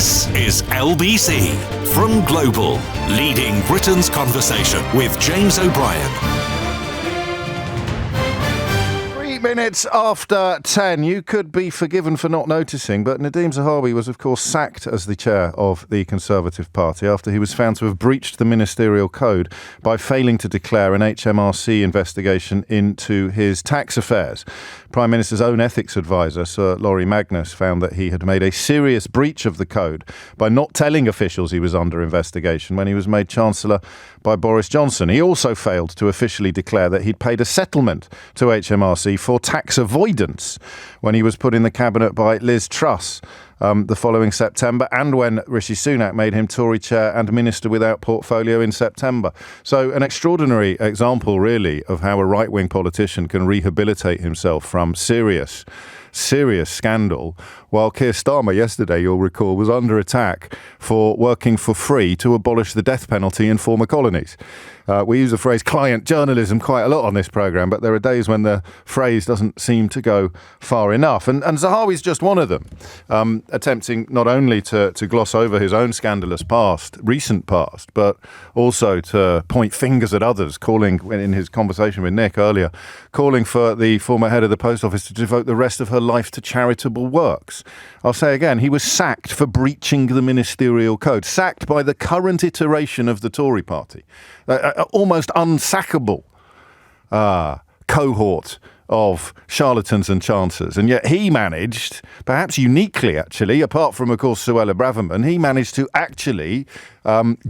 This is LBC from Global, leading Britain's conversation with James O'Brien. 3 minutes after 10. You could be forgiven for not noticing, but Nadhim Zahawi was, of course, sacked as the chair of the Conservative Party after he was found to have breached the ministerial code by failing to declare an HMRC investigation into his tax affairs. Prime Minister's own ethics advisor, Sir Laurie Magnus, found that he had made a serious breach of the code by not telling officials he was under investigation when he was made Chancellor by Boris Johnson. He also failed to officially declare that he'd paid a settlement to HMRC for tax avoidance when he was put in the cabinet by Liz Truss the following September, and when Rishi Sunak made him Tory chair and minister without portfolio in September. So an extraordinary example, really, of how a right-wing politician can rehabilitate himself from serious scandal, while Keir Starmer yesterday, you'll recall, was under attack for working for free to abolish the death penalty in former colonies. We use the phrase client journalism quite a lot on this programme, but there are days when the phrase doesn't seem to go far enough. And Zahawi's just one of them, attempting not only to gloss over his own scandalous recent past, but also to point fingers at others, calling, in his conversation with Nick earlier, calling for the former head of the Post Office to devote the rest of her life to charitable works. I'll say again, he was sacked for breaching the ministerial code, sacked by the current iteration of the Tory party. Almost unsackable cohort of charlatans and chancers. And yet he managed, perhaps uniquely actually, apart from, of course, Suella Braverman, he managed to actually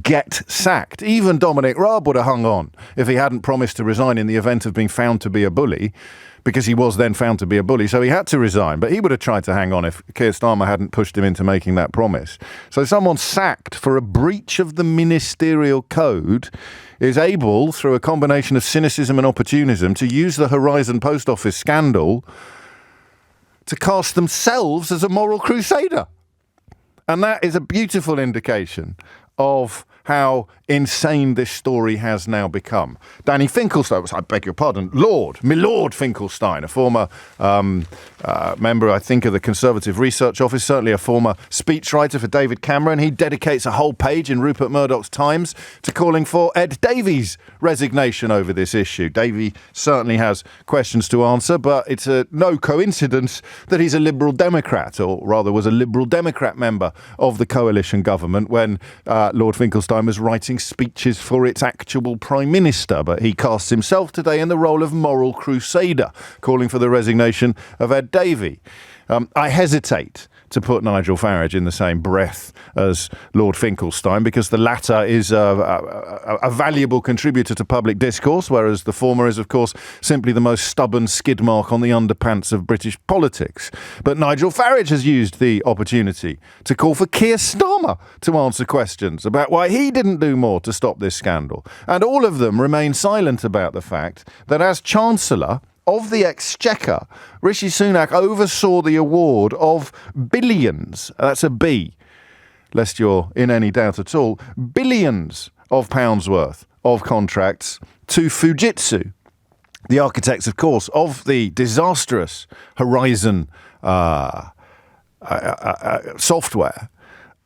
get sacked. Even Dominic Raab would have hung on if he hadn't promised to resign in the event of being found to be a bully, because he was then found to be a bully, so he had to resign. But he would have tried to hang on if Keir Starmer hadn't pushed him into making that promise. So someone sacked for a breach of the ministerial code is able, through a combination of cynicism and opportunism, to use the Horizon Post Office scandal to cast themselves as a moral crusader. And that is a beautiful indication of how insane this story has now become. Danny Finkelstein, I beg your pardon, Milord Finkelstein, a former member, I think, of the Conservative Research Office, certainly a former speechwriter for David Cameron. He dedicates a whole page in Rupert Murdoch's Times to calling for Ed Davey's resignation over this issue. Davey certainly has questions to answer, but it's no coincidence that he's a Liberal Democrat, or rather was a Liberal Democrat member of the coalition government when Lord Finkelstein was writing speeches for its actual Prime Minister. But he casts himself today in the role of moral crusader, calling for the resignation of Ed Davey. I hesitate to put Nigel Farage in the same breath as Lord Finkelstein, because the latter is a valuable contributor to public discourse, whereas the former is, of course, simply the most stubborn skid mark on the underpants of British politics. But Nigel Farage has used the opportunity to call for Keir Starmer to answer questions about why he didn't do more to stop this scandal. And all of them remain silent about the fact that as Chancellor of the Exchequer, Rishi Sunak oversaw the award of billions, that's a B, lest you're in any doubt at all, billions of pounds worth of contracts to Fujitsu, the architects, of course, of the disastrous Horizon software,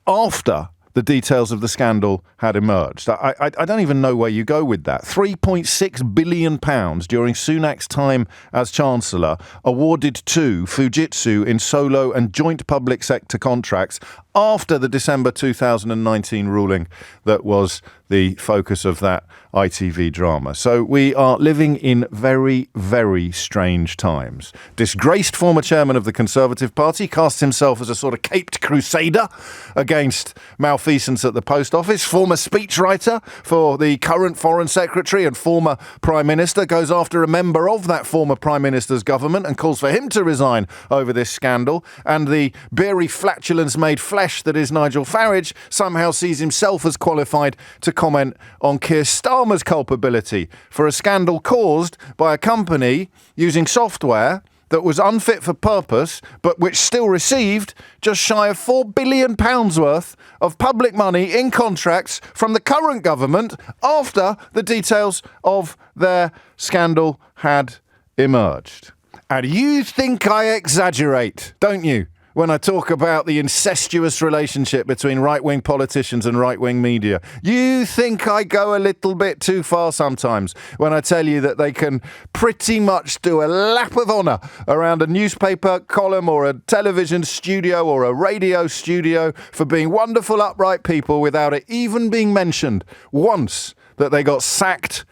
after the details of the scandal had emerged. I don't even know where you go with that. £3.6 billion during Sunak's time as Chancellor awarded to Fujitsu in solo and joint public sector contracts after the December 2019 ruling that was the focus of that ITV drama. So we are living in very, very strange times. Disgraced former chairman of the Conservative Party casts himself as a sort of caped crusader against malfeasance at the Post Office. Former speechwriter for the current Foreign Secretary and former Prime Minister goes after a member of that former Prime Minister's government and calls for him to resign over this scandal. And the beery flatulence made flesh that is Nigel Farage somehow sees himself as qualified to comment on Keir Starmer's culpability for a scandal caused by a company using software that was unfit for purpose, but which still received just shy of £4 billion worth of public money in contracts from the current government after the details of their scandal had emerged. And you think I exaggerate, don't you? when I talk about the incestuous relationship between right-wing politicians and right-wing media. You think I go a little bit too far sometimes when I tell you that they can pretty much do a lap of honour around a newspaper column or a television studio or a radio studio for being wonderful, upright people without it even being mentioned once that they got sacked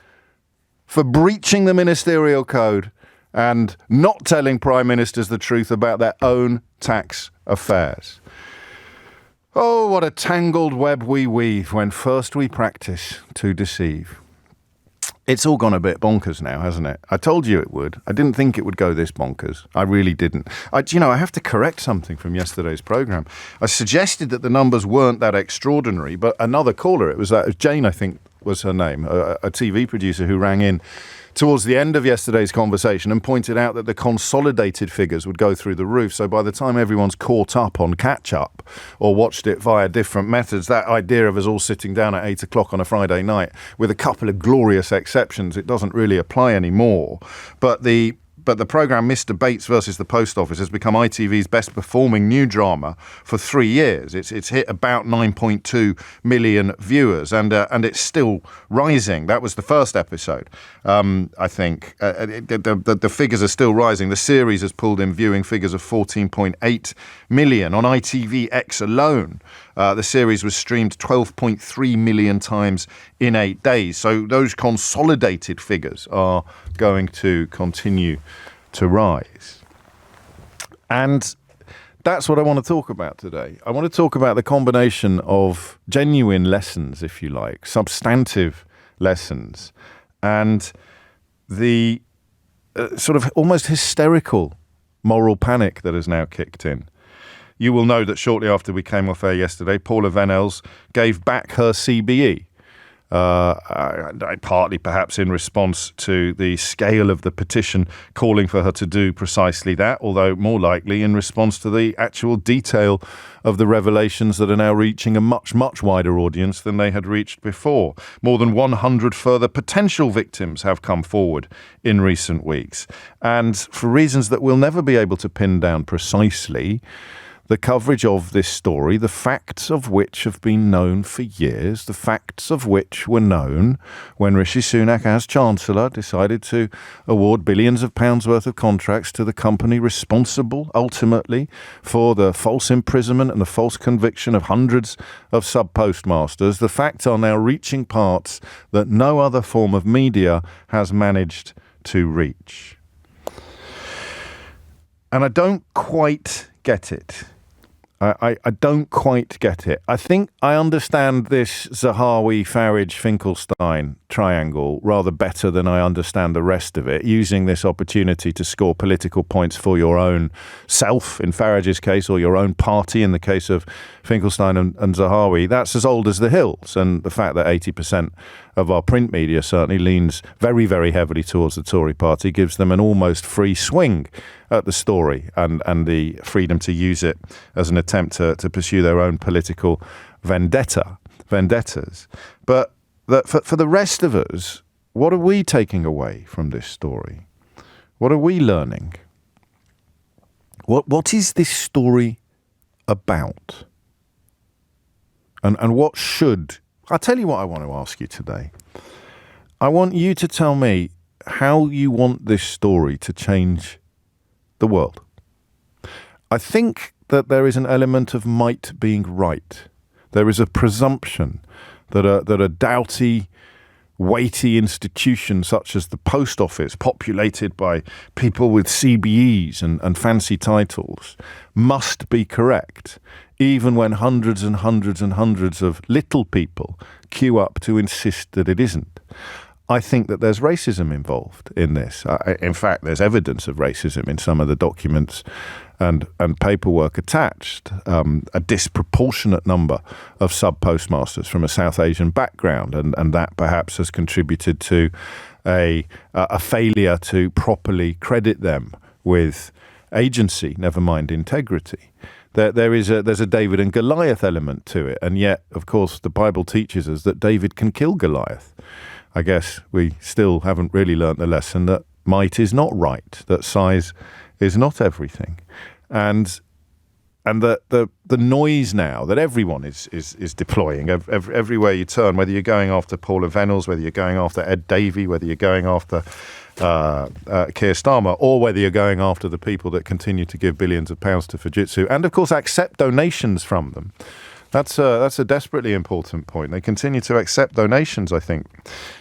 for breaching the ministerial code and not telling prime ministers the truth about their own tax affairs. Oh, what a tangled web we weave when first we practice to deceive. It's all gone a bit bonkers now, hasn't it? I told you it would. I didn't think it would go this bonkers. I really didn't. I have to correct something from yesterday's programme. I suggested that the numbers weren't that extraordinary, but another caller, it was Jane, I think was her name, a TV producer who rang in towards the end of yesterday's conversation and pointed out that the consolidated figures would go through the roof. So by the time everyone's caught up on catch-up or watched it via different methods, that idea of us all sitting down at 8 o'clock on a Friday night, with a couple of glorious exceptions, it doesn't really apply anymore. But the programme Mr. Bates versus the Post Office has become ITV's best performing new drama for 3 years. It's hit about 9.2 million viewers and it's still rising. That was the first episode, I think. The figures are still rising. The series has pulled in viewing figures of 14.8 million. On ITVX alone, the series was streamed 12.3 million times in 8 days. So those consolidated figures are going to continue to rise. And that's what I want to talk about today. I want to talk about the combination of genuine lessons, if you like, substantive lessons, and the sort of almost hysterical moral panic that has now kicked in. You will know that shortly after we came off air yesterday, Paula Venels gave back her CBE. Partly perhaps in response to the scale of the petition calling for her to do precisely that, although more likely in response to the actual detail of the revelations that are now reaching a much, much wider audience than they had reached before. More than 100 further potential victims have come forward in recent weeks. And for reasons that we'll never be able to pin down precisely, the coverage of this story, the facts of which have been known for years, the facts of which were known when Rishi Sunak, as Chancellor, decided to award billions of pounds worth of contracts to the company responsible, ultimately, for the false imprisonment and the false conviction of hundreds of sub-postmasters. The facts are now reaching parts that no other form of media has managed to reach. And I don't quite get it. I don't quite get it. I think I understand this Zahawi, Farage, Finkelstein triangle rather better than I understand the rest of it, using this opportunity to score political points for your own self, in Farage's case, or your own party, in the case of Finkelstein and Zahawi. That's as old as the hills, and the fact that 80% of our print media certainly leans very, very heavily towards the Tory party gives them an almost free swing at the story and the freedom to use it as an attempt to pursue their own political vendettas. But for the rest of us, what are we taking away from this story? What are we learning? What is this story about? And what should... I'll tell you what I want to ask you today. I want you to tell me how you want this story to change the world. I think that there is an element of might being right. There is a presumption that a doughty, weighty institution such as the Post Office, populated by people with CBEs and fancy titles, must be correct, even when hundreds and hundreds and hundreds of little people queue up to insist that it isn't. I think that there's racism involved in this. In fact, there's evidence of racism in some of the documents and paperwork attached. A disproportionate number of sub-postmasters from a South Asian background, and that perhaps has contributed to a failure to properly credit them with agency, never mind integrity. There's a David and Goliath element to it, and yet, of course, the Bible teaches us that David can kill Goliath. I guess we still haven't really learnt the lesson that might is not right, that size is not everything. And the noise now that everyone is deploying everywhere you turn, whether you're going after Paula Venables, whether you're going after Ed Davey, whether you're going after Keir Starmer, or whether you're going after the people that continue to give billions of pounds to Fujitsu and, of course, accept donations from them. That's a desperately important point. They continue to accept donations, I think,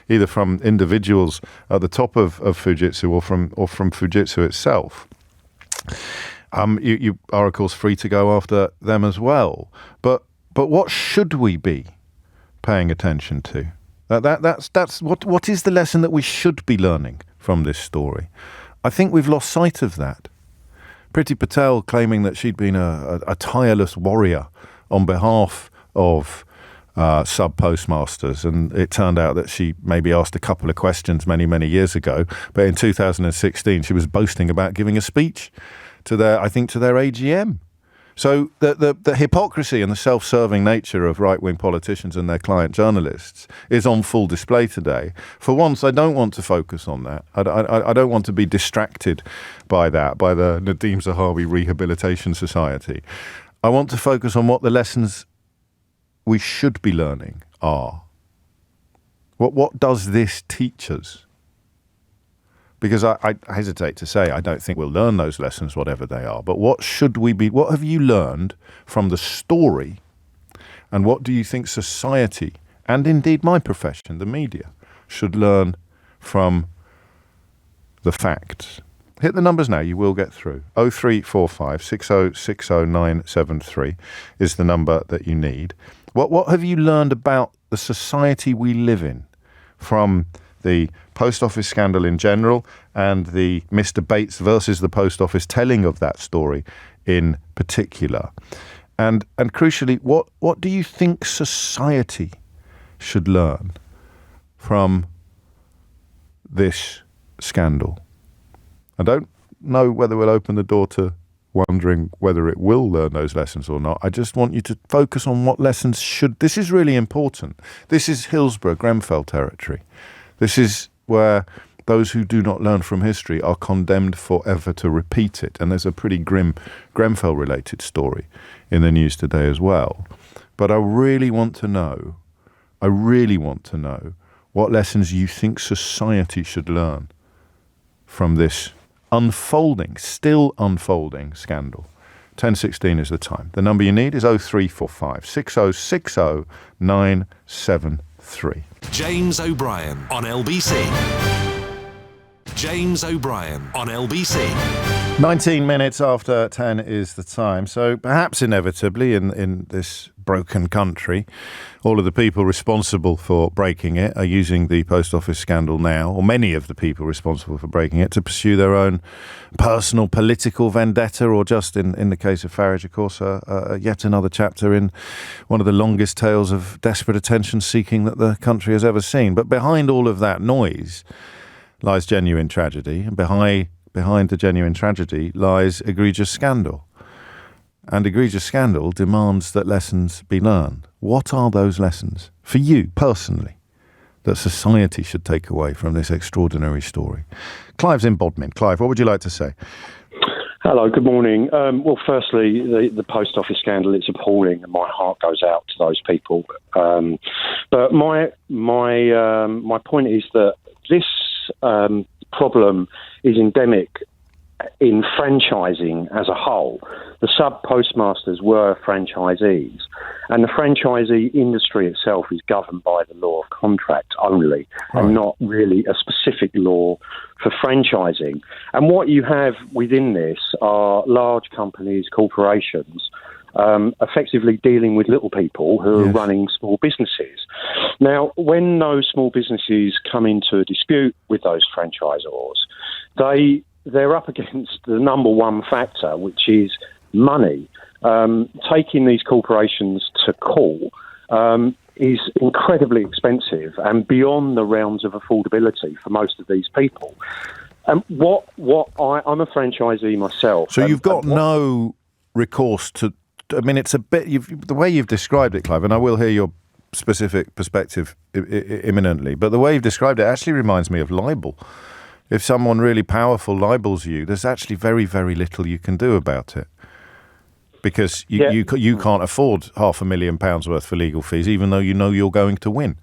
either from individuals at the top of Fujitsu or from Fujitsu itself. You are, of course, free to go after them as well. But what should we be paying attention to? That's what is the lesson that we should be learning from this story? I think we've lost sight of that. Priti Patel claiming that she'd been a tireless warrior on behalf of sub-postmasters, and it turned out that she maybe asked a couple of questions many, many years ago, but in 2016 she was boasting about giving a speech to their AGM. So the hypocrisy and the self-serving nature of right-wing politicians and their client journalists is on full display today. For once, I don't want to focus on that. I don't want to be distracted by that, by the Nadeem Zahawi Rehabilitation Society. I want to focus on what the lessons we should be learning are. What does this teach us? Because I hesitate to say I don't think we'll learn those lessons, whatever they are. But what should we be? What have you learned from the story? And what do you think society, and indeed my profession, the media, should learn from the facts? Hit the numbers now, you will get through. 0345 6060973 is the number that you need. What have you learned about the society we live in from the post office scandal in general and the Mr. Bates versus the post office telling of that story in particular? And crucially, what do you think society should learn from this scandal? I don't know whether we'll open the door to wondering whether it will learn those lessons or not. I just want you to focus on what lessons should. This is really important. This is Hillsborough, Grenfell territory. This is where those who do not learn from history are condemned forever to repeat it. And there's a pretty grim Grenfell-related story in the news today as well. But I really want to know what lessons you think society should learn from this still unfolding scandal. 10:16 is the time. The number you need is 0345 6060 973. James O'Brien on LBC. James O'Brien on LBC. 19 minutes after 10 is the time. So perhaps inevitably in this broken country, all of the people responsible for breaking it are using the post office scandal now, or many of the people responsible for breaking it, to pursue their own personal political vendetta, or just in the case of Farage, of course, yet another chapter in one of the longest tales of desperate attention seeking that the country has ever seen. But behind all of that noise lies genuine tragedy, and behind the genuine tragedy lies egregious scandal. And egregious scandal demands that lessons be learned. What are those lessons, for you personally, that society should take away from this extraordinary story? Clive's in Bodmin. Clive, what would you like to say? Hello, good morning. Well, firstly, the post office scandal, it's appalling, and my heart goes out to those people. But my point is that this problem is endemic in franchising as a whole. The sub-postmasters were franchisees, and the franchisee industry itself is governed by the law of contract only, and not really a specific law for franchising. And what you have within this are large companies, corporations, effectively dealing with little people who are running small businesses. Now, when those small businesses come into a dispute with those franchisors, they're up against the number one factor, which is money. Taking these corporations to court is incredibly expensive and beyond the realms of affordability for most of these people. And I'm a franchisee myself. So you've got no recourse to. I mean, it's a bit the way you've described it, Clive, and I will hear your specific perspective imminently. But the way you've described it actually reminds me of libel. If someone really powerful libels you, there's actually very, very little you can do about it. because you can't afford £500,000 worth for legal fees, even though you know you're going to win.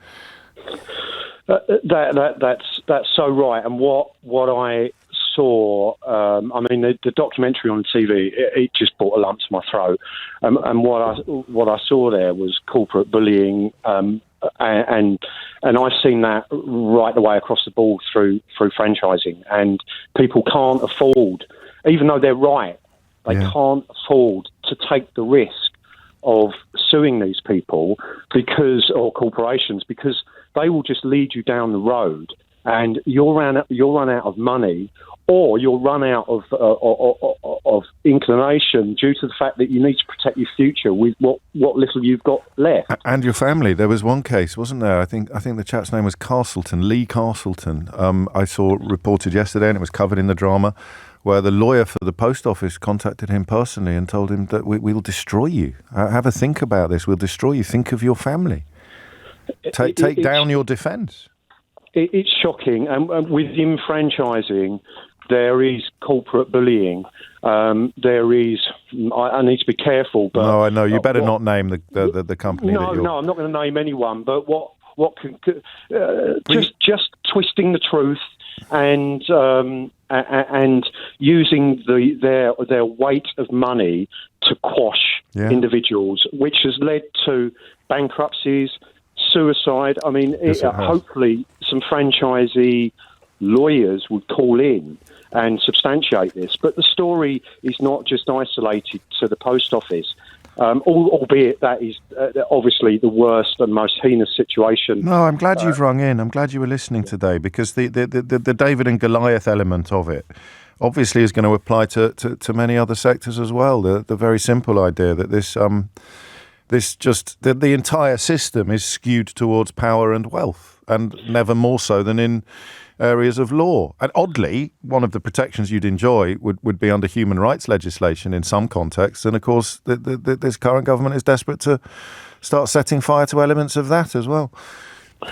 That's so right. And what I saw, the documentary on TV, it just brought a lump to my throat. And what I saw there was corporate bullying, and I've seen that right the way across the board through franchising. And people can't afford, even though they're right, they can't afford to take the risk of suing these people or corporations, because they will just lead you down the road, and you'll run out of money, or you'll run out of inclination due to the fact that you need to protect your future with what little you've got left. And your family. There was one case, wasn't there? I think the chap's name was Lee Castleton. I saw reported yesterday, and it was covered in the drama, where the lawyer for the post office contacted him personally and told him that we'll destroy you. Have a think about this. We'll destroy you. Think of your family. Take down your defence. It's shocking. And within franchising, there is corporate bullying. There is. I need to be careful. But no, I know. You better not name the company. No, I'm not going to name anyone. But what can just twisting the truth and using their weight of money to quash individuals, which has led to bankruptcies, suicide. I mean, hopefully some franchisee lawyers would call in and substantiate this. But the story is not just isolated to the post office, albeit that is obviously the worst and most heinous situation. No, I'm glad you've rung in. I'm glad you were listening today, because the David and Goliath element of it obviously is going to apply to many other sectors as well. The very simple idea that the entire system is skewed towards power and wealth, and never more so than in areas of law. And oddly, one of the protections you'd enjoy would be under human rights legislation in some contexts. And of course, this current government is desperate to start setting fire to elements of that as well.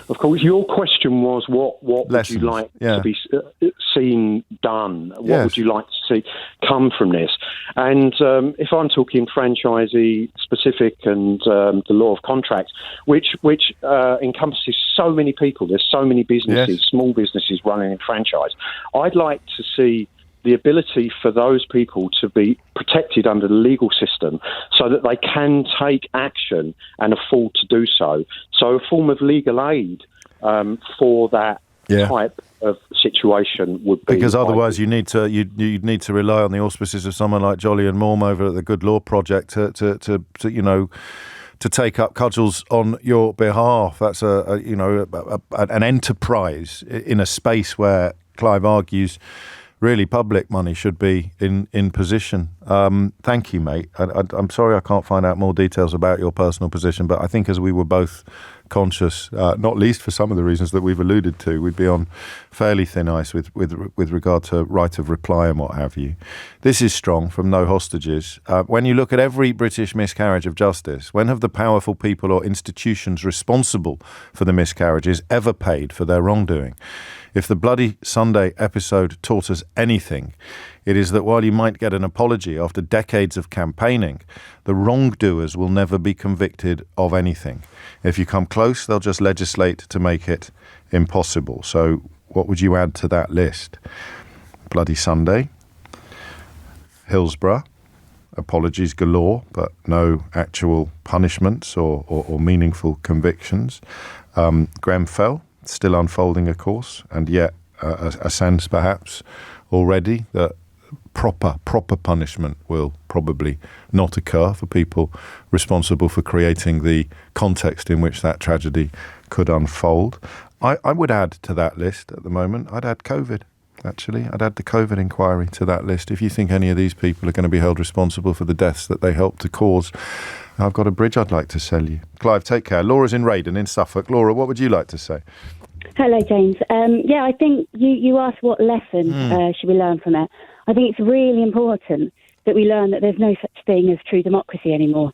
Of course, your question was what would you like to be seen done? What would you like to see come from this? And if I'm talking franchisee specific and the law of contracts, which encompasses so many people, there's so many businesses, small businesses running in franchise, I'd like to see the ability for those people to be protected under the legal system so that they can take action and afford to do so. So a form of legal aid for that type of situation would be... Because otherwise you'd need to rely on the auspices of someone like Jolly and Morm over at the Good Law Project to take up cudgels on your behalf. That's an enterprise in a space where Clive argues really public money should be in position. Thank you, mate. I'm sorry I can't find out more details about your personal position, but I think as we were both conscious, not least for some of the reasons that we've alluded to, we'd be on fairly thin ice with regard to right of reply and what have you. This is strong from No Hostages. When you look at every British miscarriage of justice, when have the powerful people or institutions responsible for the miscarriages ever paid for their wrongdoing? If the Bloody Sunday episode taught us anything, it is that while you might get an apology after decades of campaigning, the wrongdoers will never be convicted of anything. If you come close, they'll just legislate to make it impossible. So what would you add to that list? Bloody Sunday, Hillsborough, apologies galore, but no actual punishments or meaningful convictions. Grenfell, still unfolding, of course, and yet a sense perhaps already that proper punishment will probably not occur for people responsible for creating the context in which that tragedy could unfold. I would add to that list at the moment, I'd add COVID, actually. I'd add the COVID inquiry to that list. If you think any of these people are going to be held responsible for the deaths that they helped to cause, I've got a bridge I'd like to sell you. Clive, take care. Laura's in Raiden in Suffolk. Laura, what would you like to say? Hello, James. I think you asked what lesson should we learn from it. I think it's really important that we learn that there's no such thing as true democracy anymore.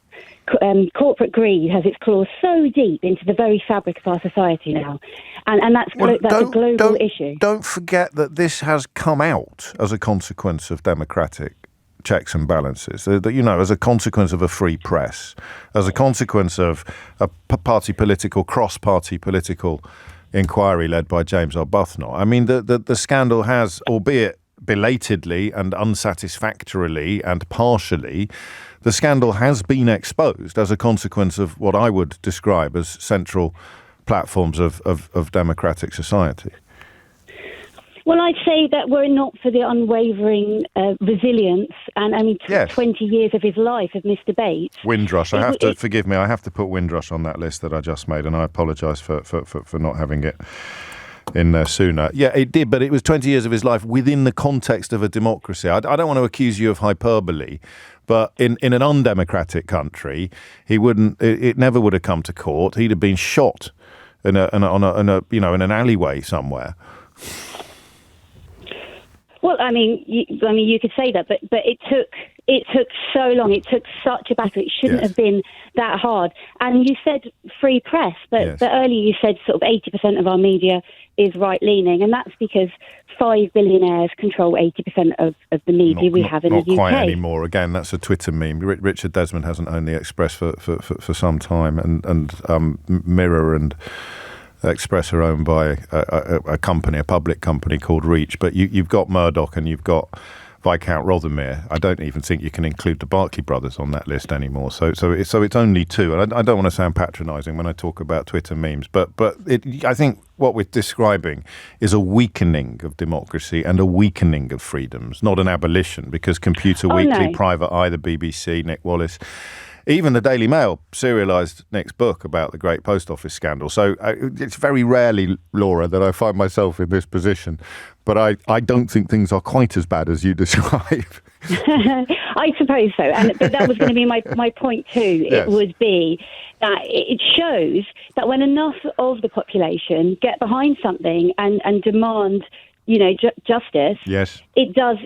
Corporate greed has its claws so deep into the very fabric of our society now. And that's a global issue. Don't forget that this has come out as a consequence of democratic checks and balances. As a consequence of a free press, as a consequence of a cross-party political inquiry led by James Arbuthnot. I mean, the scandal has, albeit belatedly and unsatisfactorily and partially, the scandal has been exposed as a consequence of what I would describe as central platforms of democratic society. Well, I'd say that were it not for the unwavering resilience and 20 years of his life of missed debates. Windrush. Forgive me, I have to put Windrush on that list that I just made, and I apologise for not having it in there sooner. Yeah, it did, but it was 20 years of his life within the context of a democracy. I don't want to accuse you of hyperbole, but in an undemocratic country, it never would have come to court. He'd have been shot in an alleyway somewhere. Well, you could say that, but it took so long. It took such a battle. It shouldn't have been that hard. And you said free press, but earlier you said sort of 80% of our media is right-leaning, and that's because 5 billionaires control 80% of the media we have in the UK. Not quite anymore. Again, that's a Twitter meme. Richard Desmond hasn't owned the Express for some time, and Mirror and Express are owned by a public company called Reach. But you've got Murdoch and you've got Viscount Rothermere. I don't even think you can include the Barclay brothers on that list anymore. So it's only two. And I don't want to sound patronising when I talk about Twitter memes, but I think what we're describing is a weakening of democracy and a weakening of freedoms, not an abolition, because Computer Weekly, Private Eye, the BBC, Nick Wallace, even the Daily Mail serialised Nick's book about the Great Post Office scandal. So it's very rarely, Laura, that I find myself in this position. But I don't think things are quite as bad as you describe. I suppose so. But that was going to be my point too. Yes. It would be that it shows that when enough of the population get behind something and demand justice. Yes, it does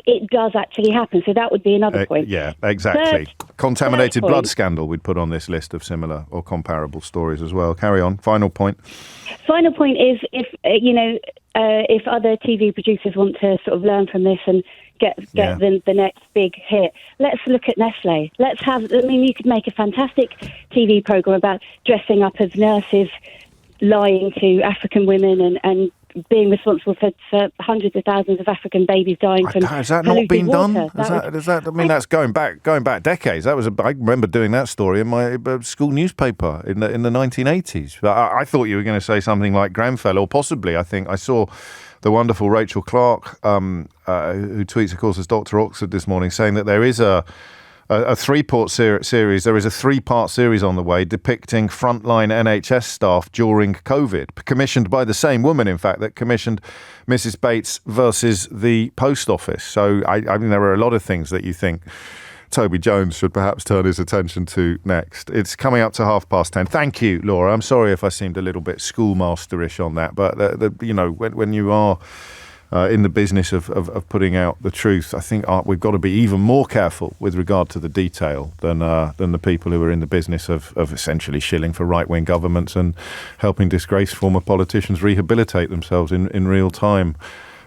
actually happen. So that would be another point. Yeah, exactly. Contaminated blood scandal we'd put on this list of similar or comparable stories as well. Carry on. Final point. Final point is if other TV producers want to sort of learn from this and get the next big hit, let's look at Nestle. You could make a fantastic TV programme about dressing up as nurses, lying to African women and being responsible for hundreds of thousands of African babies dying from has that not been done? That's going back decades. I remember doing that story in my school newspaper in the 1980s. I thought you were going to say something like Grenfell, or possibly I think I saw the wonderful Rachel Clark, who tweets, of course, as Dr. Oxford this morning, saying that there is a three-part series. There is a three-part series on the way depicting frontline NHS staff during COVID, commissioned by the same woman, in fact, that commissioned Mrs. Bates versus the Post Office. So I mean, there are a lot of things that you think Toby Jones should perhaps turn his attention to next. It's coming up to 10:30. Thank you, Laura. I'm sorry if I seemed a little bit schoolmasterish on that, but when you are in the business of putting out the truth, I think we've got to be even more careful with regard to the detail than the people who are in the business of essentially shilling for right-wing governments and helping disgraced former politicians rehabilitate themselves in real time,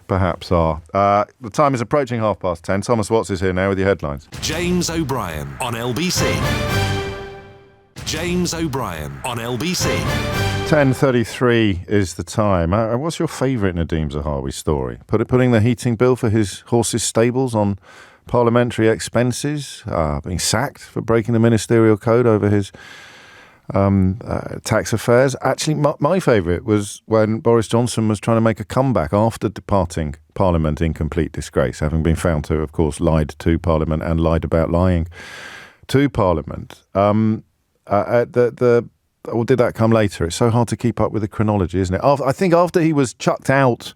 perhaps are. The time is approaching 10:30. Thomas Watts is here now with your headlines. James O'Brien on LBC. James O'Brien on LBC. 10:33 is the time. What's your favourite Nadeem Zahawi story? Putting the heating bill for his horse's stables on parliamentary expenses, being sacked for breaking the ministerial code over his tax affairs. Actually, my favourite was when Boris Johnson was trying to make a comeback after departing Parliament in complete disgrace, having been found to, of course, lied to Parliament and lied about lying to Parliament. Or did that come later? It's so hard to keep up with the chronology, isn't it? I think after he was chucked out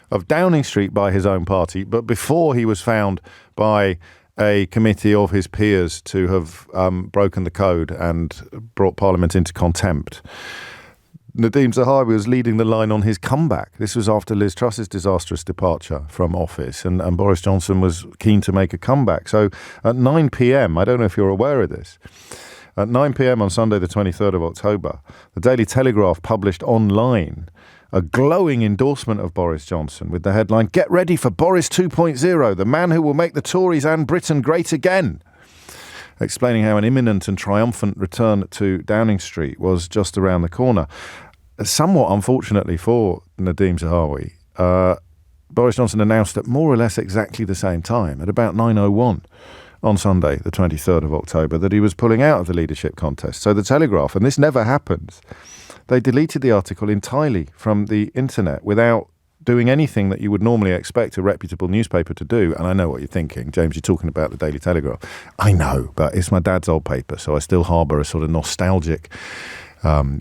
of Downing Street by his own party, but before he was found by a committee of his peers to have broken the code and brought Parliament into contempt, Nadeem Zahawi was leading the line on his comeback. This was after Liz Truss's disastrous departure from office, and Boris Johnson was keen to make a comeback. So at 9 p.m, I don't know if you're aware of this, at 9 p.m. on Sunday, the 23rd of October, the Daily Telegraph published online a glowing endorsement of Boris Johnson with the headline, "Get ready for Boris 2.0, the man who will make the Tories and Britain great again," explaining how an imminent and triumphant return to Downing Street was just around the corner. Somewhat unfortunately for Nadhim Zahawi, Boris Johnson announced at more or less exactly the same time, at about 9:01 on Sunday, the 23rd of October, that he was pulling out of the leadership contest. So the Telegraph, and this never happens, they deleted the article entirely from the internet without doing anything that you would normally expect a reputable newspaper to do. And I know what you're thinking, James, you're talking about the Daily Telegraph. I know, but it's my dad's old paper, so I still harbour a sort of nostalgic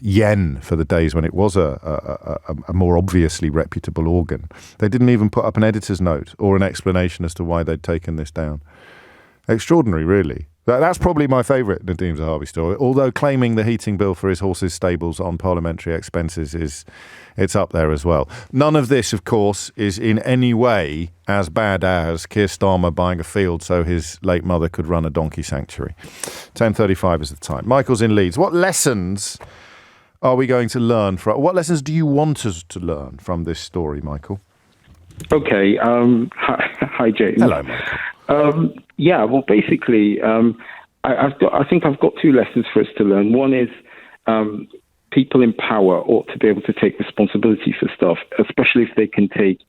yen for the days when it was a more obviously reputable organ. They didn't even put up an editor's note or an explanation as to why they'd taken this down. Extraordinary, really. That's probably my favourite Nadhim Zahawi story, although claiming the heating bill for his horse's stables on parliamentary expenses it's up there as well. None of this, of course, is in any way as bad as Keir Starmer buying a field so his late mother could run a donkey sanctuary. 10:35 is the time. Michael's in Leeds. What lessons are we going to learn from? What lessons do you want us to learn from this story, Michael? Okay. Hi, James. Hello, Michael. Well, basically, I think I've got two lessons for us to learn. One is people in power ought to be able to take responsibility for stuff, especially if they can take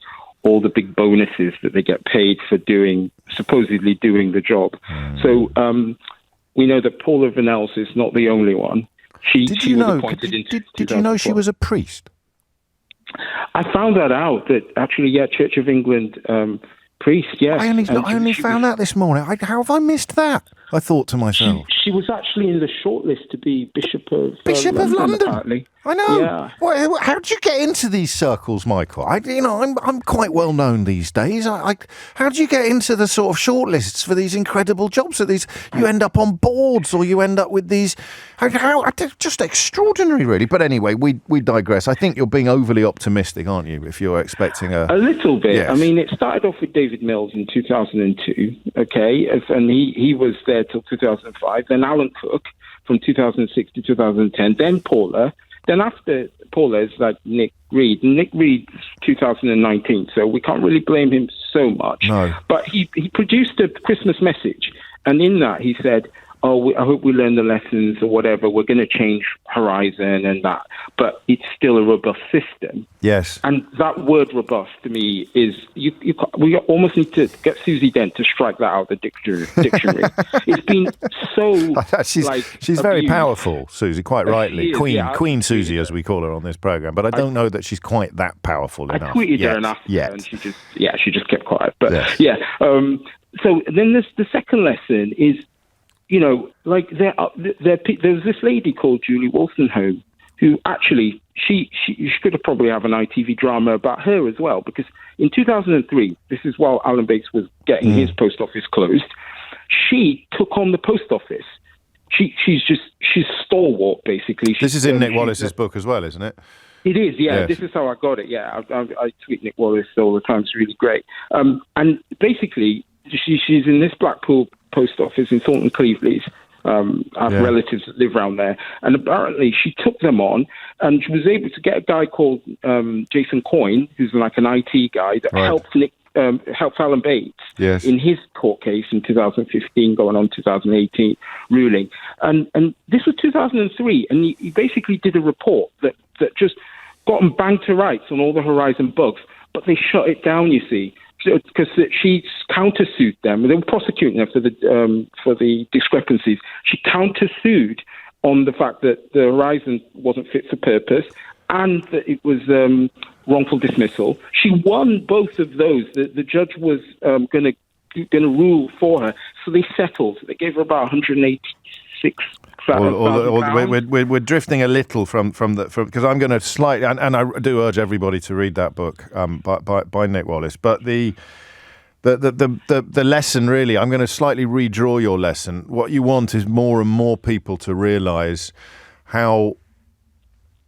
all the big bonuses that they get paid for supposedly doing the job. So we know that Paula Vanells is not the only one. Did you know she was a priest? I found that out, that actually, Church of England priest, yes. I only found out this morning. How have I missed that? I thought to myself. She was actually in the shortlist to be Bishop of London. Apparently. I know. Yeah. Well, how did you get into these circles, Michael? I'm quite well known these days. How do you get into the sort of shortlists for these incredible jobs? You end up on boards, or you end up with these. Just extraordinary, really. But anyway, we digress. I think you're being overly optimistic, aren't you? If you're expecting a little bit. Yes. I mean, it started off with David Mills in 2002. Okay, and he was there till 2005. Then Alan Cook from 2006 to 2010. Then Paula. Then after Paula is like Nick Reed. Nick Reed's 2019, so we can't really blame him so much. No. But he produced a Christmas message, and in that he said, I hope we learn the lessons or whatever. We're going to change Horizon and that. But it's still a robust system. Yes. And that word robust to me is, we almost need to get Susie Dent to strike that out of the dictionary. It's been so... she's very powerful, Susie, quite rightly. Queen Susie, as we call her on this programme. But I don't know that she's quite that powerful enough. I tweeted her and asked her, and she just kept quiet. But so then the second lesson is, there was this lady called Julie Wolstenholme, who actually, she could have probably have an ITV drama about her as well, because in 2003, this is while Alan Bates was getting his post office closed, she took on the post office. She's stalwart, basically. This is in Nick Wallace's book as well, isn't it? It is, yeah. Yes. This is how I got it, yeah. I tweet Nick Wallace all the time. It's really great. And basically, she's in this Blackpool post office in Thornton Cleveland. I have relatives that live around there. And apparently she took them on, and she was able to get a guy called Jason Coyne, who's like an IT guy, that helped Alan Bates in his court case in 2015, going on 2018 ruling. And this was 2003, and he basically did a report that just got them banged to rights on all the Horizon bugs, but they shut it down, you see, because she countersued them. They were prosecuting her for the discrepancies. She countersued on the fact that the Horizon wasn't fit for purpose and that it was wrongful dismissal. She won both of those. The judge was going to rule for her, so they settled. They gave her about 186. We're drifting a little from because I'm going to slightly, and I do urge everybody to read that book by Nick Wallace. But the lesson, really, I'm going to slightly redraw your lesson. What you want is more and more people to realise how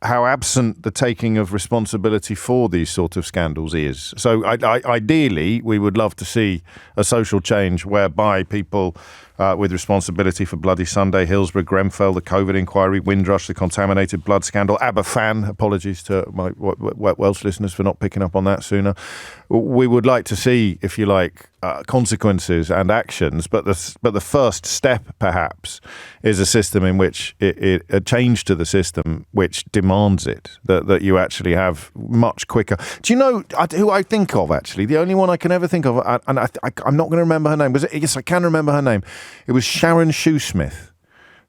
absent the taking of responsibility for these sort of scandals is. So ideally, we would love to see a social change whereby people with responsibility for Bloody Sunday, Hillsborough, Grenfell, the COVID inquiry, Windrush, the contaminated blood scandal, Aberfan. Apologies to my Welsh listeners for not picking up on that sooner. We would like to see, if you like, consequences and actions, but the first step, perhaps, is a system in which a change to the system which demands it, that you actually have much quicker. Do you know who I think of, actually? The only one I can ever think of, and I'm not going to remember her name. Yes, I can remember her name. It was Sharon Shoesmith,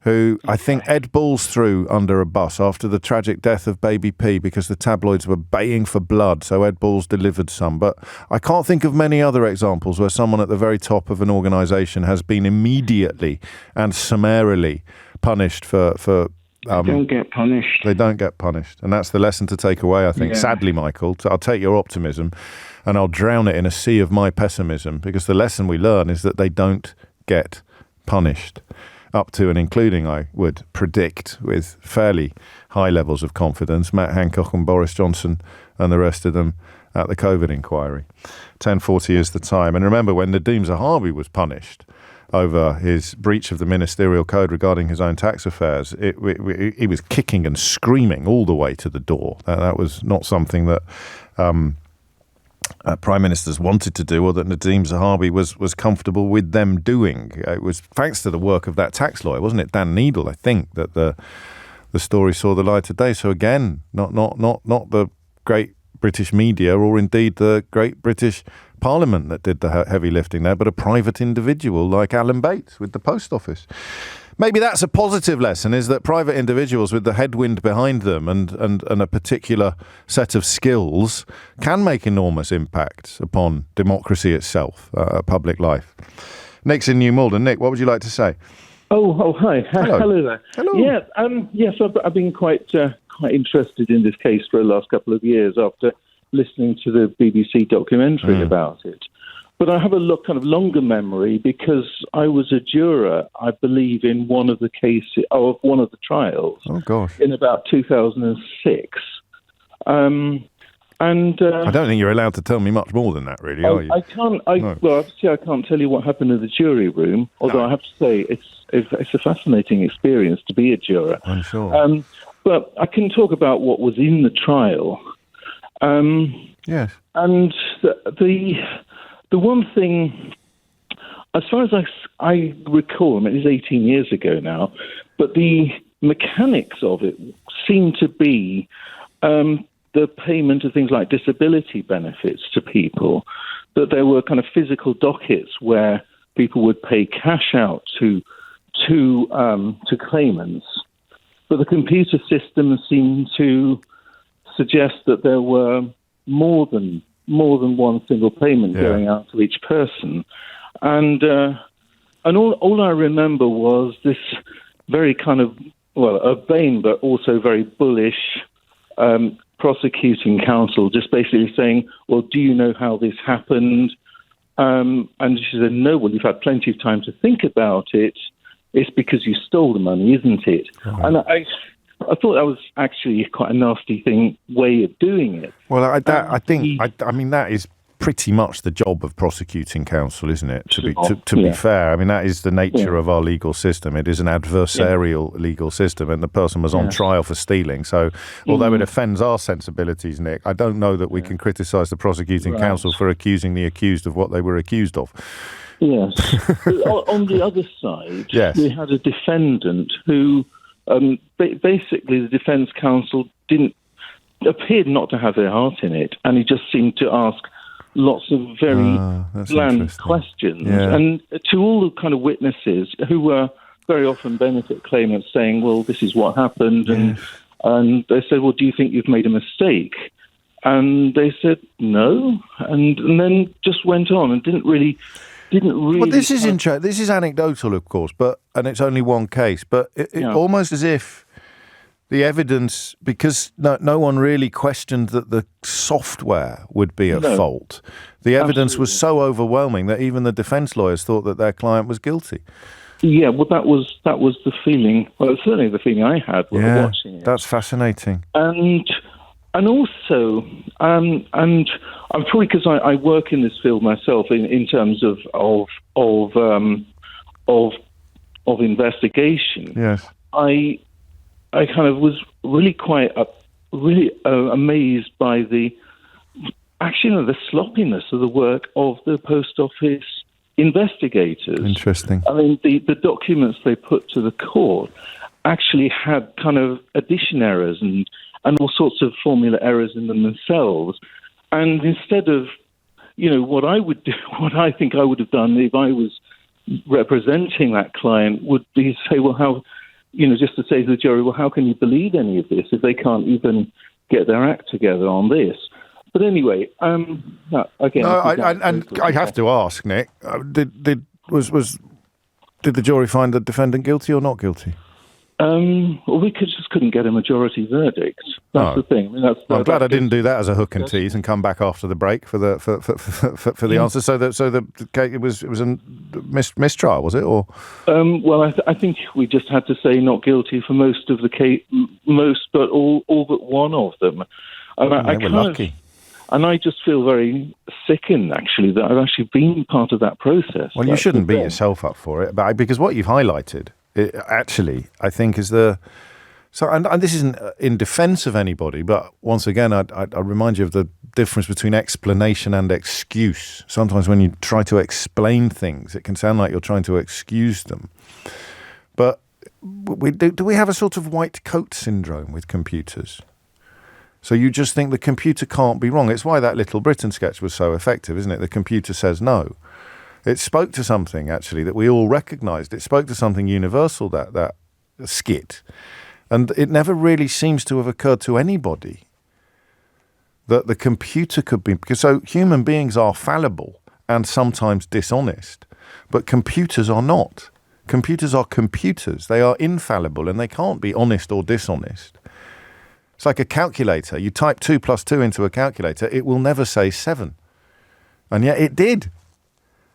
who I think Ed Balls threw under a bus after the tragic death of Baby P because the tabloids were baying for blood, so Ed Balls delivered some. But I can't think of many other examples where someone at the very top of an organisation has been immediately and summarily punished for they don't get punished. They don't get punished. And that's the lesson to take away, I think. Yeah. Sadly, Michael, I'll take your optimism and I'll drown it in a sea of my pessimism, because the lesson we learn is that they don't get punished. Up to and including, I would predict, with fairly high levels of confidence, Matt Hancock and Boris Johnson and the rest of them at the COVID inquiry. 10:40 is the time. And remember, when Nadeem Zahawi was punished over his breach of the ministerial code regarding his own tax affairs, he was kicking and screaming all the way to the door. That was not something that prime ministers wanted to do, or that Nadeem Zahawi was comfortable with them doing. It was thanks to the work of that tax lawyer, wasn't it, Dan Needle, I think, that the story saw the light of day. So again, not the great British media, or indeed the great British Parliament that did the heavy lifting there, but a private individual like Alan Bates with the Post Office. Maybe that's a positive lesson, is that private individuals with the headwind behind them and a particular set of skills can make enormous impacts upon democracy itself, public life. Nick's in New Malden. Nick, what would you like to say? Oh, hi. Hello there. Hello. Yeah, yes, I've been quite interested in this case for the last couple of years after listening to the BBC documentary about it. But I have a kind of longer memory because I was a juror, I believe, in one of the cases of one of the trials. Oh gosh! In about 2006. I don't think you're allowed to tell me much more than that, really, are you? I can't. Well, obviously, I can't tell you what happened in the jury room. Although I have to say, it's a fascinating experience to be a juror. I'm sure. But I can talk about what was in the trial. Yes. And the one thing, as far as I recall, I mean, it is 18 years ago now, but the mechanics of it seem to be the payment of things like disability benefits to people, that there were kind of physical dockets where people would pay cash out to claimants, but the computer system seemed to suggest that there were more than one single payment going out to each person. And all I remember was this very kind of, urbane but also very bullish prosecuting counsel just basically saying, well, do you know how this happened? And she said, no, well, you've had plenty of time to think about it. It's because you stole the money, isn't it? Uh-huh. And I thought that was actually quite a nasty way of doing it. Well, I mean, that is pretty much the job of prosecuting counsel, isn't it? To be fair, I mean, that is the nature of our legal system. It is an adversarial legal system, and the person was on trial for stealing. So, although it offends our sensibilities, Nick, I don't know that we can criticise the prosecuting counsel for accusing the accused of what they were accused of. Yes. On the other side, we had a defendant who, basically, the defence counsel appeared not to have their heart in it, and he just seemed to ask lots of very bland questions. Yeah. And to all the kind of witnesses who were very often benefit claimants saying, well, this is what happened. And they said, well, do you think you've made a mistake? And they said, no. And then just went on and didn't really. Well, this is interesting. This is anecdotal, of course, and it's only one case. But it almost as if the evidence, because no one really questioned that the software would be at fault. The evidence was so overwhelming that even the defence lawyers thought that their client was guilty. Yeah, well, that was the feeling. Well, certainly the feeling I had when watching it. That's fascinating. And also, and I'm probably because I work in this field myself in terms of of investigation, yes, I kind of was really quite amazed by the sloppiness of the work of the post office investigators. Interesting. I mean, the documents they put to the court actually had kind of addition errors and all sorts of formula errors in them themselves. And instead of, what I would do, what I think I would have done if I was representing that client would be say, well, how, just to say to the jury, well, how can you believe any of this if they can't even get their act together on this? But anyway, again, I have to ask, Nick, did the jury find the defendant guilty or not guilty? Well, we couldn't get a majority verdict. That's the thing. I mean, I'm glad I didn't do that as a hook and tease and come back after the break for the answer. So it was a mistrial, was it? Or well, I think we just had to say not guilty for most of the case, but all but one of them. And I were lucky. And I just feel very sickened, actually, that I've actually been part of that process. Well, you shouldn't beat yourself up for it, because what you've highlighted, actually, I think is and this isn't in defence of anybody, but once again, I remind you of the difference between explanation and excuse. Sometimes when you try to explain things, it can sound like you're trying to excuse them. But do we have a sort of white coat syndrome with computers? So you just think the computer can't be wrong. It's why that Little Britain sketch was so effective, isn't it? The computer says no. It spoke to something, actually, that we all recognised. It spoke to something universal, that skit. And it never really seems to have occurred to anybody that the computer could be... So human beings are fallible and sometimes dishonest, but computers are not. Computers are computers. They are infallible and they can't be honest or dishonest. It's like a calculator. You type 2 + 2 into a calculator, it will never say 7. And yet it did.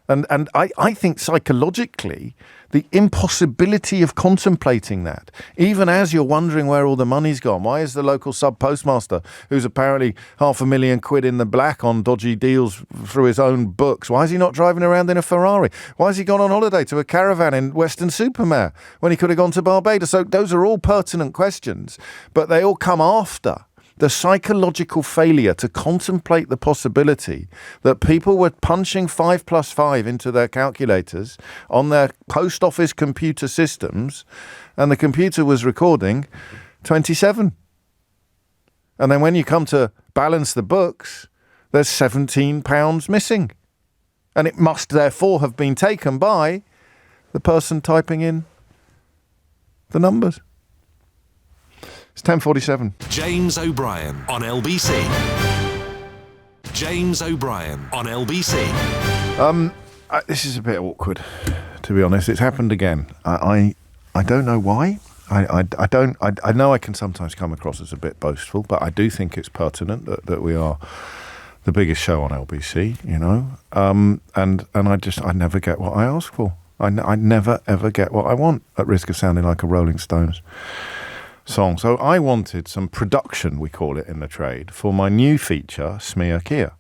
And I think psychologically, the impossibility of contemplating that, even as you're wondering where all the money's gone. Why is the local sub-postmaster, who's apparently £500,000 in the black on dodgy deals through his own books, why is he not driving around in a Ferrari? Why has he gone on holiday to a caravan in Weston-super-Mare when he could have gone to Barbados? So those are all pertinent questions, but they all come after the psychological failure to contemplate the possibility that people were punching 5 + 5 into their calculators on their post office computer systems, and the computer was recording 27. And then when you come to balance the books, there's £17 missing. And it must therefore have been taken by the person typing in the numbers. It's 10:47. James O'Brien on LBC. James O'Brien on LBC. This is a bit awkward, to be honest. It's happened again. I don't know why. I know I can sometimes come across as a bit boastful, but I do think it's pertinent that we are the biggest show on LBC, and I never get what I ask for. I never ever get what I want, at risk of sounding like a Rolling Stones song. So I wanted some production, we call it in the trade, for my new feature, Smear Kia,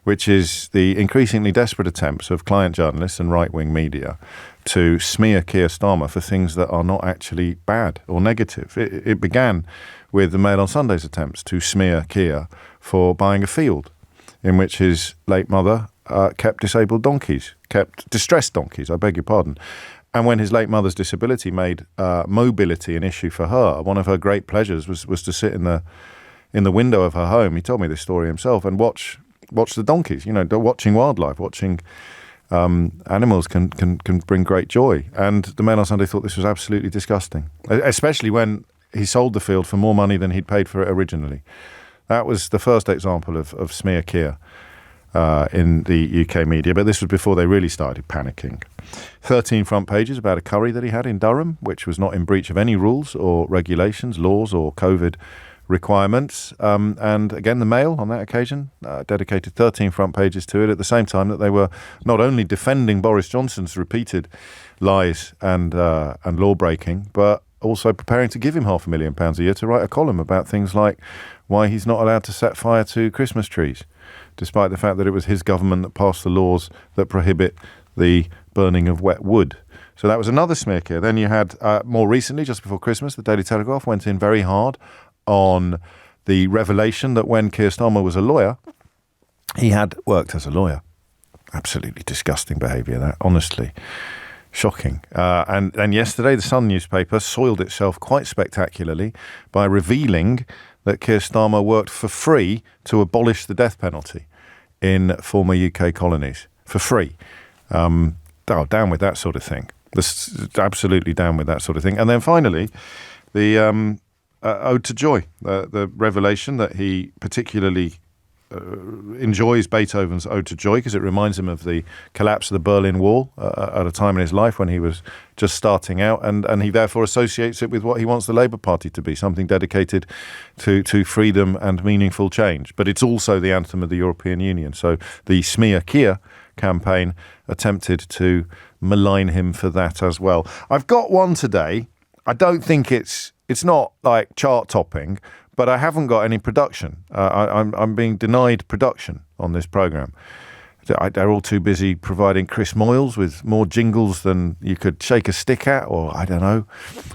which is the increasingly desperate attempts of client journalists and right-wing media to smear Keir Starmer for things that are not actually bad or negative. It began with the Mail on Sunday's attempts to smear Keir for buying a field in which his late mother kept disabled donkeys, kept distressed donkeys, I beg your pardon. And when his late mother's disability made mobility an issue for her, one of her great pleasures was to sit in the window of her home. He told me this story himself, and watch the donkeys. Watching wildlife, watching animals can bring great joy. And the Mail on Sunday thought this was absolutely disgusting, especially when he sold the field for more money than he'd paid for it originally. That was the first example of smear Keir in the UK media, but this was before they really started panicking. 13 front pages about a curry that he had in Durham, which was not in breach of any rules or regulations, laws or COVID requirements. And again, the Mail on that occasion dedicated 13 front pages to it, at the same time that they were not only defending Boris Johnson's repeated lies and law breaking, but also preparing to give him £500,000 a year to write a column about things like why he's not allowed to set fire to Christmas trees, despite the fact that it was his government that passed the laws that prohibit the burning of wet wood. So that was another smear Keir. Then you had, more recently, just before Christmas, the Daily Telegraph went in very hard on the revelation that when Keir Starmer was a lawyer, he had worked as a lawyer. Absolutely disgusting behaviour, that, honestly. Shocking. And yesterday, the Sun newspaper soiled itself quite spectacularly by revealing that Keir Starmer worked for free to abolish the death penalty in former UK colonies. For free. Down with that sort of thing. Absolutely down with that sort of thing. And then finally, the Ode to Joy, the revelation that he particularly enjoys Beethoven's Ode to Joy because it reminds him of the collapse of the Berlin Wall at a time in his life when he was just starting out, and he therefore associates it with what he wants the Labour Party to be, something dedicated to freedom and meaningful change. But it's also the anthem of the European Union. So the Smear Keir campaign attempted to malign him for that as well. I've got one today. I don't think it's not like chart topping, but I haven't got any production. I'm being denied production on this programme. They're all too busy providing Chris Moyles with more jingles than you could shake a stick at, or I don't know,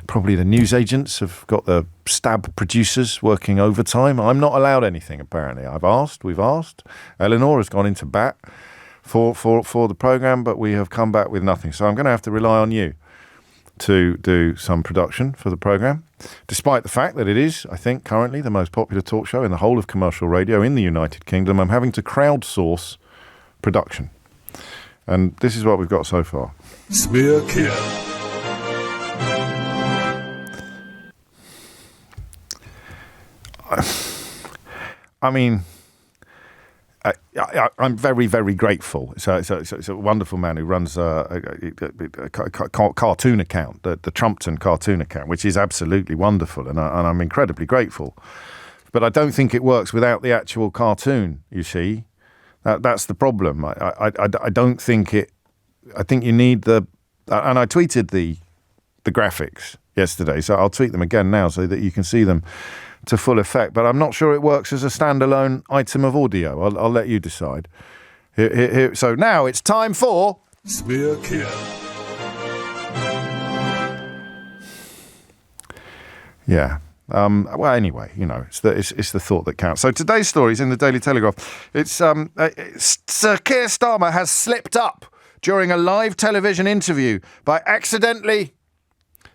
probably the newsagents have got the stab producers working overtime. I'm not allowed anything, apparently. We've asked. Eleanor has gone into bat for the programme, but we have come back with nothing. So I'm going to have to rely on you to do some production for the programme, despite the fact that it is, I think, currently the most popular talk show in the whole of commercial radio in the United Kingdom. I'm having to crowdsource production. And this is what we've got so far. Smear Keir. I mean, I'm very, very grateful. So it's a wonderful man who runs a cartoon account, the Trumpton cartoon account, which is absolutely wonderful, and I'm incredibly grateful. But I don't think it works without the actual cartoon, you see. That's the problem. I don't think it... I think you need the... And I tweeted the graphics yesterday, so I'll tweet them again now so that you can see them to full effect, but I'm not sure it works as a standalone item of audio. I'll let you decide. Here. So now it's time for... Smear Keir. Yeah. Well, anyway, you know, it's the thought that counts. So today's story is in the Daily Telegraph. It's Sir Keir Starmer has slipped up during a live television interview by accidentally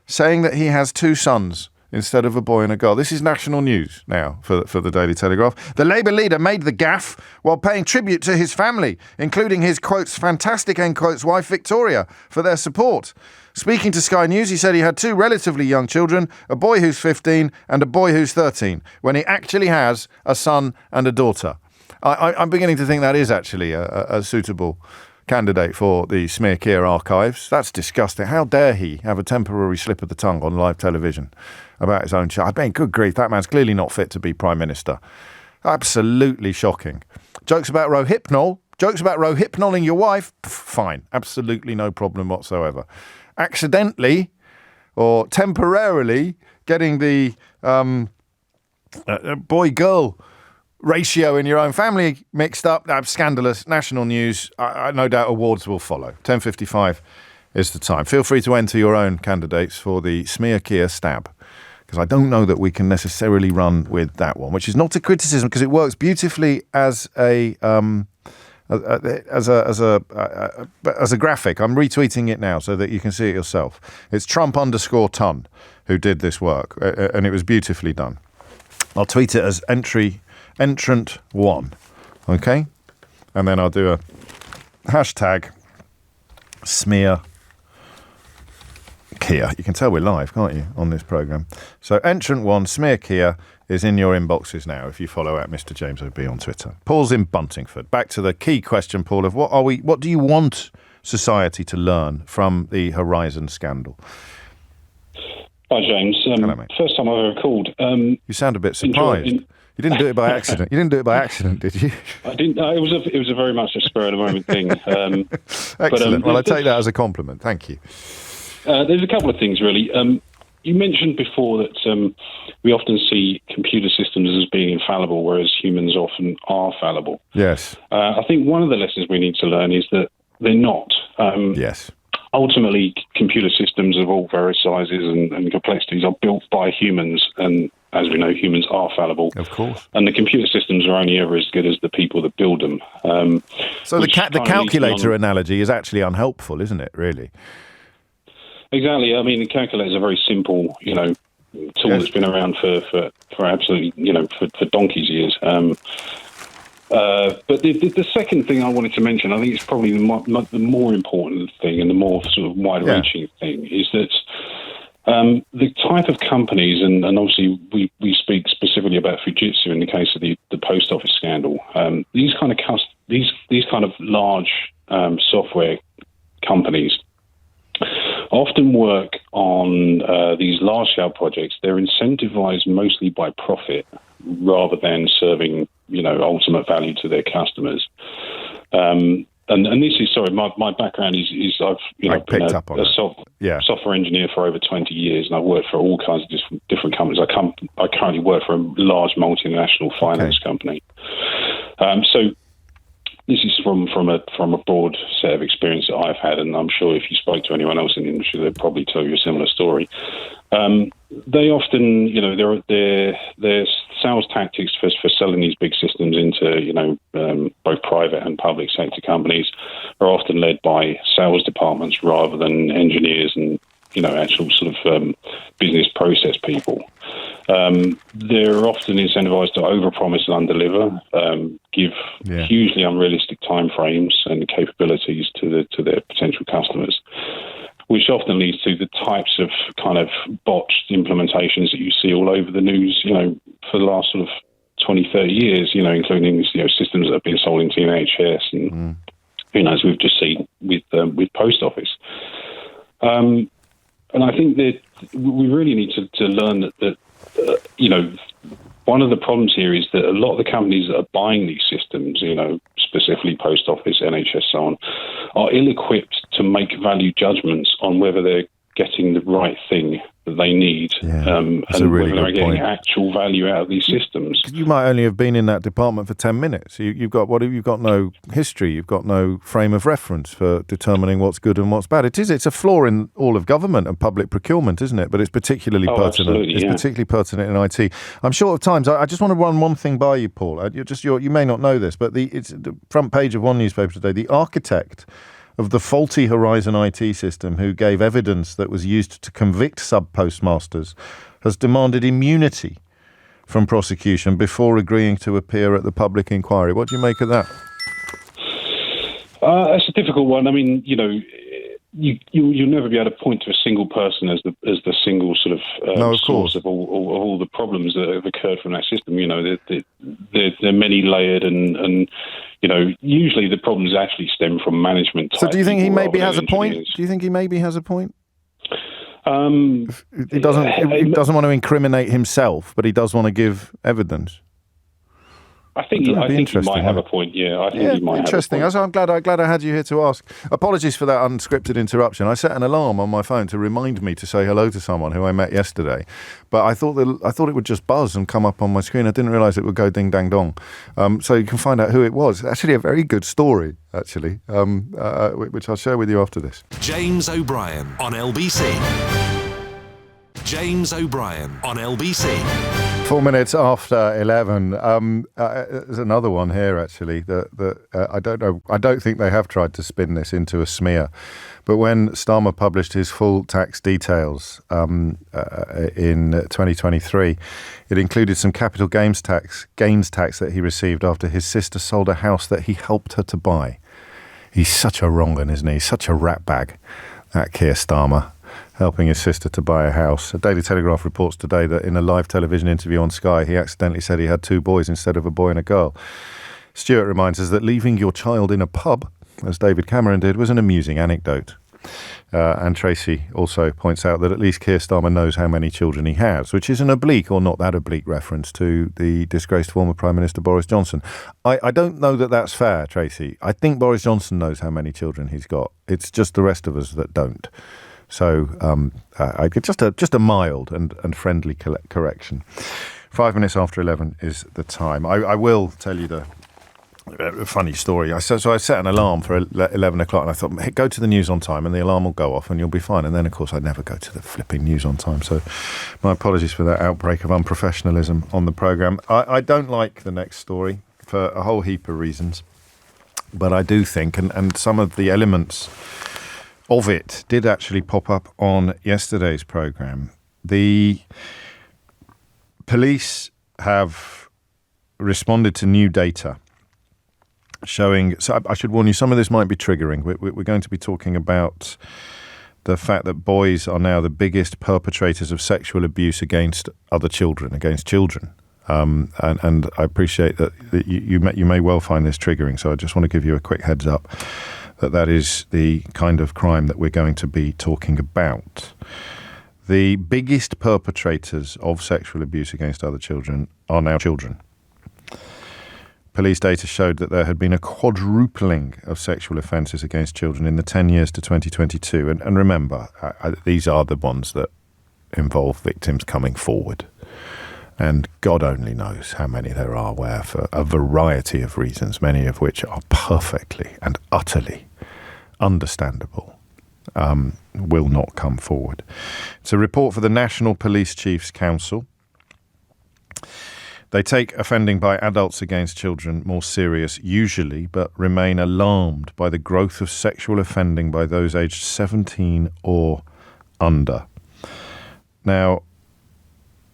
saying that he has two sons instead of a boy and a girl. This is national news now for the Daily Telegraph. The Labour leader made the gaffe while paying tribute to his family, including his, quotes, fantastic, end quotes, wife Victoria, for their support. Speaking to Sky News, he said he had two relatively young children, a boy who's 15 and a boy who's 13, when he actually has a son and a daughter. I'm beginning to think that is actually a suitable candidate for the Smear Keir archives. That's disgusting. How dare he have a temporary slip of the tongue on live television about his own child? I mean, good grief, that man's clearly not fit to be Prime Minister. Absolutely shocking. Jokes about rohypnoling your wife? Fine. Absolutely no problem whatsoever. Accidentally or temporarily getting the boy-girl ratio in your own family mixed up, that's scandalous. National news. I no doubt awards will follow. 10:55 is the time. Feel free to enter your own candidates for the Smear Keir stab, because I don't know that we can necessarily run with that one, which is not a criticism because it works beautifully as a graphic. I'm retweeting it now so that you can see it yourself. It's Trump_ton who did this work, and it was beautifully done. I'll tweet it as entrant 1, okay? And then I'll do a hashtag Smear Keir. You can tell we're live, can't you, on this programme? So entrant 1, Smear Keir, is in your inboxes now if you follow at Mr. James O.B. on Twitter. Paul's in Buntingford. Back to the key question, Paul, of what do you want society to learn from the Horizon scandal? Hi, James. Hello, mate. First time I've ever called. You sound a bit surprised. You didn't do it by accident. You didn't do it by accident, did you? I didn't. It was a very much a spur of the moment thing. Excellent. Well, I take that as a compliment. Thank you. There's a couple of things, really. You mentioned before that we often see computer systems as being infallible, whereas humans often are fallible. Yes. I think one of the lessons we need to learn is that they're not. Yes. ultimately, computer systems of all various sizes and complexities are built by humans, and as we know, humans are fallible. Of course. And the computer systems are only ever as good as the people that build them. So the calculator analogy is actually unhelpful, isn't it, really? Exactly. I mean, the calculator is a very simple, tool that's been around for absolutely, for donkey's years. But the second thing I wanted to mention, I think it's probably the more important thing and the more sort of wide-reaching thing, is that the type of companies, and obviously we speak specifically about Fujitsu in the case of the post office scandal. These kind of large software companies often work on these large-scale projects. They're incentivized mostly by profit rather than serving, ultimate value to their customers. And this is, my background is I've been a software engineer for over 20 years, and I've worked for all kinds of different companies. I currently work for a large multinational finance company. So this is from a broad set of experience that I've had, and I'm sure if you spoke to anyone else in the industry, they'd probably tell you a similar story. They often, their sales tactics for selling these big systems into, both private and public sector companies are often led by sales departments rather than engineers and, actual sort of business process people. They're often incentivized to overpromise and underdeliver, give hugely unrealistic timeframes and capabilities to their potential customers, which often leads to the types of kind of botched implementations that you see all over the news, for the last sort of 20, 30 years, including, systems that have been sold into the NHS and, as we've just seen with Post Office. And I think that we really need to learn that one of the problems here is that a lot of the companies that are buying these systems, specifically Post Office, NHS, so on, are ill-equipped to make value judgments on whether they're getting the right thing that they need, and really whether they're getting actual value out of these systems. You might only have been in that department for 10 minutes. You've got no history. You've got no frame of reference for determining what's good and what's bad. It's a flaw in all of government and public procurement, isn't it? But it's particularly pertinent. It's particularly pertinent in IT. I'm short of time, so I just want to run one thing by you, Paul. You may not know this, but it's the front page of one newspaper today. The architect of the faulty Horizon IT system, who gave evidence that was used to convict sub-postmasters, has demanded immunity from prosecution before agreeing to appear at the public inquiry. What do you make of that? That's a difficult one. I mean, you'll never be able to point to a single person as the single sort of source of all the problems that have occurred from that system. They're many layered and usually the problems actually stem from management. So do you think he maybe has a point? Do you think he maybe has a point? He doesn't want to incriminate himself, but he does want to give evidence. I think he might have a point. Yeah, I think he might have a point. Interesting. I'm glad I had you here to ask. Apologies for that unscripted interruption. I set an alarm on my phone to remind me to say hello to someone who I met yesterday, but I thought it would just buzz and come up on my screen. I didn't realise it would go ding dang dong. So you can find out who it was. Actually, a very good story. Which I'll share with you after this. James O'Brien on LBC. James O'Brien on LBC. 4 minutes after 11. There's another one here, actually, that I don't know. I don't think they have tried to spin this into a smear. But when Starmer published his full tax details in 2023, it included some capital gains tax that he received after his sister sold a house that he helped her to buy. He's such a wrong 'un, isn't he? He's such a ratbag, that Keir Starmer, helping his sister to buy a house. A Daily Telegraph reports today that in a live television interview on Sky, he accidentally said he had 2 boys instead of a boy and a girl. Stuart reminds us that leaving your child in a pub, as David Cameron did, was an amusing anecdote. And Tracy also points out that at least Keir Starmer knows how many children he has, which is an oblique or not that oblique reference to the disgraced former Prime Minister Boris Johnson. I don't know that that's fair, Tracy. I think Boris Johnson knows how many children he's got. It's just the rest of us that don't. So just a mild and friendly correction. 5 minutes after 11 is the time. I will tell you the A funny story. So I set an alarm for 11 o'clock, and I thought, hey, go to the news on time, and the alarm will go off, and you'll be fine. And then, of course, I never go to the flipping news on time. So my apologies for that outbreak of unprofessionalism on the programme. I don't like the next story for a whole heap of reasons, but I do think, and some of the elements of it did actually pop up on yesterday's programme. The police have responded to new data showing, so I should warn you, some of this might be triggering. We're going to be talking about the fact that boys are now the biggest perpetrators of sexual abuse against other children, and I appreciate that you may well find this triggering, so I just want to give you a quick heads up that is the kind of crime that we're going to be talking about. The biggest perpetrators of sexual abuse against other children are now children. Police data showed that there had been a quadrupling of sexual offences against children in the 10 years to 2022. And remember, these are the ones that involve victims coming forward. And God only knows how many there are where, for a variety of reasons, many of which are perfectly and utterly understandable, will not come forward. It's a report for the National Police Chiefs Council. They take offending by adults against children more serious usually, but remain alarmed by the growth of sexual offending by those aged 17 or under. Now,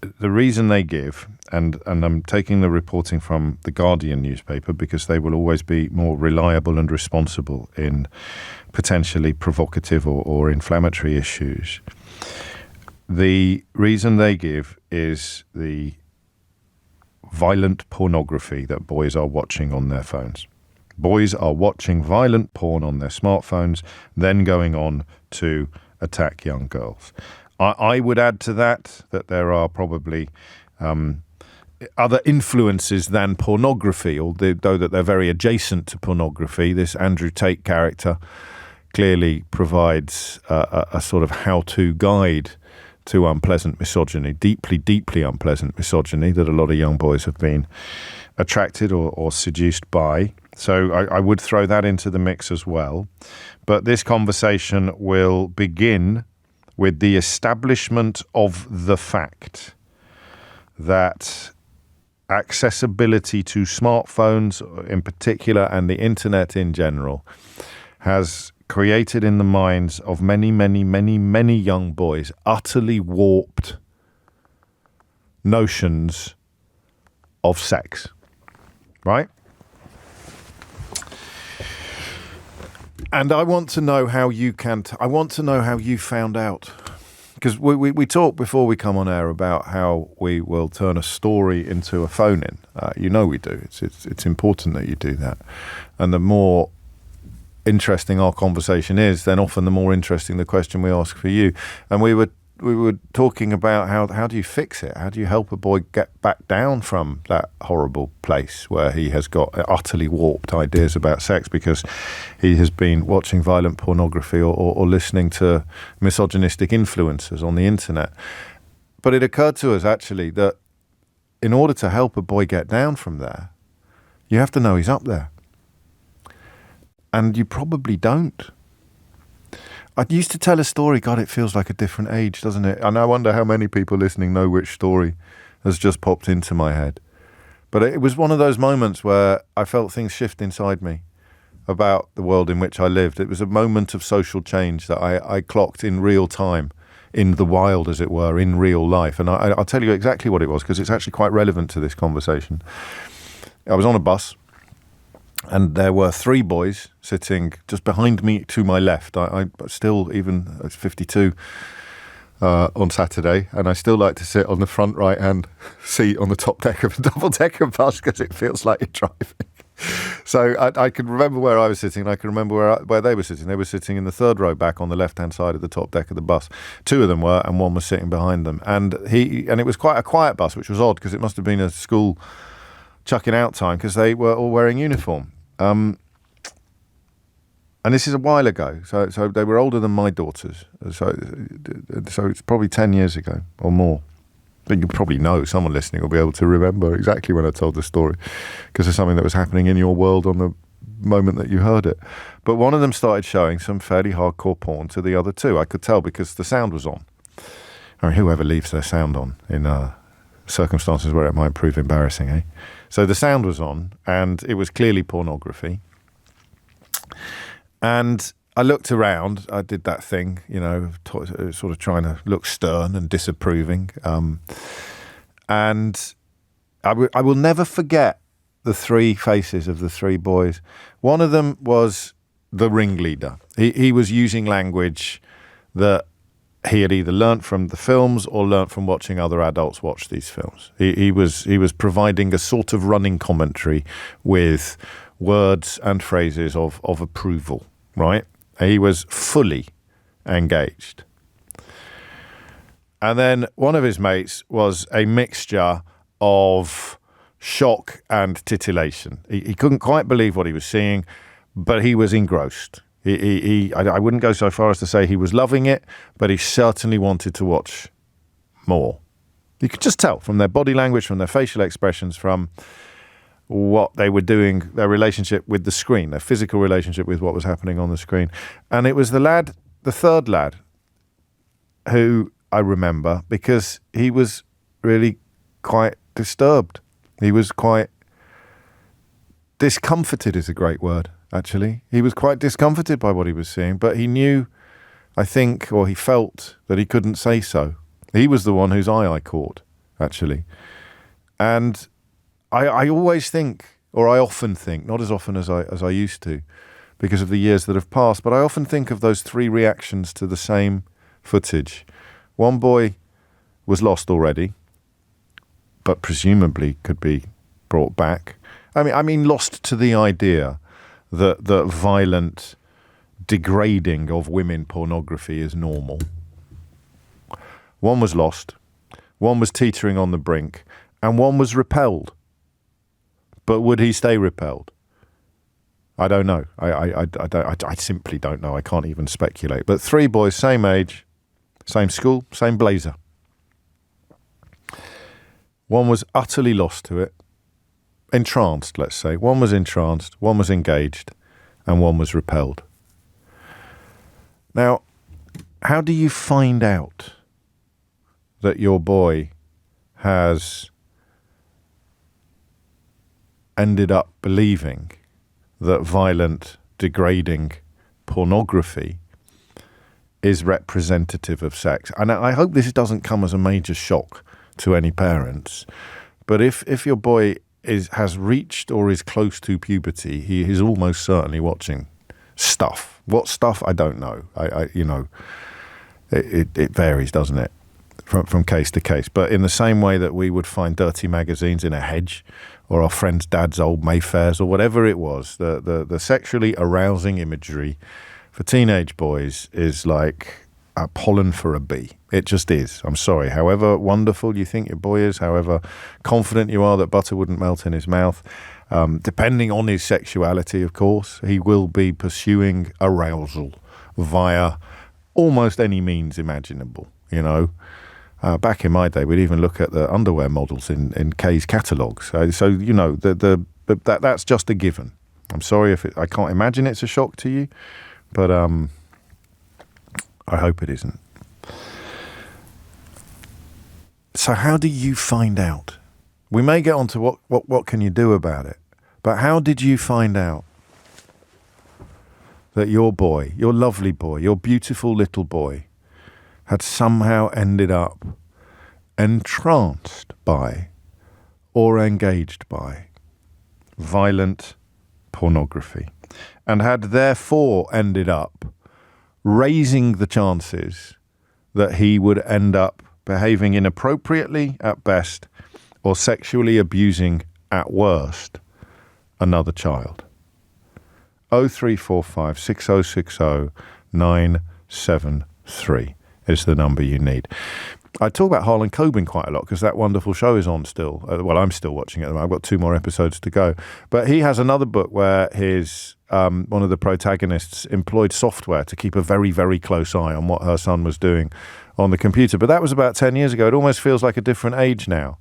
the reason they give, and I'm taking the reporting from the Guardian newspaper because they will always be more reliable and responsible in potentially provocative or inflammatory issues. The reason they give is the violent pornography that boys are watching on their phones. Boys are watching violent porn on their smartphones, then going on to attack young girls. I would add to that there are probably other influences than pornography, although that they're very adjacent to pornography. This Andrew Tate character clearly provides a sort of how-to guide to unpleasant misogyny, deeply, deeply unpleasant misogyny that a lot of young boys have been attracted or seduced by. So I would throw that into the mix as well. But this conversation will begin with the establishment of the fact that accessibility to smartphones in particular and the internet in general has created in the minds of many, many, many, many young boys utterly warped notions of sex, right? And I want to know how you I want to know how you found out. Because we talk before we come on air about how we will turn a story into a phone-in. We do. It's important that you do that. And the more interesting our conversation is, then often the more interesting the question we ask for you. And we were talking about how do you fix it? How do you help a boy get back down from that horrible place where he has got utterly warped ideas about sex because he has been watching violent pornography or listening to misogynistic influencers on the internet. But it occurred to us actually that in order to help a boy get down from there, you have to know he's up there. And you probably don't. I used to tell a story, God, it feels like a different age, doesn't it? And I wonder how many people listening know which story has just popped into my head. But it was one of those moments where I felt things shift inside me about the world in which I lived. It was a moment of social change that I clocked in real time, in the wild, as it were, in real life. And I'll tell you exactly what it was, because it's actually quite relevant to this conversation. I was on a bus, and there were three boys sitting just behind me to my left. I still, even at 52 on Saturday, and I still like to sit on the front right-hand seat on the top deck of a double-decker bus because it feels like you're driving. So I can remember where I was sitting, and I can remember where they were sitting. They were sitting in the third row back on the left-hand side of the top deck of the bus. Two of them were, and one was sitting behind them. And it was quite a quiet bus, which was odd because it must have been a school chucking out time because they were all wearing uniform. And this is a while ago, so they were older than my daughters. So it's probably 10 years ago or more. But you probably know, someone listening will be able to remember exactly when I told the story, because it's something that was happening in your world on the moment that you heard it. But one of them started showing some fairly hardcore porn to the other two. I could tell because the sound was on. I mean, whoever leaves their sound on in circumstances where it might prove embarrassing, eh? So the sound was on, and it was clearly pornography. And I looked around. I did that thing, sort of trying to look stern and disapproving. And I will never forget the three faces of the three boys. One of them was the ringleader. He was using language that he had either learnt from the films or learnt from watching other adults watch these films. He was providing a sort of running commentary with words and phrases of approval, right? He was fully engaged. And then one of his mates was a mixture of shock and titillation. He couldn't quite believe what he was seeing, but he was engrossed. I wouldn't go so far as to say he was loving it, but he certainly wanted to watch more. You could just tell from their body language, from their facial expressions, from what they were doing, their relationship with the screen, their physical relationship with what was happening on the screen. And it was the third lad, who I remember because he was really quite disturbed. He was quite discomforted, is a great word, actually. He was quite discomforted by what he was seeing, but he knew, I think, or he felt that he couldn't say so. He was the one whose eye I caught, actually. And I always think, or I often think, not as often as I used to, because of the years that have passed, but I often think of those three reactions to the same footage. One boy was lost already, but presumably could be brought back. I mean, lost to the idea that violent degrading of women pornography is normal. One was lost, one was teetering on the brink, and one was repelled. But would he stay repelled? I don't know. I simply don't know. I can't even speculate. But three boys, same age, same school, same blazer. One was utterly lost to it, entranced, let's say. One was entranced, one was engaged, and one was repelled. Now, how do you find out that your boy has ended up believing that violent, degrading pornography is representative of sex? And I hope this doesn't come as a major shock to any parents, but if your boy has reached or is close to puberty, he is almost certainly watching stuff. What stuff? I don't know. It varies, doesn't it, from case to case. But in the same way that we would find dirty magazines in a hedge, or our friend's dad's old Mayfairs, or whatever it was, the sexually arousing imagery for teenage boys is like pollen for a bee. It just is. I'm sorry. However wonderful you think your boy is, however confident you are that butter wouldn't melt in his mouth, depending on his sexuality, of course, he will be pursuing arousal via almost any means imaginable, Back in my day, we'd even look at the underwear models in Kay's catalogues. So that's just a given. I'm sorry if I can't imagine it's a shock to you, but I hope it isn't. So how do you find out? We may get on to what can you do about it, but how did you find out that your boy, your lovely boy, your beautiful little boy, had somehow ended up entranced by or engaged by violent pornography, and had therefore ended up raising the chances that he would end up behaving inappropriately at best or sexually abusing at worst another child? 0345 6060 973 is the number you need. I talk about Harlan Coben quite a lot because that wonderful show is on still. Well, I'm still watching it. I've got 2 more episodes to go. But he has another book where his one of the protagonists employed software to keep a very, very close eye on what her son was doing on the computer. But that was about 10 years ago. It almost feels like a different age now.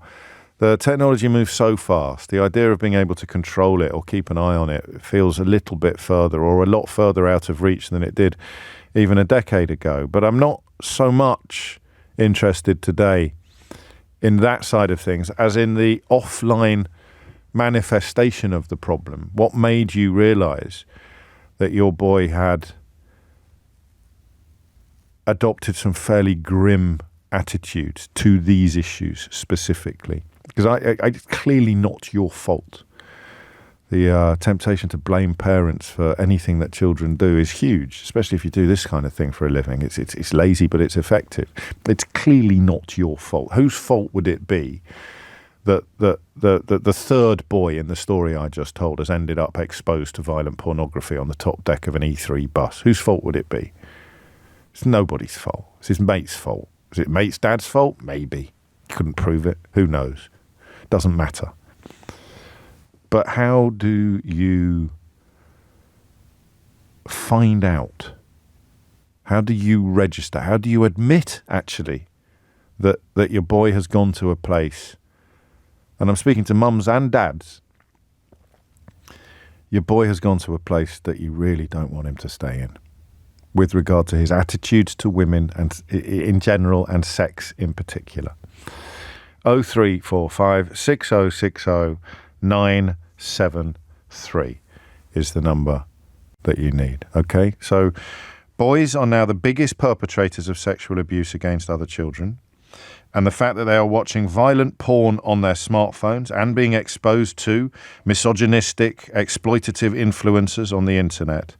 The technology moves so fast. The idea of being able to control it or keep an eye on it feels a little bit further, or a lot further out of reach than it did even a decade ago. But I'm not so much interested today in that side of things as in the offline manifestation of the problem. What made you realise that your boy had adopted some fairly grim attitudes to these issues specifically? Because it's clearly not your fault. The temptation to blame parents for anything that children do is huge, especially if you do this kind of thing for a living. It's lazy, but it's effective. It's clearly not your fault. Whose fault would it be that the third boy in the story I just told has ended up exposed to violent pornography on the top deck of an E3 bus? Whose fault would it be? It's nobody's fault. It's his mate's fault. Is it mate's dad's fault? Maybe. Couldn't prove it. Who knows? Doesn't matter. But how do you find out? How do you register? How do you admit, actually, that your boy has gone to a place, and I'm speaking to mums and dads, your boy has gone to a place that you really don't want him to stay in, with regard to his attitudes to women and in general and sex in particular? 0345 6060 973 is the number that you need. Okay, so boys are now the biggest perpetrators of sexual abuse against other children, and the fact that they are watching violent porn on their smartphones and being exposed to misogynistic, exploitative influencers on the internet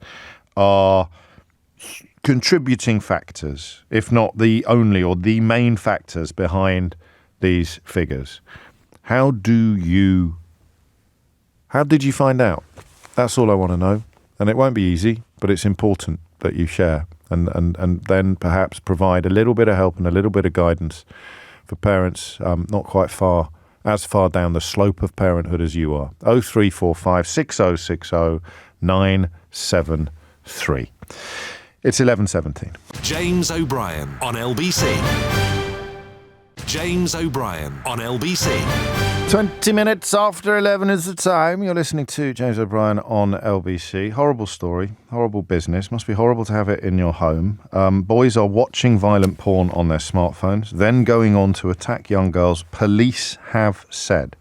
are contributing factors, if not the only or the main factors behind these figures. How did you find out? That's all I want to know. And it won't be easy, but it's important that you share and then perhaps provide a little bit of help and a little bit of guidance for parents not quite as far down the slope of parenthood as you are. 0345 6060 973. It's 11:17. James O'Brien on LBC. James O'Brien on LBC. 20 minutes after 11 is the time. You're listening to James O'Brien on LBC. Horrible story, horrible business. Must be horrible to have it in your home. Boys are watching violent porn on their smartphones, then going on to attack young girls, police have said.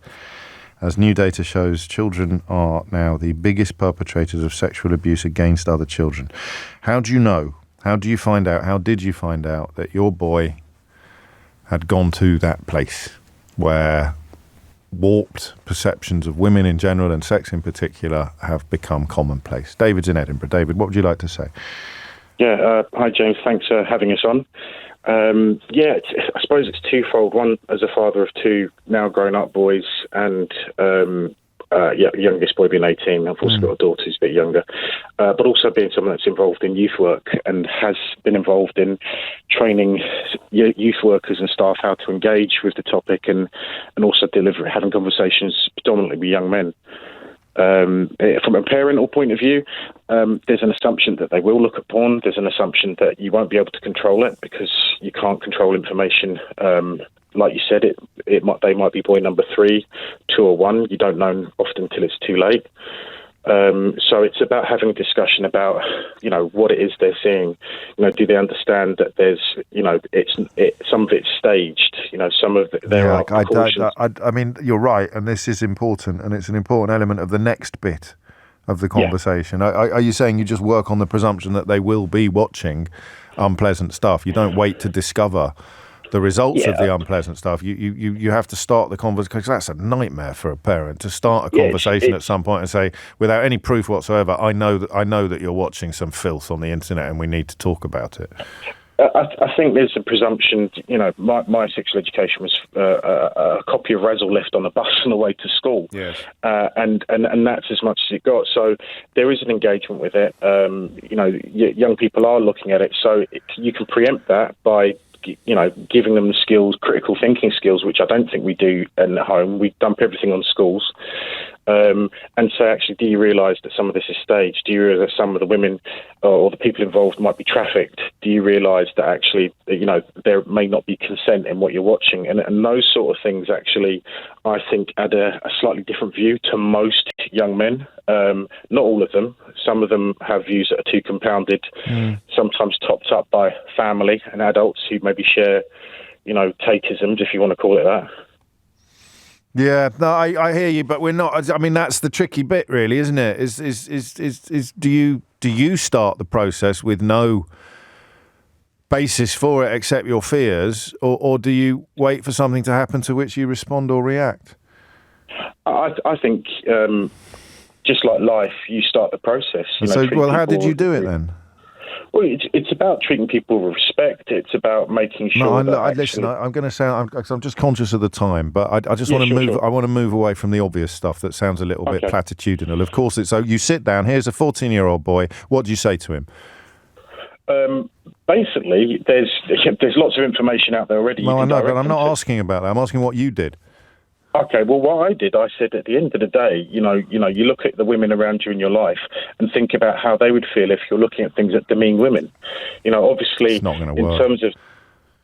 As new data shows, children are now the biggest perpetrators of sexual abuse against other children. How do you know? How do you find out? How did you find out that your boy had gone to that place where warped perceptions of women in general and sex in particular have become commonplace? David's in Edinburgh. David, what would you like to say? Yeah, hi James, thanks for having us on. I suppose it's twofold. One, as a father of two now grown-up boys, and youngest boy being 18, I've also got a daughter who's a bit younger, but also being someone that's involved in youth work and has been involved in training youth workers and staff how to engage with the topic and also having conversations predominantly with young men. From a parental point of view, there's an assumption that they will look at porn. There's an assumption that you won't be able to control it because you can't control information. Like you said, they might be boy number 3, 2 or 1. You don't know often until it's too late. So it's about having a discussion about, what it is they're seeing. Do they understand that there's, some of it's staged. Some of there are precautions. I mean, you're right, and this is important, and it's an important element of the next bit of the conversation. Yeah. Are you saying you just work on the presumption that they will be watching unpleasant stuff? You don't wait to discover the results of the unpleasant stuff. You have to start the conversation, because that's a nightmare for a parent to start a conversation at some point and say, without any proof whatsoever, I know that you're watching some filth on the internet and we need to talk about it. I think there's a presumption. My sexual education was a copy of Razzle left on the bus on the way to school. Yes. And that's as much as it got. So there is an engagement with it. Young people are looking at it, so you can preempt that by giving them the skills, critical thinking skills, which I don't think we do in the home. We dump everything on schools. and say, actually, do you realise that some of this is staged? Do you realise that some of the women or the people involved might be trafficked? Do you realise that actually, there may not be consent in what you're watching? And those sort of things actually, I think, add a slightly different view to most young men. Not all of them. Some of them have views that are too compounded, sometimes topped up by family and adults who maybe share, takeisms, if you want to call it that. Yeah, no, I hear you, but we're not. I mean, that's the tricky bit, really, isn't it? Is do you start the process with no basis for it except your fears, or do you wait for something to happen to which you respond or react? I think just like life, you start the process. How did you do it then? Well, it's about treating people with respect. It's about making sure. Listen. I'm going to say I'm just conscious of the time, but I just want to move. Sure. I want to move away from the obvious stuff that sounds a little bit platitudinal. Of course, it's so you sit down. Here's a 14-year-old boy. What do you say to him? Basically, there's lots of information out there already. No, I know, but I'm not asking about that. I'm asking what you did. Okay, well, what I did, I said at the end of the day, you look at the women around you in your life and think about how they would feel if you're looking at things that demean women. Obviously, it's not going to work. In terms of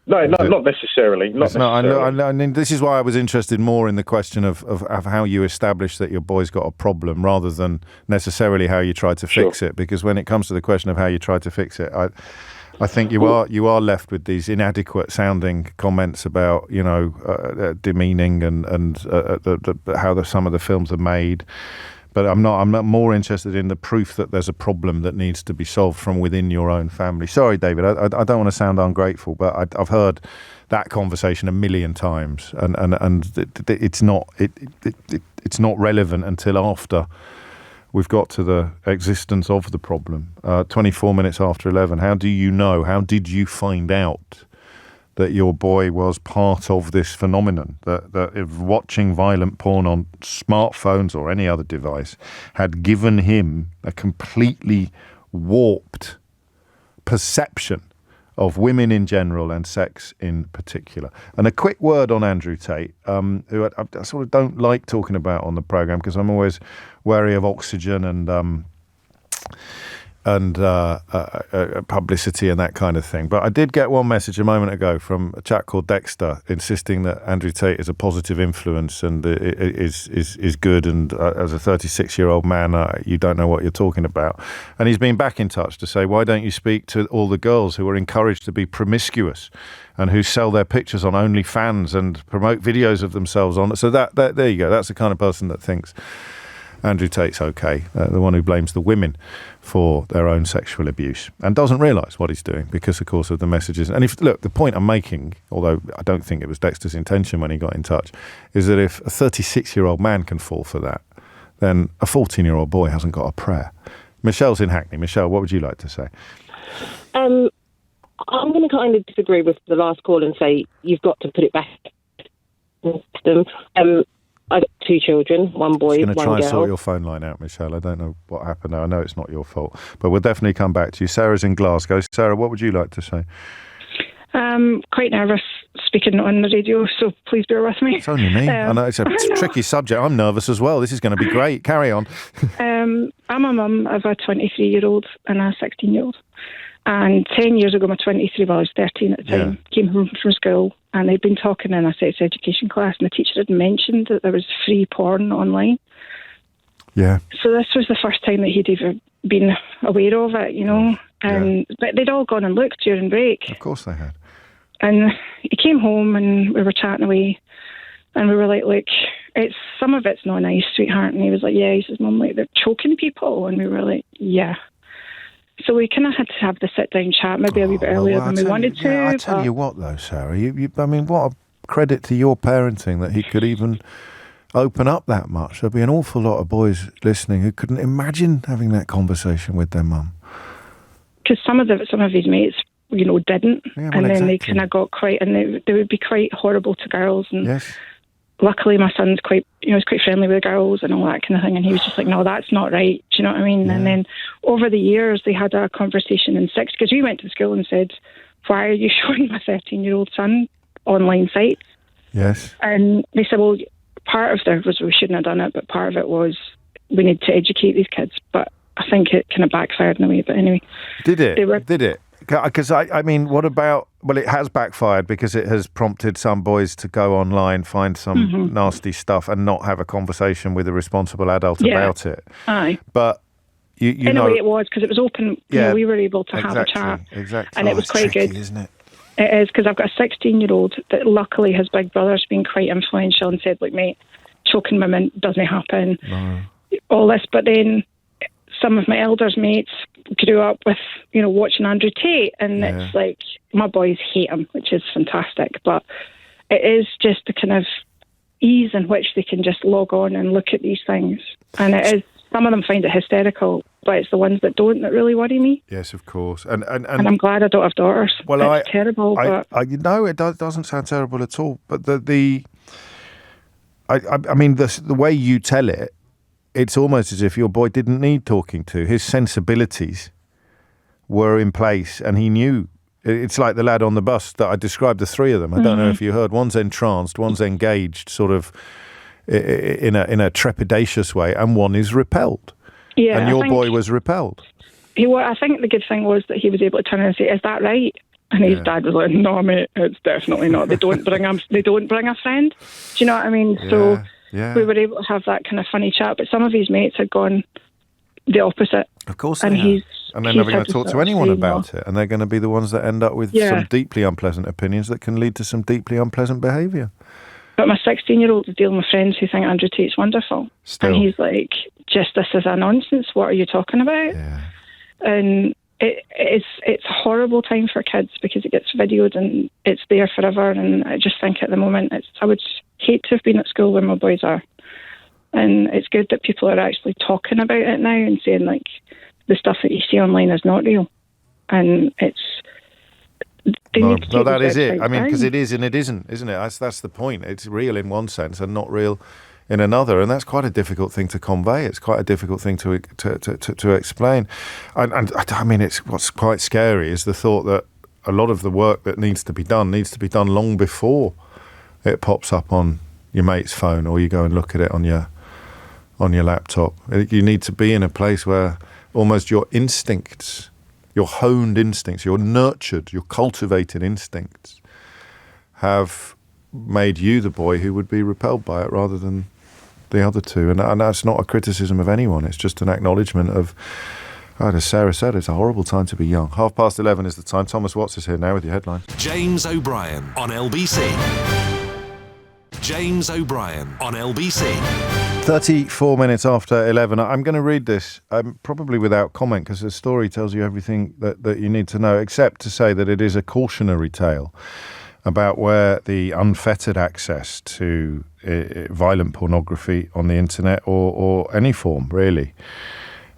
not necessarily. I mean, this is why I was interested more in the question of how you establish that your boy's got a problem rather than necessarily how you try to fix it. Because when it comes to the question of how you try to fix it, I think you are left with these inadequate sounding comments about demeaning and how some of the films are made. But I'm not more interested in the proof that there's a problem that needs to be solved from within your own family. Sorry, David, I don't want to sound ungrateful, but I've heard that conversation a million times, and it's not relevant until after we've got to the existence of the problem. 24 minutes after 11. How do you know? How did you find out that your boy was part of this phenomenon? That if watching violent porn on smartphones or any other device had given him a completely warped perception of women in general and sex in particular. And a quick word on Andrew Tate, who I sort of don't like talking about on the programme because I'm always wary of oxygen and publicity and that kind of thing. But I did get one message a moment ago from a chap called Dexter insisting that Andrew Tate is a positive influence and is good. And as a 36-year-old man, you don't know what you're talking about. And he's been back in touch to say, why don't you speak to all the girls who are encouraged to be promiscuous and who sell their pictures on OnlyFans and promote videos of themselves on it? So that there you go. That's the kind of person that thinks Andrew Tate's okay, the one who blames the women for their own sexual abuse and doesn't realise what he's doing because, of course, of the messages. And the point I'm making, although I don't think it was Dexter's intention when he got in touch, is that if a 36-year-old man can fall for that, then a 14-year-old boy hasn't got a prayer. Michelle's in Hackney. Michelle, what would you like to say? I'm going to kind of disagree with the last call and say you've got to put it back in the system. I've got 2 children, one boy, one girl. I'm going to try and sort your phone line out, Michelle. I don't know what happened there. I know it's not your fault, but we'll definitely come back to you. Sarah's in Glasgow. Sarah, what would you like to say? Quite nervous speaking on the radio, so please bear with me. It's only me. I know it's a tricky subject. I'm nervous as well. This is going to be great. Carry on. I'm a mum of a 23-year-old and a 16-year-old. And 10 years ago, my 23, well, I was 13 at the time, came home from school and they'd been talking in a sex education class and the teacher had mentioned that there was free porn online. Yeah. So this was the first time that he'd ever been aware of it, But they'd all gone and looked during break. Of course they had. And he came home and we were chatting away and we were like, look, some of it's not nice, sweetheart. And he was like, yeah. He says, Mum, like, they're choking people. And we were like, yeah. So we kind of had to have the sit-down chat maybe a wee bit earlier than we wanted to. Yeah, I tell you what, though, Sarah, I mean, what a credit to your parenting that he could even open up that much. There'd be an awful lot of boys listening who couldn't imagine having that conversation with their mum. Because some of his mates, didn't. Yeah, and then they kind of got quite, and they would be quite horrible to girls. And yes. Luckily, my son's quite friendly with the girls and all that kind of thing. And he was just like, no, that's not right. Do you know what I mean? Yeah. And then over the years, they had a conversation in 6th, because we went to school and said, why are you showing my 13-year-old son online sites? Yes. And they said, well, part of there was we shouldn't have done it, but part of it was we need to educate these kids. But I think it kind of backfired in a way. But anyway. Did it? Did it? Because, I mean, what about... Well, it has backfired because it has prompted some boys to go online, find some nasty stuff and not have a conversation with a responsible adult about it. Aye. But, you in know... a way it was, because it was open. Yeah, you know, we were able to have a chat. Exactly. And it was quite tricky, good. Isn't it? It is, because I've got a 16-year-old that luckily his big brother's been quite influential and said, like, mate, choking women doesn't happen. No. All this. But then some of my elders' mates grew up with, you know, watching Andrew Tate, and it's like my boys hate him, which is fantastic. But it is just the kind of ease in which they can just log on and look at these things. And it is, some of them find it hysterical, but it's the ones that don't that really worry me. Yes, of course. And I'm glad I don't have daughters. Well, it's terrible, but... you know, it doesn't sound terrible at all. But I mean, the way you tell it, it's almost as if your boy didn't need talking to. His sensibilities were in place and he knew. It's like the lad on the bus that I described, the three of them. I don't know if you heard. One's entranced, one's engaged sort of in a trepidatious way, and one is repelled. Yeah, and your boy was repelled. I think the good thing was that he was able to turn and say, "Is that right?" And his dad was like, "No, mate, it's definitely not. They don't bring a friend." Do you know what I mean? Yeah. So Yeah. we were able to have that kind of funny chat, but some of his mates had gone the opposite. Of course and they have. And they're never going to talk to anyone about it, and they're going to be the ones that end up with some deeply unpleasant opinions that can lead to some deeply unpleasant behaviour. But my 16-year-old is dealing with friends who think Andrew Tate's wonderful. Still. And he's like, just this is a nonsense, what are you talking about? Yeah. And it's a horrible time for kids because it gets videoed and it's there forever. And I just think at the moment, I would hate to have been at school where my boys are. And it's good that people are actually talking about it now and saying, like, the stuff that you see online is not real. And it's... No, that is it. I mean, because it is and it isn't, isn't it? That's the point. It's real in one sense and not real in another, and that's quite a difficult thing to convey. It's quite a difficult thing to explain. And I mean, what's quite scary is the thought that a lot of the work that needs to be done long before it pops up on your mate's phone or you go and look at it on your laptop. You need to be in a place where almost your instincts, your honed instincts, your nurtured, your cultivated instincts have made you the boy who would be repelled by it rather than the other two. And that's not a criticism of anyone. It's just an acknowledgement of, as Sarah said, it's a horrible time to be young. 11:30 is the time. Thomas Watts is here now with your headlines. James O'Brien on LBC. James O'Brien on LBC. 34 minutes after 11. I'm going to read this, probably without comment, because the story tells you everything that you need to know, except to say that it is a cautionary tale about where the unfettered access to violent pornography on the internet or any form, really,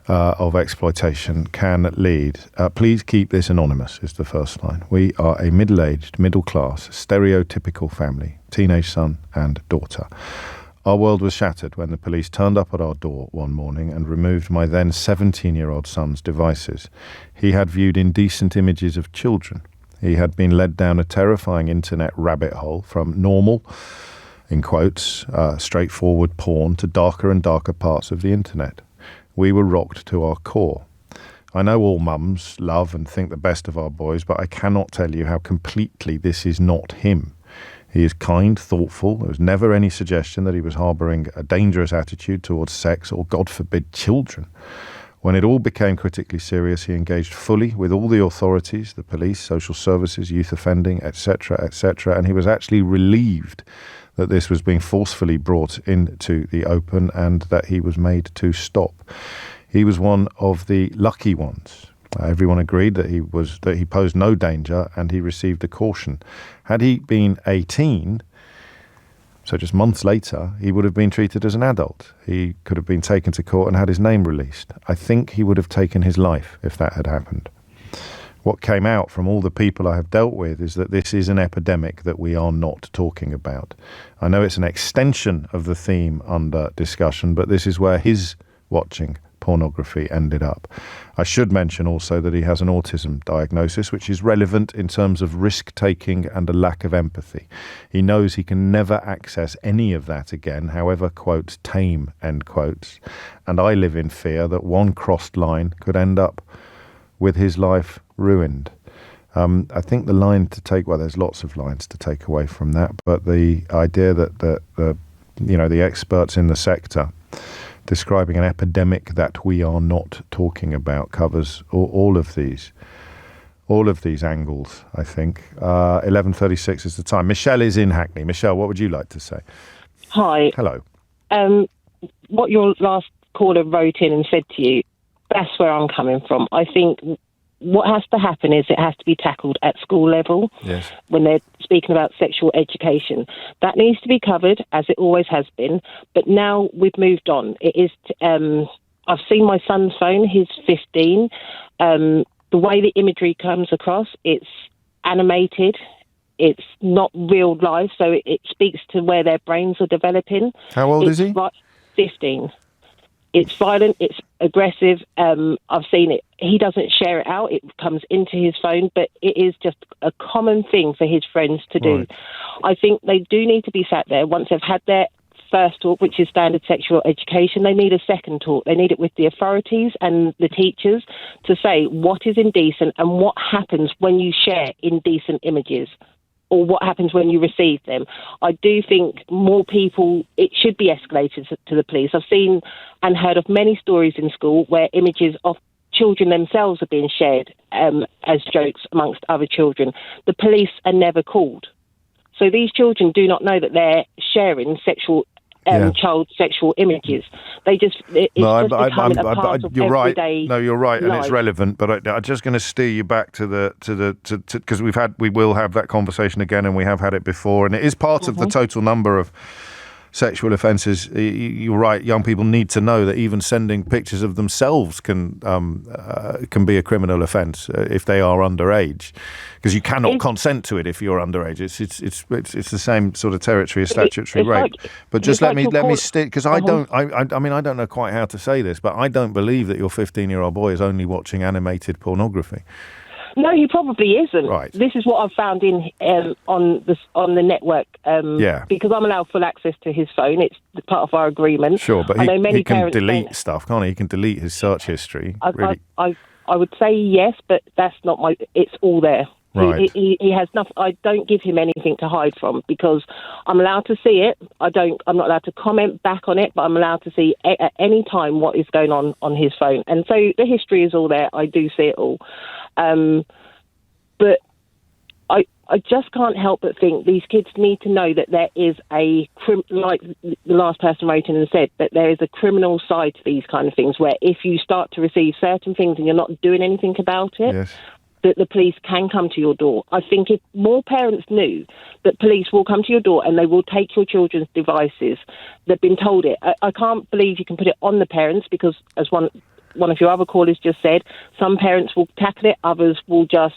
of exploitation can lead. Please keep this anonymous, is the first line. We are a middle-aged, middle-class, stereotypical family, teenage son and daughter. Our world was shattered when the police turned up at our door one morning and removed my then 17-year-old son's devices. He had viewed indecent images of children. He had been led down a terrifying internet rabbit hole from normal, in quotes, straightforward porn to darker and darker parts of the internet. We were rocked to our core. I know all mums love and think the best of our boys, but I cannot tell you how completely this is not him. He is kind, thoughtful. There was never any suggestion that he was harbouring a dangerous attitude towards sex or, God forbid, children. When it all became critically serious, he engaged fully with all the authorities, the police, social services, youth offending, etc., and he was actually relieved that this was being forcefully brought into the open and that he was made to stop. He was one of the lucky ones. Everyone agreed that he posed no danger and he received a caution. Had he been 18, so just months later, he would have been treated as an adult. He could have been taken to court and had his name released. I think he would have taken his life if that had happened. What came out from all the people I have dealt with is that this is an epidemic that we are not talking about. I know it's an extension of the theme under discussion, but this is where his watching pornography ended up. I should mention also that he has an autism diagnosis, which is relevant in terms of risk-taking and a lack of empathy. He knows he can never access any of that again, however, quotes, tame, end quotes. And I live in fear that one crossed line could end up with his life ruined. I think the line to take, well, there's lots of lines to take away from that, but the idea that the experts in the sector describing an epidemic that we are not talking about covers all of these angles, I think. 11:36 is the time. Michelle is in Hackney. Michelle, what would you like to say? Hi. Hello. What your last caller wrote in and said to you, that's where I'm coming from. I think what has to happen is it has to be tackled at school level. Yes. When they're speaking about sexual education. That needs to be covered, as it always has been. But now we've moved on. It is. I've seen my son's phone. He's 15. The way the imagery comes across, it's animated. It's not real life, so it speaks to where their brains are developing. How old is he? 15. It's violent, it's aggressive. I've seen it. He doesn't share it out. It comes into his phone, but it is just a common thing for his friends to do. Right. I think they do need to be sat there once they've had their first talk, which is standard sexual education. They need a second talk. They need it with the authorities and the teachers to say what is indecent and what happens when you share indecent images, or what happens when you receive them. I do think more people, it should be escalated to the police. I've seen and heard of many stories in school where images of children themselves are being shared as jokes amongst other children. The police are never called. So these children do not know that they're sharing child sexual images. They just becoming a part of you're right. everyday No, you're right, and life. it's relevant. But I'm just going to steer you back to because we will have that conversation again, and we have had it before, and it is part of the total number of sexual offences. You're right. Young people need to know that even sending pictures of themselves can be a criminal offence if they are underage, because you cannot consent to it if you're underage. It's the same sort of territory as statutory rape. But just let me stick, because I don't know quite how to say this, but I don't believe that your 15-year-old boy is only watching animated pornography. No, he probably isn't. Right. This is what I've found on the network. Because I'm allowed full access to his phone. It's part of our agreement. Sure, but he can delete stuff, can't he? He can delete his search history. I would say yes, but that's not my. It's all there. Right. He has nothing. I don't give him anything to hide from, because I'm allowed to see it. I'm not allowed to comment back on it, but I'm allowed to see at any time what is going on his phone. And so the history is all there. I do see it all. But I just can't help but think these kids need to know that there is like the last person wrote in and said, that there is a criminal side to these kind of things, where if you start to receive certain things and you're not doing anything about it, yes, that the police can come to your door. I think if more parents knew that police will come to your door and they will take your children's devices, they've been told it. I can't believe you can put it on the parents, because as one of your other callers just said, some parents will tackle it, others will just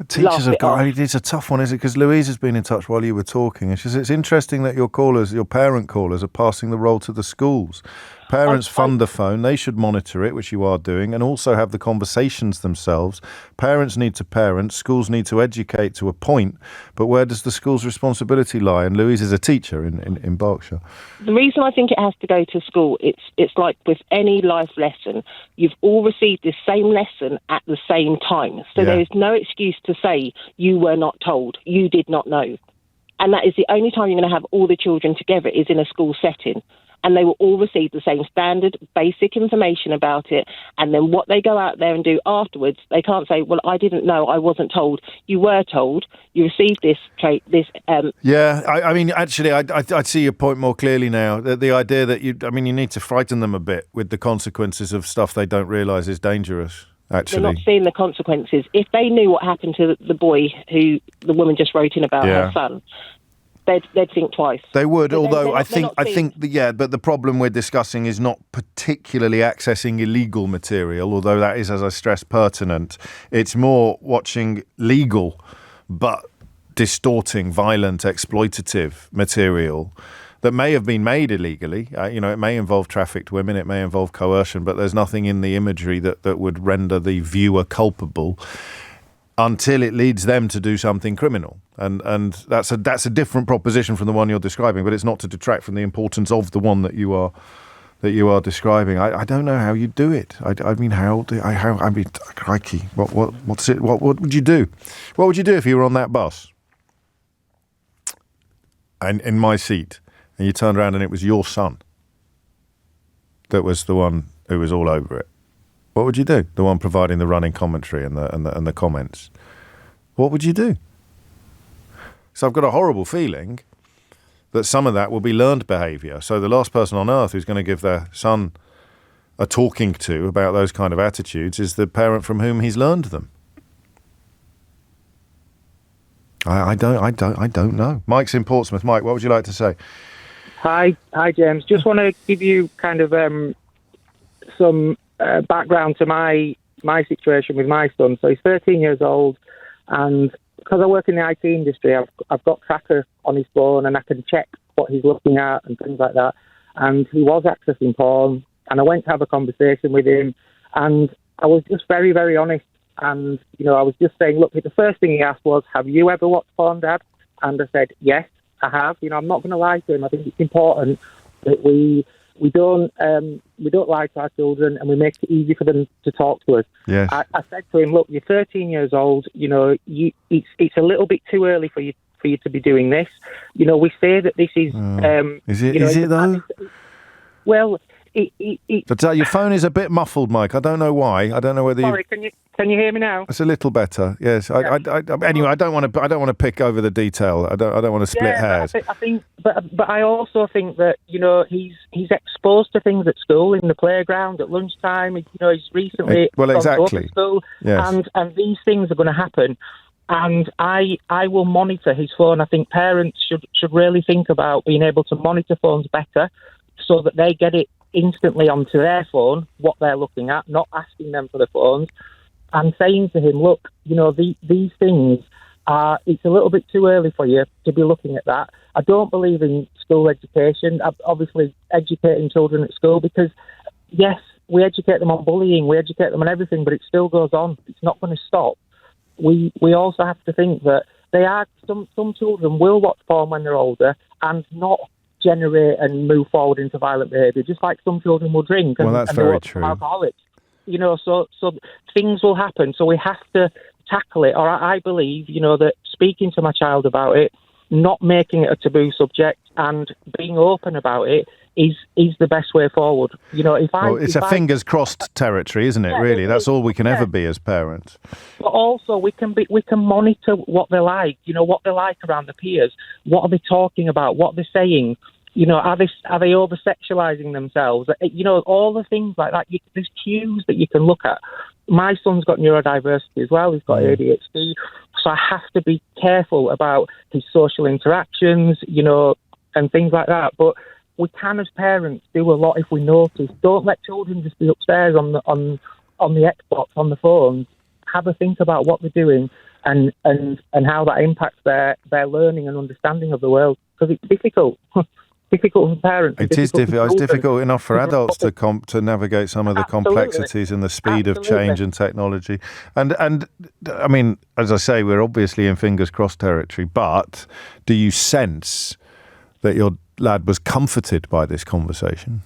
Teachers have got. It's a tough one, is it? Because Louise has been in touch while you were talking, and she says it's interesting that your parent callers, are passing the role to the schools. Parents fund the phone; they should monitor it, which you are doing, and also have the conversations themselves. Parents need to parent; schools need to educate to a point. But where does the school's responsibility lie? And Louise is a teacher in Berkshire. The reason I think it has to go to school, it's like with any life lesson, you've all received the same lesson at the same time. So there is no excuse to say you were not told, you did not know. And that is the only time you're going to have all the children together is in a school setting. And they will all receive the same standard, basic information about it. And then what they go out there and do afterwards, they can't say, well, I didn't know, I wasn't told. You were told, you received this trait, this... I mean, actually, I see your point more clearly now. The idea that you need to frighten them a bit with the consequences of stuff they don't realise is dangerous. Actually, they're not seeing the consequences. If they knew what happened to the boy who the woman just wrote in about her son, they'd think twice. They would, although I think but the problem we're discussing is not particularly accessing illegal material, although that is, as I stressed, pertinent. It's more watching legal but distorting, violent, exploitative material that may have been made illegally. It may involve trafficked women, it may involve coercion, but there's nothing in the imagery that would render the viewer culpable until it leads them to do something criminal. And that's a different proposition from the one you're describing, but it's not to detract from the importance of the one that you are describing. I don't know how you do it. I mean, crikey, what would you do? What would you do if you were on that bus and in my seat, and you turned around and it was your son that was the one who was all over it? What would you do? The one providing the running commentary and the comments. What would you do? So I've got a horrible feeling that some of that will be learned behaviour. So the last person on earth who's going to give their son a talking to about those kind of attitudes is the parent from whom he's learned them. I don't know. Mike's in Portsmouth. Mike, what would you like to say? Hi, James. Just want to give you kind of some background to my situation with my son. So he's 13 years old, and because I work in the IT industry, I've got tracker on his phone, and I can check what he's looking at and things like that. And he was accessing porn, and I went to have a conversation with him, and I was just very, very honest. And, I was just saying, look, the first thing he asked was, have you ever watched porn, Dad? And I said, yes, I have. I'm not going to lie to him. I think it's important that we don't lie to our children, and we make it easy for them to talk to us. Yes. I said to him, look, you're 13 years old. It's a little bit too early for you to be doing this. We say that this is. Is it though? Well, But your phone is a bit muffled, Mike. I don't know why. I don't know whether. Sorry, can you hear me now? It's a little better. Yes. Yeah. Anyway, I don't want to pick over the detail. I don't want to split hairs. I think, but I also think that he's exposed to things at school, in the playground, at lunchtime. He's recently exactly to school, yes. and these things are going to happen. And I will monitor his phone. I think parents should really think about being able to monitor phones better, so that they get it instantly onto their phone, what they're looking at, not asking them for the phones, and saying to him, look, these things it's a little bit too early for you to be looking at that. I don't believe in school education, obviously educating children at school, because, yes, we educate them on bullying, we educate them on everything, but it still goes on. It's not going to stop. We also have to think that some children will watch porn when they're older and not generate and move forward into violent behaviour, just like some children will drink and that's very true. Alcoholics. So things will happen. So we have to tackle it. Or I believe, that speaking to my child about it, not making it a taboo subject, and being open about it is the best way forward. It's fingers crossed territory, isn't it? Really, that's all we can ever be as parents. But also, we can monitor what they're like. What they're like around the peers. What are they talking about? What they're saying. Are they over sexualizing themselves? All the things like that. There's cues that you can look at. My son's got neurodiversity as well. He's got ADHD, so I have to be careful about his social interactions, and things like that. But we can, as parents, do a lot if we notice. Don't let children just be upstairs on the Xbox, on the phones. Have a think about what they're doing and how that impacts their learning and understanding of the world. Because it's difficult. Difficult for parents. It is difficult. It's difficult enough for adults to navigate some of the complexities and the speed of change and technology. And I mean, as I say, we're obviously in fingers crossed territory. But do you sense that your lad was comforted by this conversation?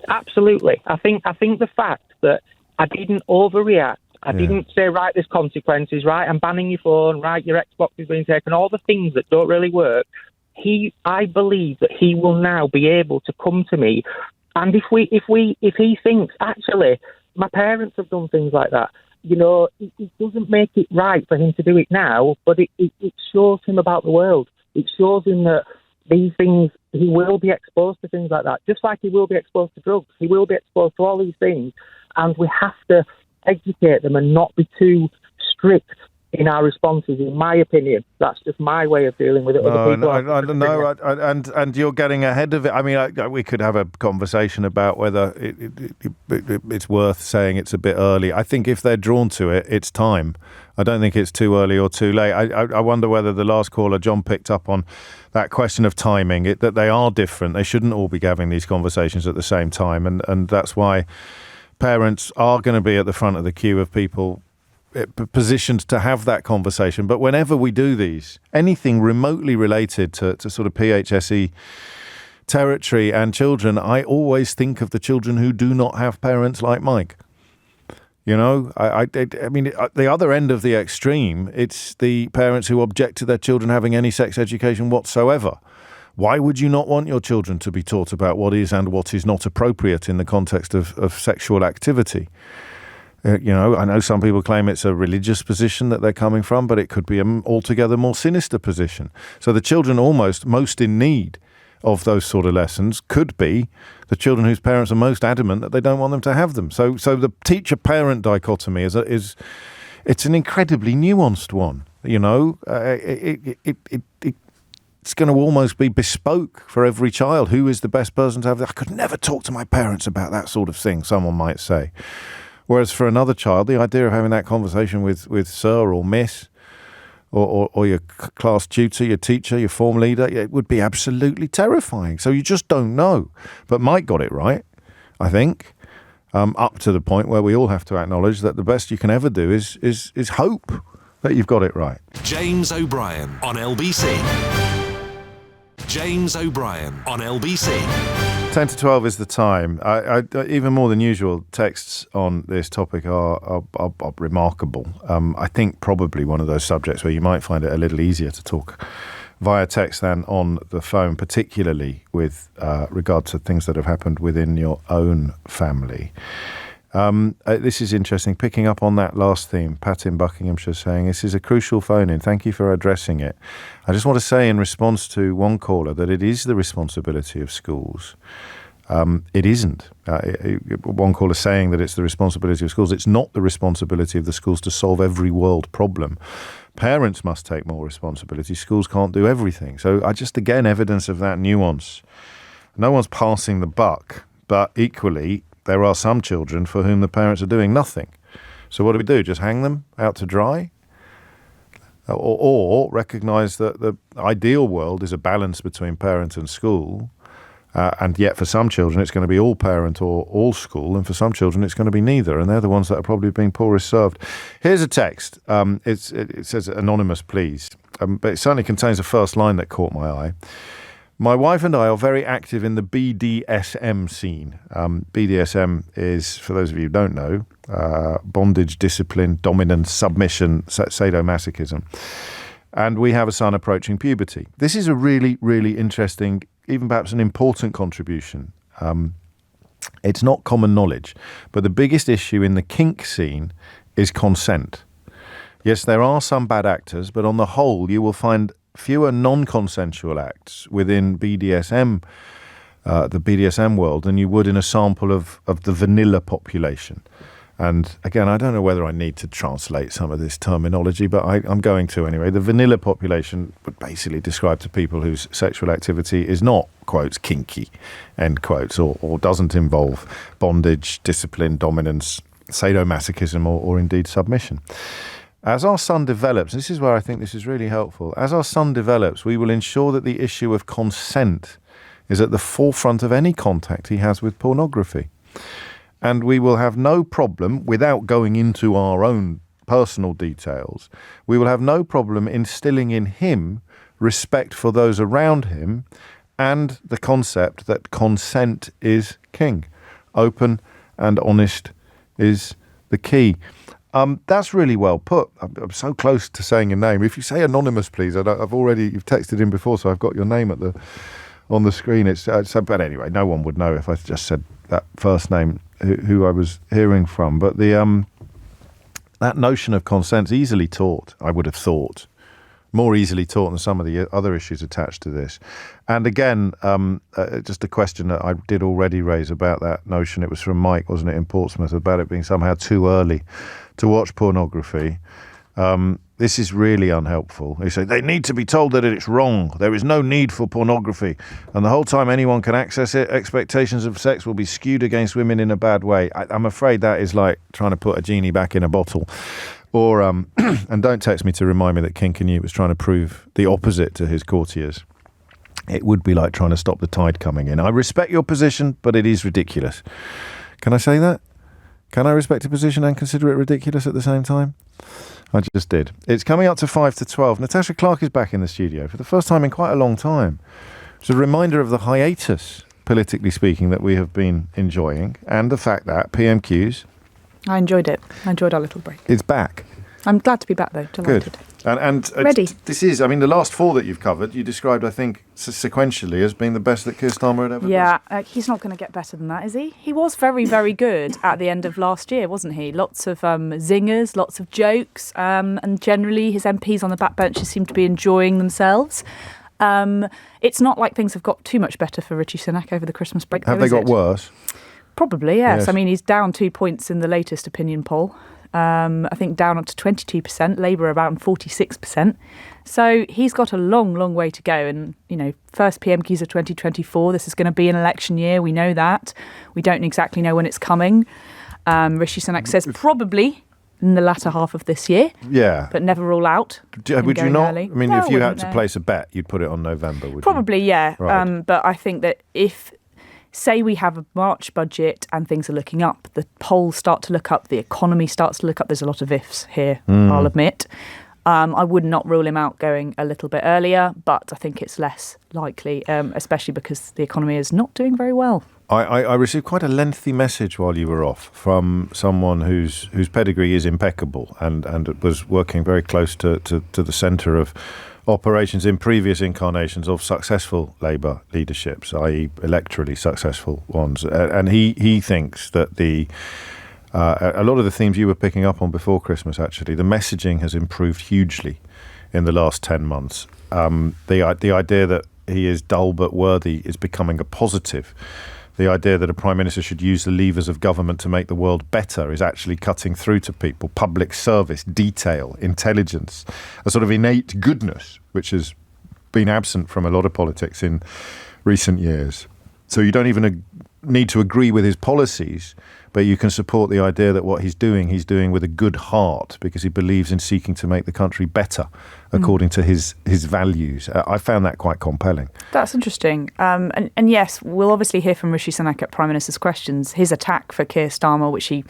Absolutely. I think the fact that I didn't overreact. I didn't say, right, there's consequences, right, I'm banning your phone, right, your Xbox is being taken, all the things that don't really work. I believe that he will now be able to come to me, and if he thinks, actually, my parents have done things like that, it doesn't make it right for him to do it now, but it shows him about the world. It shows him that these things, he will be exposed to things like that, just like he will be exposed to drugs. He will be exposed to all these things, and we have to educate them and not be too strict in our responses, in my opinion. That's just my way of dealing with it. And you're getting ahead of it. I mean, we could have a conversation about whether it's worth saying it's a bit early. I think if they're drawn to it, it's time. I don't think it's too early or too late. I wonder whether the last caller, John, picked up on that question of timing, that they are different. They shouldn't all be having these conversations at the same time. And that's why parents are going to be at the front of the queue of people positioned to have that conversation. But whenever we do these, anything remotely related to sort of PHSE territory and children, I always think of the children who do not have parents like Mike. You know, I mean, at the other end of the extreme, it's the parents who object to their children having any sex education whatsoever. Why would you not want your children to be taught about what is and what is not appropriate in the context of sexual activity? You know, I know some people claim it's a religious position that they're coming from, but it could be an altogether more sinister position. So the children almost most in need of those sort of lessons could be the children whose parents are most adamant that they don't want them to have them. So the teacher-parent dichotomy is it's an incredibly nuanced one. You know, it's going to almost be bespoke for every child. Who is the best person to have? I could never talk to my parents about that sort of thing, someone might say. Whereas for another child, the idea of having that conversation with sir or miss or your class tutor, your teacher, your form leader, it would be absolutely terrifying. So you just don't know. But Mike got it right, I think, up to the point where we all have to acknowledge that the best you can ever do is hope that you've got it right. James O'Brien on LBC. James O'Brien on LBC. 10 to 12 is the time. I even more than usual, texts on this topic are remarkable. I think probably one of those subjects where you might find it a little easier to talk via text than on the phone, particularly with regard to things that have happened within your own family. This is interesting, picking up on that last theme. Pat in Buckinghamshire saying, this is a crucial phone-in. Thank you for addressing it. I just want to say in response to one caller that it is the responsibility of schools. It isn't. One caller saying that it's the responsibility of schools. It's not the responsibility of the schools to solve every world problem. Parents must take more responsibility. Schools can't do everything. So again, evidence of that nuance. No one's passing the buck, but equally, there are some children for whom the parents are doing nothing. So what do we do? Just hang them out to dry? Or recognise that the ideal world is a balance between parent and school, and yet for some children it's going to be all parent or all school, and for some children it's going to be neither, and they're the ones that are probably being poorest served. Here's a text. It says, anonymous, please. But it certainly contains a first line that caught my eye. My wife and I are very active in the BDSM scene. BDSM is, for those of you who don't know, bondage, discipline, dominance, submission, sadomasochism. And we have a son approaching puberty. This is a really, really interesting, even perhaps an important contribution. It's not common knowledge, but the biggest issue in the kink scene is consent. Yes, there are some bad actors, but on the whole, you will find fewer non-consensual acts within BDSM, the BDSM world, than you would in a sample of the vanilla population. And again, I don't know whether I need to translate some of this terminology, but I'm going to anyway. The vanilla population would basically describe to people whose sexual activity is not, quotes, kinky, end quotes, or doesn't involve bondage, discipline, dominance, sadomasochism, or indeed submission. As our son develops, this is where I think this is really helpful, as our son develops, we will ensure that the issue of consent is at the forefront of any contact he has with pornography. And we will have no problem, without going into our own personal details, we will have no problem instilling in him respect for those around him and the concept that consent is king. Open and honest is the key. That's really well put. I'm so close to saying your name. If you say anonymous, please. You've texted in before, so I've got your name on the screen. But anyway, no one would know if I just said that first name, who I was hearing from. But that notion of consent's easily taught, I would have thought. More easily taught than some of the other issues attached to this. And again, just a question that I did already raise about that notion. It was from Mike, wasn't it, in Portsmouth, about it being somehow too early to watch pornography. This is really unhelpful. They say they need to be told that it's wrong. There is no need for pornography. And the whole time anyone can access it, expectations of sex will be skewed against women in a bad way. I'm afraid that is like trying to put a genie back in a bottle. Or, and don't text me to remind me that King Canute was trying to prove the opposite to his courtiers. It would be like trying to stop the tide coming in. I respect your position, but it is ridiculous. Can I say that? Can I respect a position and consider it ridiculous at the same time? I just did. It's coming up to 5 to 12. Natasha Clark is back in the studio for the first time in quite a long time. It's a reminder of the hiatus, politically speaking, that we have been enjoying, and the fact that PMQs... I enjoyed it. I enjoyed our little break. It's back. I'm glad to be back, though. Delighted. Good. And ready. This is, I mean, the last 4 that you've covered, you described, I think, sequentially as being the best that Keir Starmer had ever done. Yeah, he's not going to get better than that, is he? He was very, very good at the end of last year, wasn't he? Lots of zingers, lots of jokes, and generally his MPs on the backbenches seem to be enjoying themselves. It's not like things have got too much better for Rishi Sunak over the Christmas break. Have they got worse? Probably, yes. I mean, he's down 2 points in the latest opinion poll. I think down up to 22%, Labour around 46%. So he's got a long, long way to go. And, you know, first PMQs of 2024, this is going to be an election year. We know that. We don't exactly know when it's coming. Rishi Sunak says probably in the latter half of this year. Yeah. But never rule out. Would you not? Early. I mean, no, if you had to place a bet, you'd put it on November, would probably, you? yeah. Right. But I think that if... Say we have a March budget and things are looking up, the polls start to look up, the economy starts to look up. There's a lot of ifs here, I'll admit. I would not rule him out going a little bit earlier, but I think it's less likely, especially because the economy is not doing very well. I received quite a lengthy message while you were off from someone whose pedigree is impeccable and was working very close to the centre of operations in previous incarnations of successful Labour leaderships, i.e. electorally successful ones. And he thinks that a lot of the themes you were picking up on before Christmas, actually, the messaging has improved hugely in the last 10 months. The idea that he is dull but worthy is becoming a positive. The idea that a Prime Minister should use the levers of government to make the world better is actually cutting through to people. Public service, detail, intelligence, a sort of innate goodness, which has been absent from a lot of politics in recent years. So you don't even need to agree with his policies, but you can support the idea that what he's doing with a good heart because he believes in seeking to make the country better according to his values. I found that quite compelling. That's interesting. And yes, we'll obviously hear from Rishi Sunak at Prime Minister's Questions. His attack for Keir Starmer, which he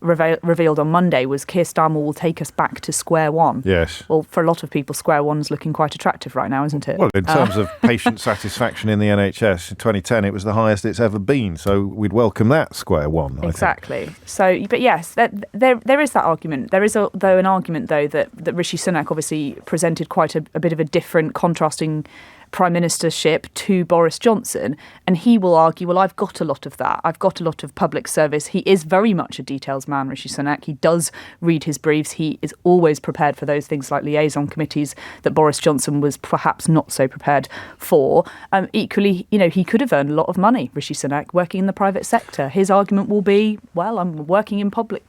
revealed on Monday, was Keir Starmer will take us back to square one. Yes. Well, for a lot of people, square one's looking quite attractive right now, isn't it? Well, in terms of patient satisfaction in the NHS, in 2010 it was the highest it's ever been, so we'd welcome that square one, exactly. I think. So, but yes, there is that argument. There is, an argument, though, that Rishi Sunak obviously presented quite a bit of a different, contrasting Prime Ministership to Boris Johnson, and he will argue, well, I've got a lot of that. I've got a lot of public service. He is very much a details man, Rishi Sunak. He does read his briefs. He is always prepared for those things like liaison committees that Boris Johnson was perhaps not so prepared for. Equally, you know, he could have earned a lot of money, Rishi Sunak, working in the private sector. His argument will be, well, I'm working in public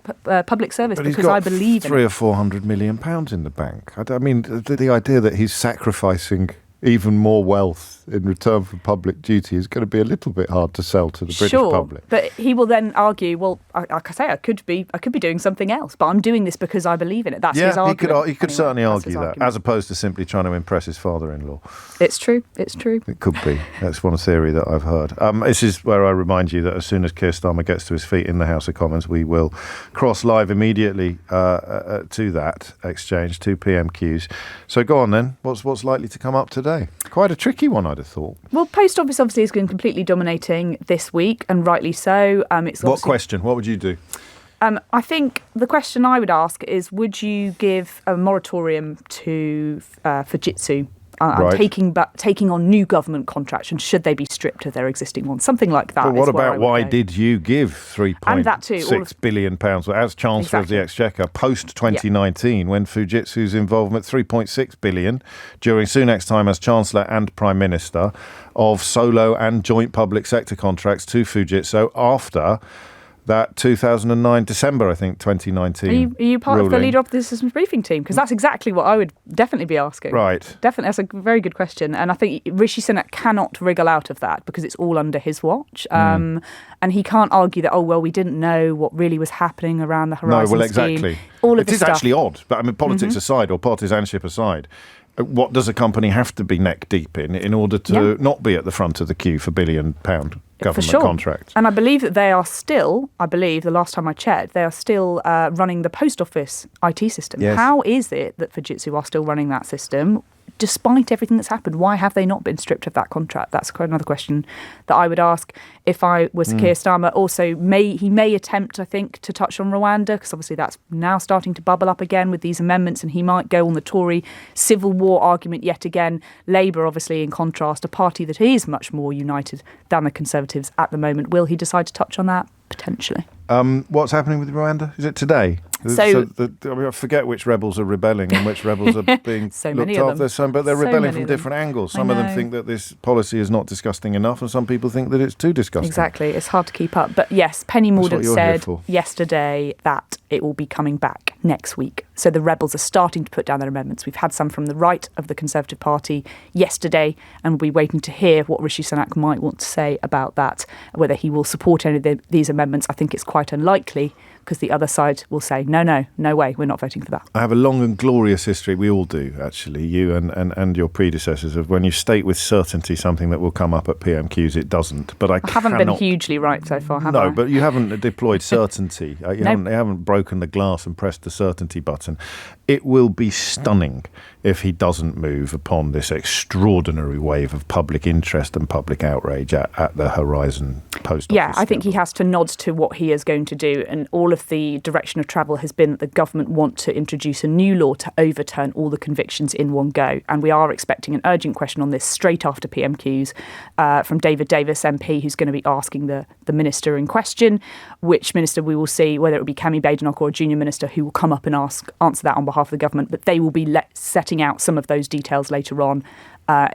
service because I believe in it. £300 or £400 million in the bank. I mean, the idea that he's sacrificing even more wealth in return for public duty is going to be a little bit hard to sell to the British public. But he will then argue, well, like I say, I could be doing something else, but I'm doing this because I believe in it. That's his argument. He could certainly argue that, as opposed to simply trying to impress his father-in-law. It's true. It could be. That's one theory that I've heard. This is where I remind you that as soon as Keir Starmer gets to his feet in the House of Commons, we will cross live immediately to that exchange, to PMQs. So go on then. What's likely to come up today? Quite a tricky one, I'd have thought. Well, Post Office obviously has been completely dominating this week, and rightly so. What question? What would you do? I think the question I would ask is, would you give a moratorium to Fujitsu taking on new government contracts, and should they be stripped of their existing ones? Something like that. But what about why did you give £3.6 billion as Chancellor of the Exchequer post-2019 when Fujitsu's involvement, £3.6 billion during Sunak's time as Chancellor and Prime Minister, of solo and joint public sector contracts to Fujitsu after that 2009 December, I think, 2019. Are you part ruling. of the leader of the systems briefing team? Because that's exactly what I would definitely be asking. Right. Definitely, that's a very good question. And I think Rishi Sunak cannot wriggle out of that because it's all under his watch. And he can't argue that, we didn't know what really was happening around the Horizon No, well, scheme. exactly. All of it is stuff. actually odd, but I mean, politics aside, or partisanship aside, what does a company have to be neck deep in order to not be at the front of the queue for £1 billion government contracts? And I believe that they are still, the last time I checked, they are still running the post office IT system. Yes. How is it that Fujitsu are still running that system? Despite everything that's happened, why have they not been stripped of that contract? That's quite another question that I would ask if I was Keir Starmer. Also, he may attempt, I think, to touch on Rwanda, because obviously that's now starting to bubble up again with these amendments, and he might go on the Tory civil war argument yet again. Labour, obviously, in contrast, a party that is much more united than the Conservatives at the moment. Will he decide to touch on that? Potentially. What's happening with Rwanda? Is it today? I forget which rebels are rebelling and which rebels are being so looked many of after. them. But they're rebelling from different angles. Some of them think that this policy is not disgusting enough, and some people think that it's too disgusting. Exactly. It's hard to keep up. But yes, Penny Mordaunt said yesterday that it will be coming back next week. So the rebels are starting to put down their amendments. We've had some from the right of the Conservative Party yesterday, and we'll be waiting to hear what Rishi Sunak might want to say about that, whether he will support any of these amendments. I think it's quite unlikely, because the other side will say, no way, we're not voting for that. I have a long and glorious history, we all do, actually, you and your predecessors, of when you state with certainty something that will come up at PMQs, it doesn't. But I haven't been hugely right so far, have I? No, but you haven't deployed certainty. You haven't broken the glass and pressed the certainty button. It will be stunning if he doesn't move upon this extraordinary wave of public interest and public outrage at the Horizon post office. Yeah, I think he has to nod to what he is going to do, and all of the direction of travel has been that the government want to introduce a new law to overturn all the convictions in one go. And we are expecting an urgent question on this straight after PMQs from David Davis MP, who's going to be asking the minister in question which minister we will see, whether it will be Kemi Badenoch or a junior minister who will come up and answer that on behalf of the government. But they will be setting out some of those details later on.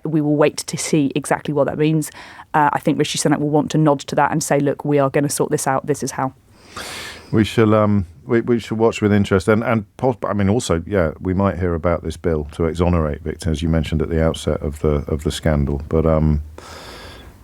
We will wait to see exactly what that means. I think Rishi Sunak will want to nod to that and say, look, we are going to sort this out. This is how. We shall we should watch with interest, and I mean also, we might hear about this bill to exonerate Victor, as you mentioned at the outset of the scandal. But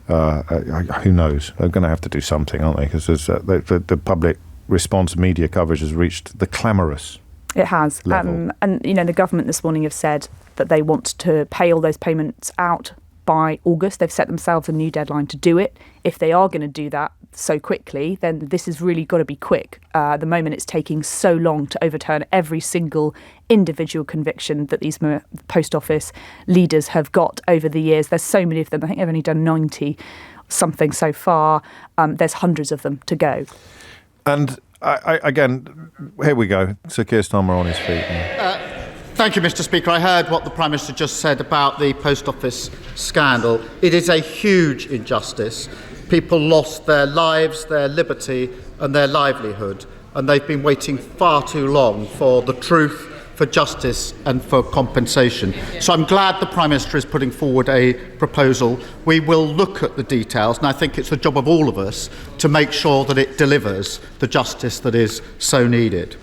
who knows? They're going to have to do something, aren't they? Because the public response media coverage has reached the clamorous. It has, level. And the government this morning have said that they want to pay all those payments out by August. They've set themselves a new deadline to do it. If they are going to do that so quickly, then this has really got to be quick. At the moment, it's taking so long to overturn every single individual conviction that these post office leaders have got over the years. There's so many of them. I think they've only done 90 something so far. There's hundreds of them to go. And again, here we go. Sir Keir Starmer on his feet. Thank you, Mr. Speaker. I heard what the Prime Minister just said about the post office scandal. It is a huge injustice. People lost their lives, their liberty and their livelihood, and they've been waiting far too long for the truth, for justice and for compensation. So I'm glad the Prime Minister is putting forward a proposal. We will look at the details, and I think it's the job of all of us to make sure that it delivers the justice that is so needed.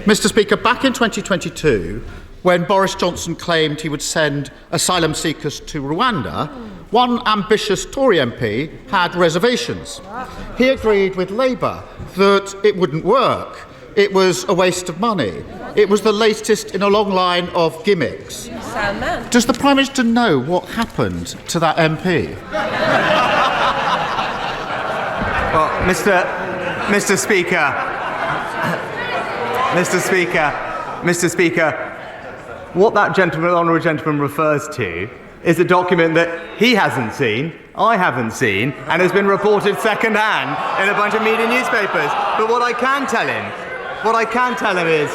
Mr. Speaker, back in 2022, when Boris Johnson claimed he would send asylum seekers to Rwanda, one ambitious Tory MP had reservations. He agreed with Labour that it wouldn't work. It was a waste of money. It was the latest in a long line of gimmicks. Does the Prime Minister know what happened to that MP? Well, Mr. Speaker, what that honourable gentleman refers to is a document that he hasn't seen, I haven't seen, and has been reported second-hand in a bunch of media newspapers. But what I can tell him is,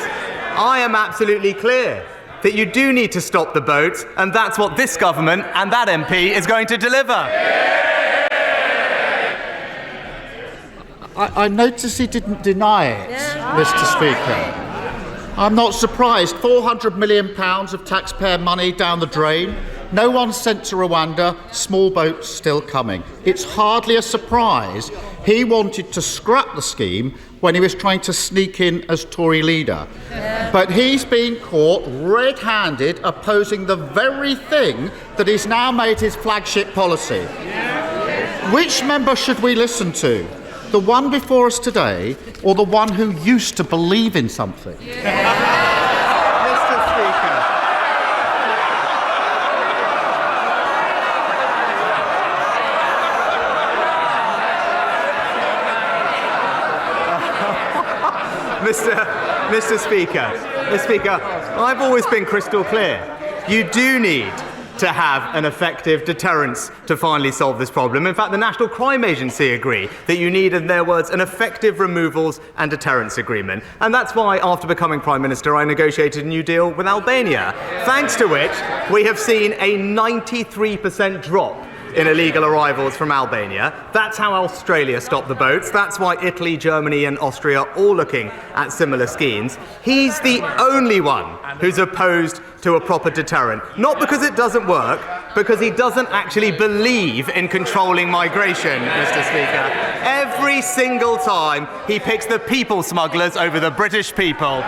I am absolutely clear that you do need to stop the boats, and that's what this government and that MP is going to deliver. I notice he didn't deny it, Mr. Speaker. I'm not surprised. £400 million of taxpayer money down the drain. No one sent to Rwanda, small boats still coming. It's hardly a surprise he wanted to scrap the scheme when he was trying to sneak in as Tory leader. But he's been caught red-handed opposing the very thing that he's now made his flagship policy. Which member should we listen to? The one before us today, or the one who used to believe in something? Mr. Speaker. Mr. Speaker, I've always been crystal clear. You do need to have an effective deterrence to finally solve this problem. In fact, the National Crime Agency agree that you need, in their words, an effective removals and deterrence agreement. And that's why, after becoming Prime Minister, I negotiated a new deal with Albania, thanks to which we have seen a 93% drop in illegal arrivals from Albania. That's how Australia stopped the boats. That's why Italy, Germany and Austria are all looking at similar schemes. He's the only one who's opposed to a proper deterrent. Not because it doesn't work, because he doesn't actually believe in controlling migration, Mr. Speaker. Every single time he picks the people smugglers over the British people.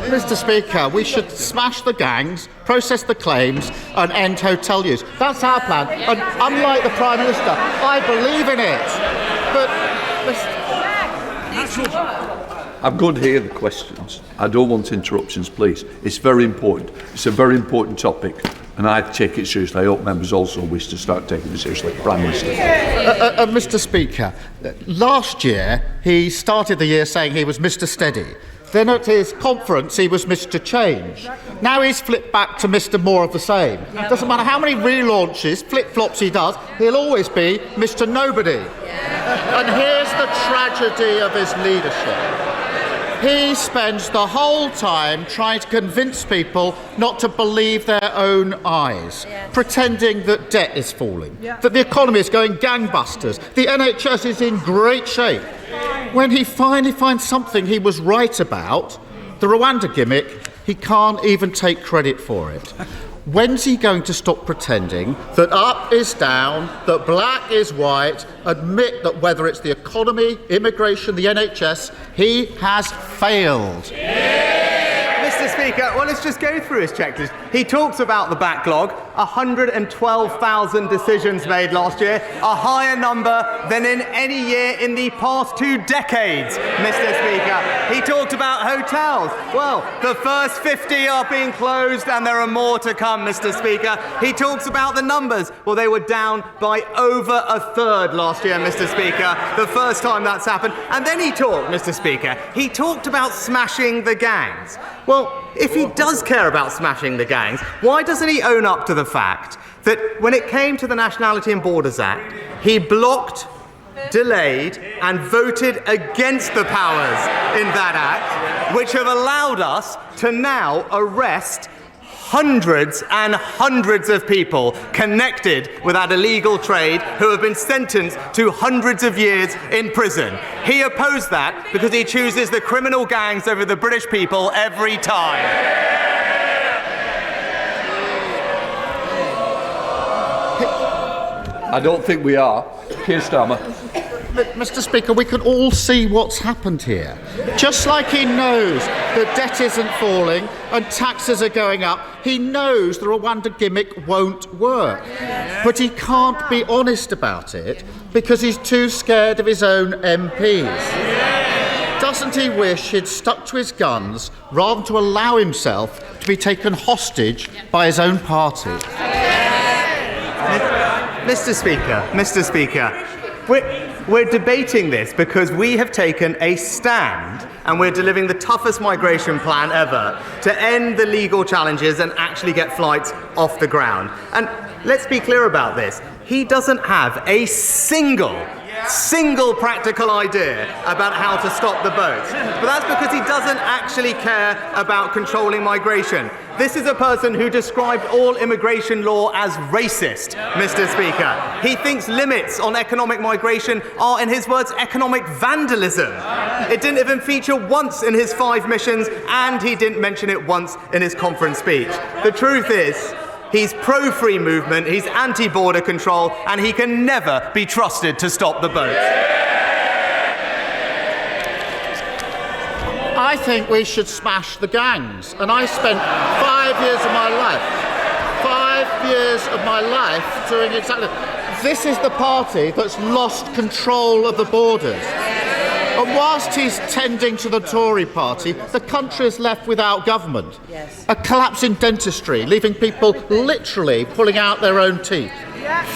Mr. Speaker, we should smash the gangs, process the claims and end hotel use. That's our plan. And unlike the Prime Minister, I believe in it. But I'm going to hear the questions. I don't want interruptions, please. It's very important. It's a very important topic, and I take it seriously. I hope members also wish to start taking it seriously. Prime Minister. Mr. Speaker, last year he started the year saying he was Mr. Steady. Then at his conference he was Mr. Change. Now he's flipped back to Mr. More of the same. Doesn't matter how many relaunches, flip-flops he does, he'll always be Mr. Nobody. And here's the tragedy of his leadership. He spends the whole time trying to convince people not to believe their own eyes, pretending that debt is falling, that the economy is going gangbusters, the NHS is in great shape. When he finally finds something he was right about, the Rwanda gimmick, he can't even take credit for it. When's he going to stop pretending that up is down, that black is white, admit that whether it's the economy, immigration, the NHS, he has failed? Mr. Speaker, well, let's just go through his checklist. He talks about the backlog, 112,000 decisions made last year, a higher number than in any year in the past 2 decades, Mr. Speaker. He talked about hotels. Well, the first 50 are being closed and there are more to come, Mr. Speaker. He talks about the numbers. Well, they were down by over a third last year, Mr. Speaker, the first time that's happened. And then he talked, Mr. Speaker, he talked about smashing the gangs. Well, if he does care about smashing the gangs, why doesn't he own up to the fact that when it came to the Nationality and Borders Act, he blocked, delayed and voted against the powers in that act, which have allowed us to now arrest hundreds and hundreds of people connected with that illegal trade who have been sentenced to hundreds of years in prison. He opposed that because he chooses the criminal gangs over the British people every time. I don't think we are. Keir Starmer. Mr. Speaker, we can all see what's happened here. Just like he knows that debt isn't falling and taxes are going up, he knows the Rwanda gimmick won't work. But he can't be honest about it because he's too scared of his own MPs. Doesn't he wish he'd stuck to his guns rather than to allow himself to be taken hostage by his own party? Mr. Speaker, we're debating this because we have taken a stand and we're delivering the toughest migration plan ever to end the legal challenges and actually get flights off the ground. And let's be clear about this. He doesn't have a single practical idea about how to stop the boats. But that's because he doesn't actually care about controlling migration. This is a person who described all immigration law as racist, Mr. Speaker. He thinks limits on economic migration are, in his words, economic vandalism. It didn't even feature once in his 5 missions, and he didn't mention it once in his conference speech. The truth is, he's pro-free movement, he's anti-border control, and he can never be trusted to stop the boat. I think we should smash the gangs. And I spent 5 years of my life doing exactly. This is the party that's lost control of the borders. And whilst he's tending to the Tory party, the country is left without government. Yes. A collapse in dentistry, leaving people literally pulling out their own teeth.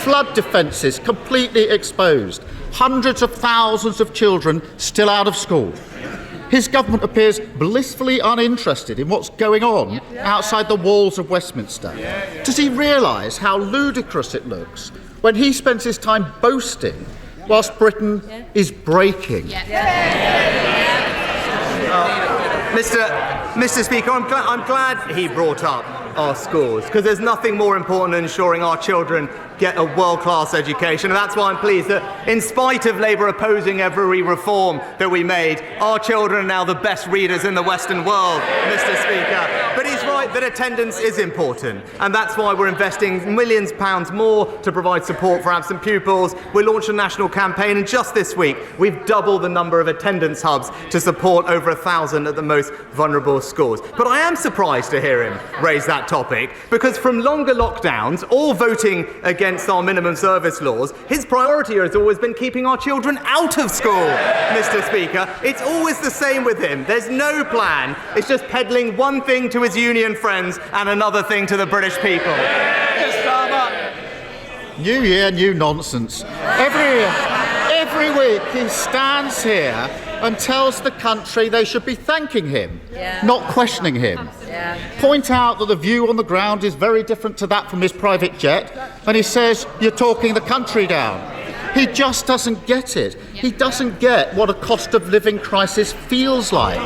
Flood defences completely exposed. Hundreds of thousands of children still out of school. His government appears blissfully uninterested in what's going on outside the walls of Westminster. Does he realise how ludicrous it looks when he spends his time boasting whilst Britain is breaking? Mr. Speaker, I'm glad he brought up our schools, because there's nothing more important than ensuring our children get a world-class education, and that's why I'm pleased that, in spite of Labour opposing every reform that we made, our children are now the best readers in the Western world, Mr. Speaker. But he's right that attendance is important, and that's why we're investing millions of pounds more to provide support for absent pupils. We launched a national campaign, and just this week, we've doubled the number of attendance hubs to support over 1,000 at the most vulnerable schools. But I am surprised to hear him raise that topic, because from longer lockdowns or voting against our minimum service laws, his priority has always been keeping our children out of school, Mr. Speaker. It's always the same with him. There's no plan. It's just peddling one thing to his union friends and another thing to the British people. New year, new nonsense. Every week he stands here and tells the country they should be thanking him, not questioning him. Point out that the view on the ground is very different to that from his private jet, and he says, you're talking the country down. He just doesn't get it. He doesn't get what a cost of living crisis feels like.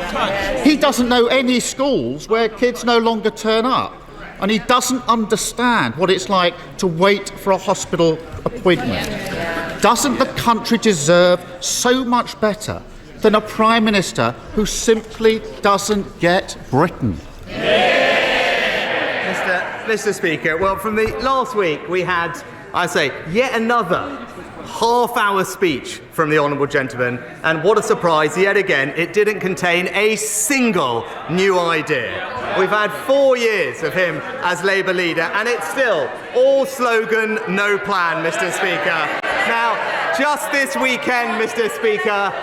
He doesn't know any schools where kids no longer turn up. And he doesn't understand what it's like to wait for a hospital appointment. Doesn't the country deserve so much better than a Prime Minister who simply doesn't get Britain? Mr. Speaker, well, from the last week we had, I say, yet another half-hour speech from the Honourable Gentleman, and what a surprise, yet again, it didn't contain a single new idea. We've had 4 years of him as Labour leader, and it's still all slogan, no plan, Mr. Speaker. Now, just this weekend, Mr. Speaker,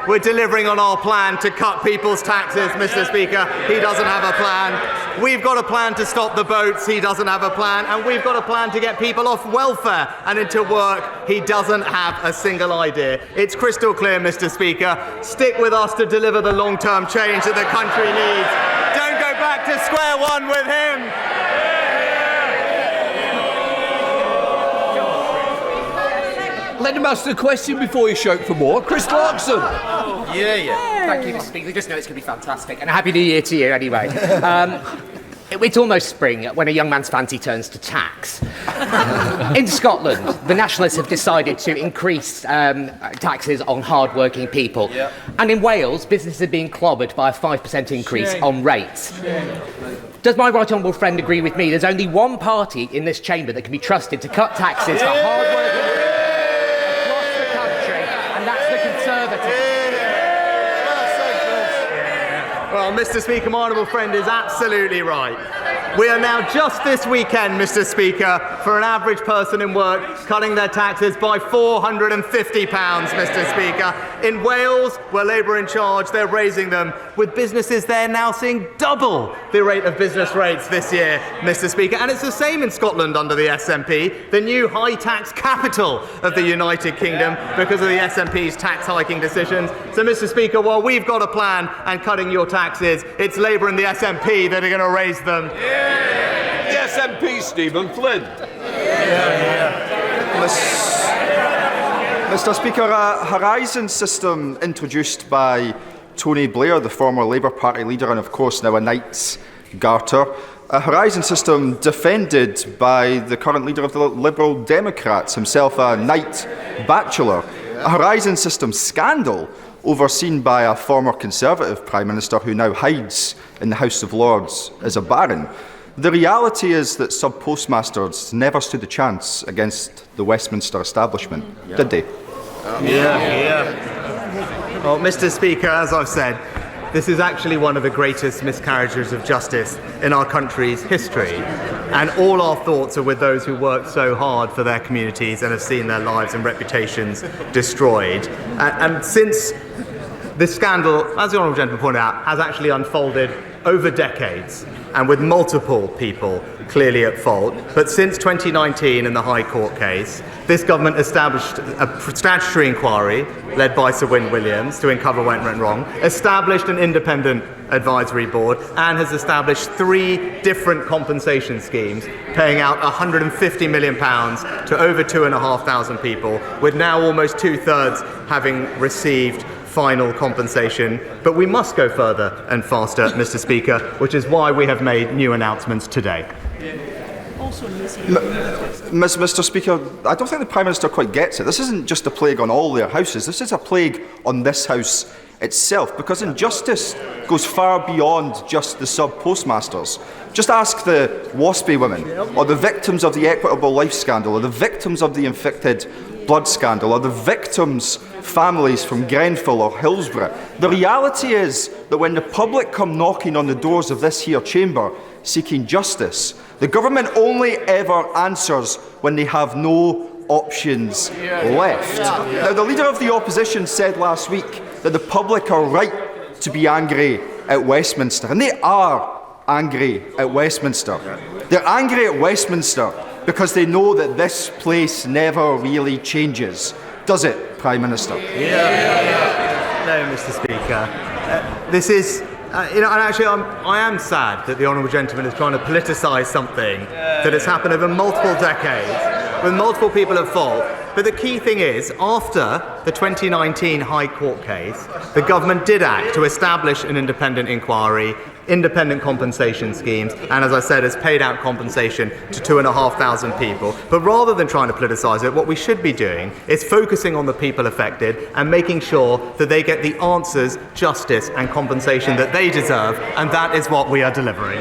we're delivering on our plan to cut people's taxes, Mr. Speaker. He doesn't have a plan. We've got a plan to stop the boats. He doesn't have a plan. And we've got a plan to get people off welfare and into work. He doesn't have a single idea. It's crystal clear, Mr. Speaker. Stick with us to deliver the long-term change that the country needs. Don't go back to square one with him. Let him ask the question before you shout for more. Chris Clarkson. Yeah. Thank you, Mr. Speaker. We just know it's going to be fantastic. And a Happy New Year to you, anyway. It's almost spring when a young man's fancy turns to tax. In Scotland, the Nationalists have decided to increase taxes on hard-working people. Yep. And in Wales, businesses are being clobbered by a 5% increase on rates. Does my right honourable friend agree with me? There's only one party in this chamber that can be trusted to cut taxes for hard-working people. Well, Mr. Speaker, my honourable friend is absolutely right. We are now just this weekend, Mr. Speaker, for an average person in work, cutting their taxes by £450, Mr. Speaker. In Wales, where Labour are in charge, they're raising them, with businesses there now seeing double the rate of business rates this year, Mr. Speaker. And it's the same in Scotland under the SNP, the new high-tax capital of the United Kingdom, because of the SNP's tax hiking decisions. So, Mr. Speaker, while we've got a plan and cutting your taxes, it's Labour and the SNP that are going to raise them. The SNP, Stephen Flynn. Mr. Speaker, a horizon system introduced by Tony Blair, the former Labour Party leader and of course now a Knight's Garter. A Horizon system defended by the current leader of the Liberal Democrats, himself a Knight bachelor. A Horizon system scandal overseen by a former Conservative Prime Minister who now hides in the House of Lords as a baron. The reality is that sub-postmasters never stood a chance against the Westminster establishment, did they? Well, Mr. Speaker, as I've said, this is actually one of the greatest miscarriages of justice in our country's history. And all our thoughts are with those who worked so hard for their communities and have seen their lives and reputations destroyed. And since this scandal, as the Honourable Gentleman pointed out, has actually unfolded over decades and with multiple people clearly at fault. But since 2019 in the High Court case, this government established a statutory inquiry led by Sir Win Williams to uncover what went wrong, established an independent advisory board and has established 3 different compensation schemes paying out £150 million to over 2,500 people, with now almost 2/3 having received final compensation. But we must go further and faster, Mr. Speaker, which is why we have made new announcements today. Mr. Speaker, I don't think the Prime Minister quite gets it. This isn't just a plague on all their houses, this is a plague on this House itself, because injustice goes far beyond just the sub-postmasters. Just ask the Waspy women, or the victims of the Equitable Life scandal, or the victims of the infected blood scandal, or the victims' families from Grenfell or Hillsborough. The reality is that when the public come knocking on the doors of this here chamber seeking justice, the government only ever answers when they have no options left. Now, the Leader of the Opposition said last week that the public are right to be angry at Westminster, and they are angry at Westminster. They're angry at Westminster because they know that this place never really changes. Does it, Prime Minister? No, Mr. Speaker. This is, and actually I am sad that the Honourable Gentleman is trying to politicise something that has happened over multiple decades, with multiple people at fault. But the key thing is, after the 2019 High Court case, the government did act to establish an independent inquiry, independent compensation schemes, and as I said, has paid out compensation to 2,500 people. But rather than trying to politicise it, what we should be doing is focusing on the people affected and making sure that they get the answers, justice and compensation that they deserve, and that is what we are delivering.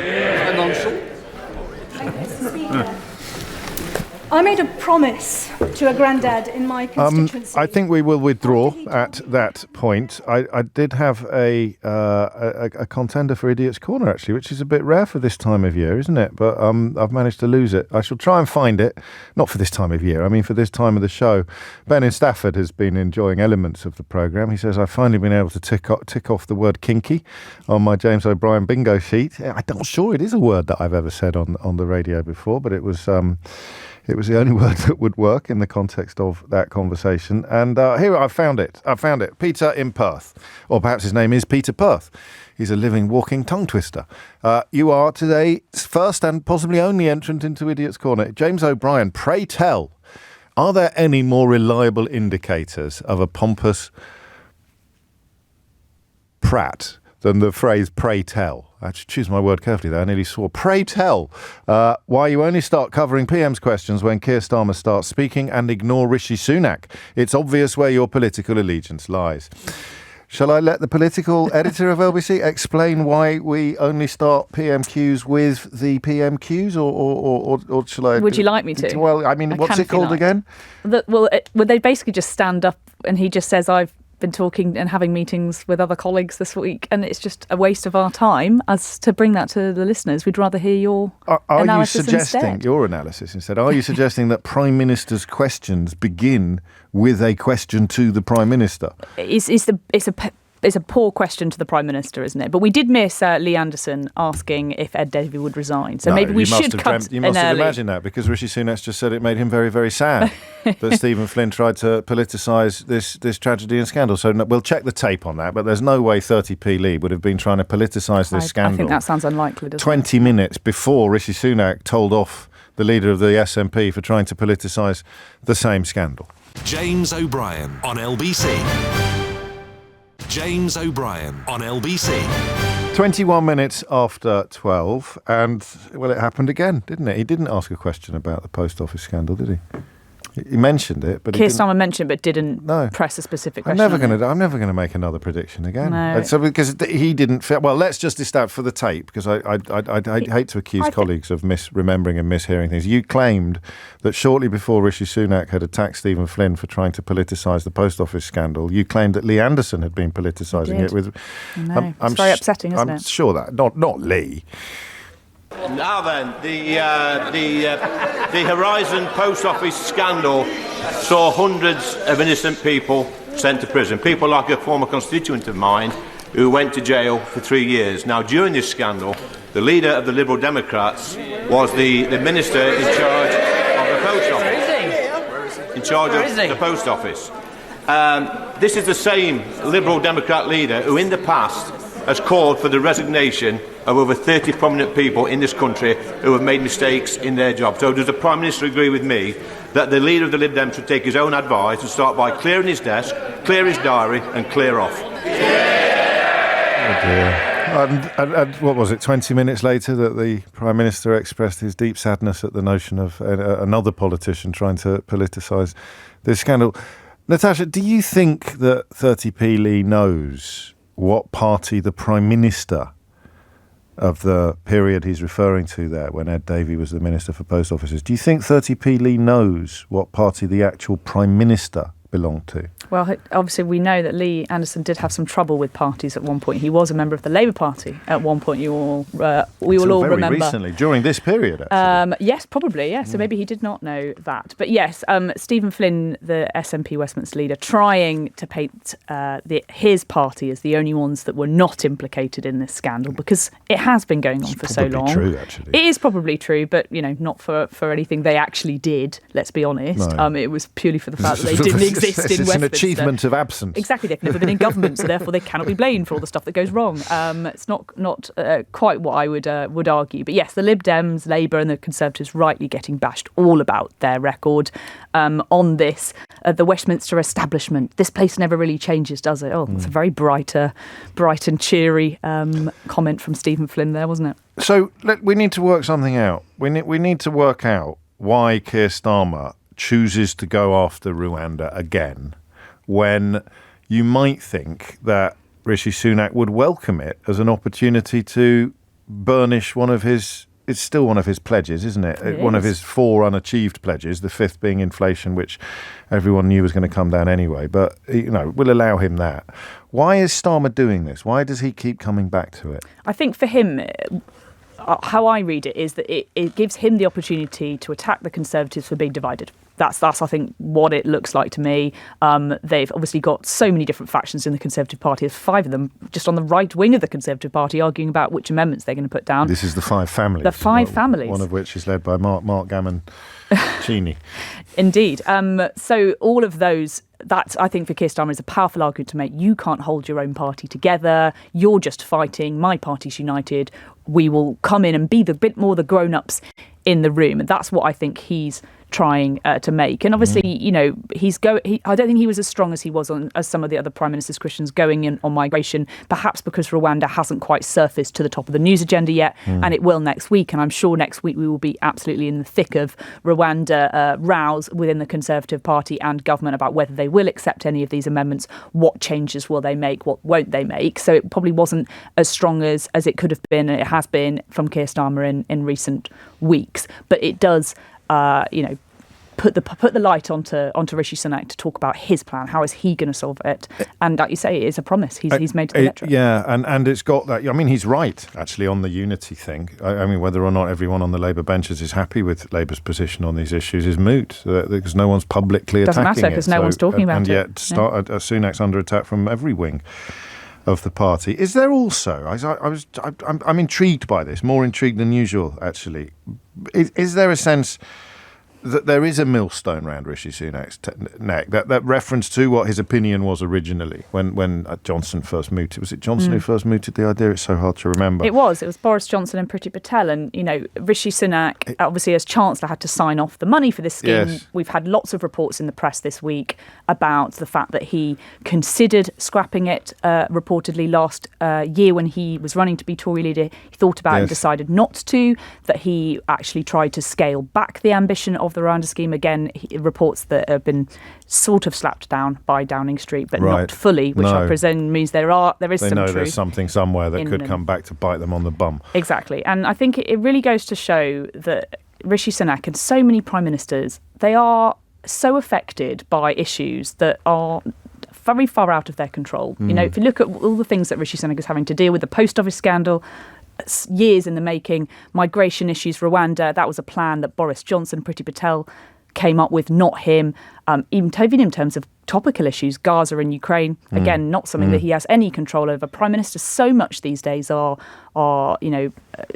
I made a promise to a granddad in my constituency. I think we will withdraw at that point. I did have a contender for Idiot's Corner, actually, which is a bit rare for this time of year, isn't it? But I've managed to lose it. I shall try and find it. Not for this time of year, I mean for this time of the show. Ben in Stafford has been enjoying elements of the programme. He says, I've finally been able to tick off the word kinky on my James O'Brien bingo sheet. I'm not sure it is a word that I've ever said on the radio before, but it was the only word that would work in the context of that conversation. And here, I found it. Peter in Perth. Or perhaps his name is Peter Perth. He's a living, walking tongue twister. You are today's first and possibly only entrant into Idiot's Corner. James O'Brien, pray tell, are there any more reliable indicators of a pompous prat than the phrase pray tell? I should choose my word carefully there. I nearly swore. Pray tell why you only start covering PM's questions when Keir Starmer starts speaking and ignore Rishi Sunak. It's obvious where your political allegiance lies. Shall I let the political editor of LBC explain why we only start PMQs with the PMQs, or shall I? Would you like me to? Well, I mean, what's it called again? They basically just stand up and he just says, I've been talking and having meetings with other colleagues this week, and it's just a waste of our time as to bring that to the listeners. We'd rather hear your analysis instead. Your analysis instead? Are you suggesting that Prime Minister's questions begin with a question to the Prime Minister? It's a poor question to the Prime Minister, isn't it? But we did miss Lee Anderson asking if Ed Davey would resign. So maybe we should cut You must have imagined that, because Rishi Sunak's just said it made him very, very sad that Stephen Flynn tried to politicise this tragedy and scandal. So we'll check the tape on that, but there's no way 30p Lee would have been trying to politicise this scandal. I think that sounds unlikely, doesn't 20 minutes before Rishi Sunak told off the leader of the SNP for trying to politicise the same scandal. James O'Brien on LBC. James O'Brien on LBC. 21 minutes after 12, and, well, it happened again, didn't it? He didn't ask a question about the post office scandal, did he? He mentioned it, but Keir Starmer mentioned it, but didn't No. press a specific I'm question. never going to make another prediction again. No. So because he didn't feel well. Let's just establish for the tape, because I hate to accuse colleagues of misremembering and mishearing things. You claimed that shortly before Rishi Sunak had attacked Stephen Flynn for trying to politicise the post office scandal, you claimed that Lee Anderson had been politicising it with. I know. It's very upsetting, isn't I'm it? sure that not Lee. Now then, the Horizon post office scandal saw hundreds of innocent people sent to prison. People like a former constituent of mine who went to jail for 3 years. Now, during this scandal, the leader of the Liberal Democrats was the minister in charge of the post office. In charge of the post office. This is the same Liberal Democrat leader who, in the past, has called for the resignation of over 30 prominent people in this country who have made mistakes in their job. So does the Prime Minister agree with me that the leader of the Lib Dem should take his own advice and start by clearing his desk, clear his diary and clear off? Oh dear. And what was it, 20 minutes later, that the Prime Minister expressed his deep sadness at the notion of another politician trying to politicise this scandal. Natasha, do you think that 30p Lee knows what party the Prime Minister of the period he's referring to there, when Ed Davey was the Minister for Post Offices, do you think 30p Lee knows what party the actual Prime Minister belonged to? Well, obviously we know that Lee Anderson did have some trouble with parties at one point. He was a member of the Labour Party at one point. We will all remember. Very recently, during this period, actually. Yes, probably, yes. So maybe he did not know that. But yes, Stephen Flynn, the SNP Westminster leader, trying to paint his party as the only ones that were not implicated in this scandal, because it has been going on for so long. It's probably true, actually. It is probably true, but, not for anything they actually did, let's be honest. No. It was purely for the fact that they didn't exist in Westminster. It's an achievement of absence. Exactly, they've never been in government, so therefore they cannot be blamed for all the stuff that goes wrong. It's not quite what I would argue. But yes, the Lib Dems, Labour and the Conservatives rightly getting bashed all about their record on this. The Westminster establishment, this place never really changes, does it? Oh, it's a very bright and cheery comment from Stephen Flynn there, wasn't it? So we need to work something out. We need to work out why Keir Starmer chooses to go after Rwanda again, when you might think that Rishi Sunak would welcome it as an opportunity to burnish one of his... It's still one of his pledges, isn't it? One of his 4 unachieved pledges, the 5th being inflation, which everyone knew was going to come down anyway. But, we'll allow him that. Why is Starmer doing this? Why does he keep coming back to it? I think for him, how I read it is that it gives him the opportunity to attack the Conservatives for being divided. That's I think what it looks like to me. They've obviously got so many different factions in the Conservative Party. There's 5 of them just on the right wing of the Conservative Party arguing about which amendments they're going to put down. This is the 5 families. The 5 families. One of which is led by Mark Gammon-Cheney. Indeed. So all of those, that I think for Keir Starmer is a powerful argument to make. You can't hold your own party together. You're just fighting. My party's united. We will come in and be the bit more the grown-ups in the room. And that's what I think he's trying to make. And obviously, I don't think he was as strong as he was as some of the other Prime Minister's Christians going in on migration, perhaps because Rwanda hasn't quite surfaced to the top of the news agenda yet, and it will next week. And I'm sure next week we will be absolutely in the thick of Rwanda rows within the Conservative Party and government about whether they will accept any of these amendments, what changes will they make, what won't they make. So it probably wasn't as strong as it could have been, and it has been from Keir Starmer in recent weeks. But it does put the light onto Rishi Sunak to talk about his plan. How is he going to solve it? And like you say, it is a promise he's made to the electorate. Yeah, and it's got that. I mean, he's right, actually, on the unity thing. I mean, whether or not everyone on the Labour benches is happy with Labour's position on these issues is moot, because no one's publicly attacking it. Doesn't matter, because no one's talking about it. And yet, Sunak's under attack from every wing of the party. Is there also, I'm intrigued by this, more intrigued than usual, actually. Is there a sense that there is a millstone round Rishi Sunak's neck. That reference to what his opinion was originally when Johnson first mooted. Was it Johnson who first mooted the idea? It's so hard to remember. It was Boris Johnson and Priti Patel. And, Rishi Sunak, obviously as Chancellor, had to sign off the money for this scheme. Yes. We've had lots of reports in the press this week about the fact that he considered scrapping it reportedly last year when he was running to be Tory leader. He thought about it and decided not to, that he actually tried to scale back the ambition of the Rwanda scheme. Again, reports that have been sort of slapped down by Downing Street, but not fully, which I presume means there is some truth. There's something somewhere that could come back to bite them on the bum. Exactly. And I think it really goes to show that Rishi Sunak and so many prime ministers, they are so affected by issues that are very far out of their control. If you look at all the things that Rishi Sunak is having to deal with, the post office scandal, years in the making, migration issues, Rwanda, that was a plan that Boris Johnson, Priti Patel came up with, not him. Even in terms of topical issues, Gaza and Ukraine, again, not something that he has any control over. Prime ministers so much these days are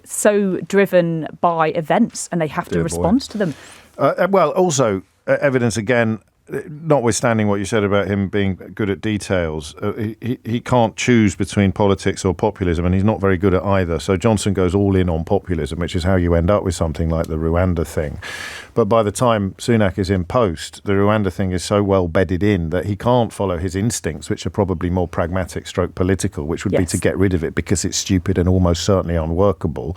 so driven by events, and they have to respond to them. Also, evidence again, notwithstanding what you said about him being good at details, he can't choose between politics or populism, and he's not very good at either. So Johnson goes all in on populism, which is how you end up with something like the Rwanda thing. But by the time Sunak is in post, the Rwanda thing is so well bedded in that he can't follow his instincts, which are probably more pragmatic stroke political, which would be to get rid of it because it's stupid and almost certainly unworkable.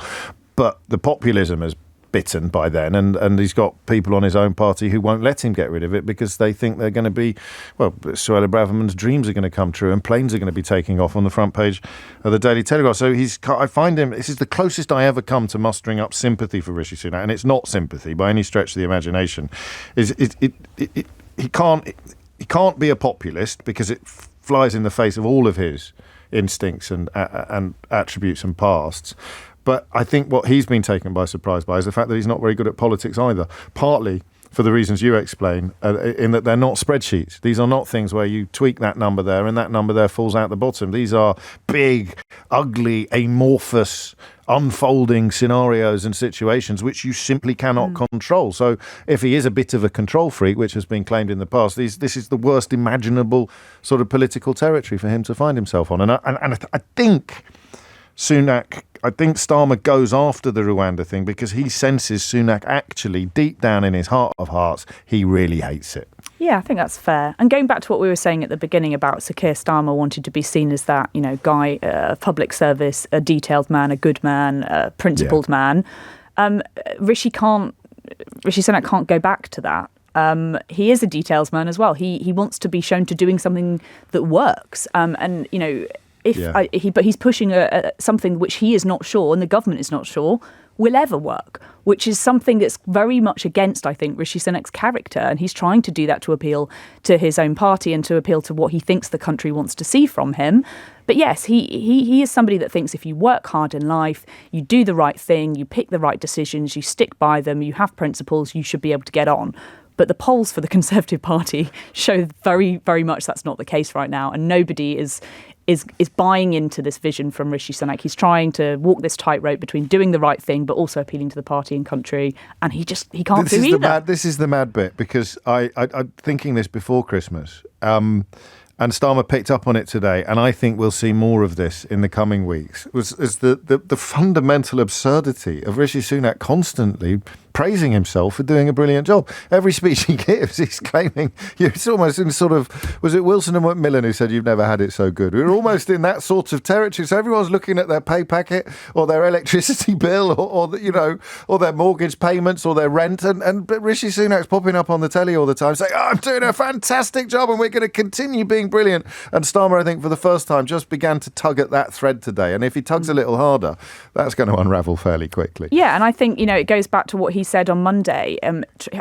But the populism has bitten by then, and he's got people on his own party who won't let him get rid of it because they think they're going to be, Suella Braverman's dreams are going to come true and planes are going to be taking off on the front page of the Daily Telegraph. So I find him, this is the closest I ever come to mustering up sympathy for Rishi Sunak, and it's not sympathy by any stretch of the imagination. He can't be a populist because it flies in the face of all of his instincts and attributes and pasts. But I think what he's been taken by surprise by is the fact that he's not very good at politics either, partly for the reasons you explain, in that they're not spreadsheets. These are not things where you tweak that number there and that number there falls out the bottom. These are big, ugly, amorphous, unfolding scenarios and situations which you simply cannot control. So if he is a bit of a control freak, which has been claimed in the past, this is the worst imaginable sort of political territory for him to find himself on. And I think Starmer goes after the Rwanda thing because he senses Sunak actually, deep down in his heart of hearts, he really hates it. Yeah, I think that's fair. And going back to what we were saying at the beginning about Sir Keir Starmer wanting to be seen as that, guy, public service, a detailed man, a good man, a principled man, Rishi Sunak can't go back to that. He is a details man as well. He wants to be shown to doing something that works. But he's pushing something which he is not sure, and the government is not sure, will ever work, which is something that's very much against, I think, Rishi Sunak's character. And he's trying to do that to appeal to his own party and to appeal to what he thinks the country wants to see from him. But yes, he is somebody that thinks if you work hard in life, you do the right thing, you pick the right decisions, you stick by them, you have principles, you should be able to get on. But the polls for the Conservative Party show very, very much that's not the case right now. And nobody is buying into this vision from Rishi Sunak. He's trying to walk this tightrope between doing the right thing but also appealing to the party and country, and he can't do either. This is the mad bit, because I'm thinking this before Christmas, and Starmer picked up on it today, and I think we'll see more of this in the coming weeks, is the fundamental absurdity of Rishi Sunak constantly praising himself for doing a brilliant job. Every speech he gives, he's claiming, it's almost in sort of, was it Wilson and Macmillan who said you've never had it so good? We're almost in that sort of territory. So everyone's looking at their pay packet or their electricity bill or their mortgage payments or their rent, and Rishi Sunak's popping up on the telly all the time saying, I'm doing a fantastic job and we're going to continue being brilliant. And Starmer, I think, for the first time, just began to tug at that thread today. And if he tugs a little harder, that's going to unravel fairly quickly. Yeah, and I think, it goes back to what he said on Monday.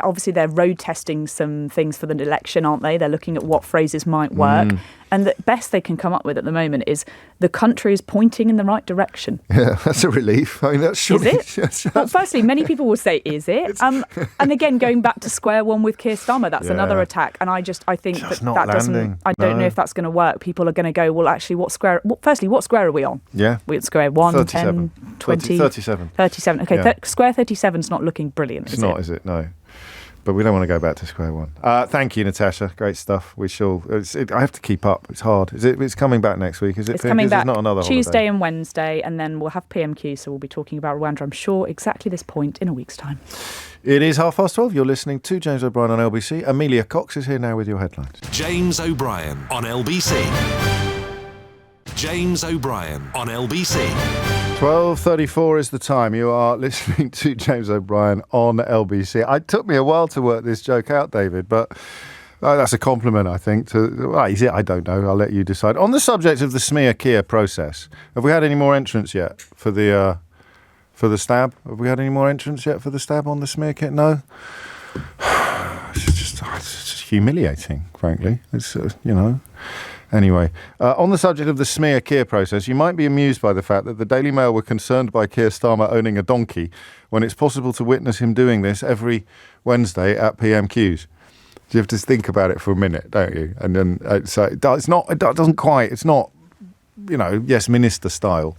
Obviously, they're road testing some things for the election, aren't they? They're looking at what phrases might work. And the best they can come up with at the moment is the country is pointing in the right direction. Yeah, that's a relief. I mean, that's surely... Is it? Well, firstly, many people will say, is it? And again, going back to square one with Keir Starmer, that's another attack. And I think that doesn't... I don't know if that's going to work. People are going to go, well, actually, what square are we on? Yeah. We're at square 1, 37. 10, 20... 37. 37. Okay, Yeah. Square 37's not looking brilliant, It's not, is it? No. But we don't want to go back to square one. Thank you, Natasha. Great stuff. We shall. I have to keep up. It's hard. It's coming back next week? Is it? It's coming back not another Tuesday holiday? and Wednesday, and then we'll have PMQ, so we'll be talking about Rwanda, I'm sure, exactly this point in a week's time. It is 12:30. You're listening to James O'Brien on LBC. Amelia Cox is here now with your headlines. James O'Brien on LBC. James O'Brien on LBC. 12:34 is the time. You are listening to James O'Brien on LBC. It took me a while to work this joke out, David, but that's a compliment, I think. Is it? I don't know. I'll let you decide. On the subject of the smear Kia process, have we had any more entrants yet for the stab? Have we had any more entrants yet for the stab on the smear kit? No. It's just humiliating, frankly. It's Anyway, on the subject of the smear Keir process, you might be amused by the fact that the Daily Mail were concerned by Keir Starmer owning a donkey when it's possible to witness him doing this every Wednesday at PMQs. You have to think about it for a minute, don't you? And then it's not, Yes Minister style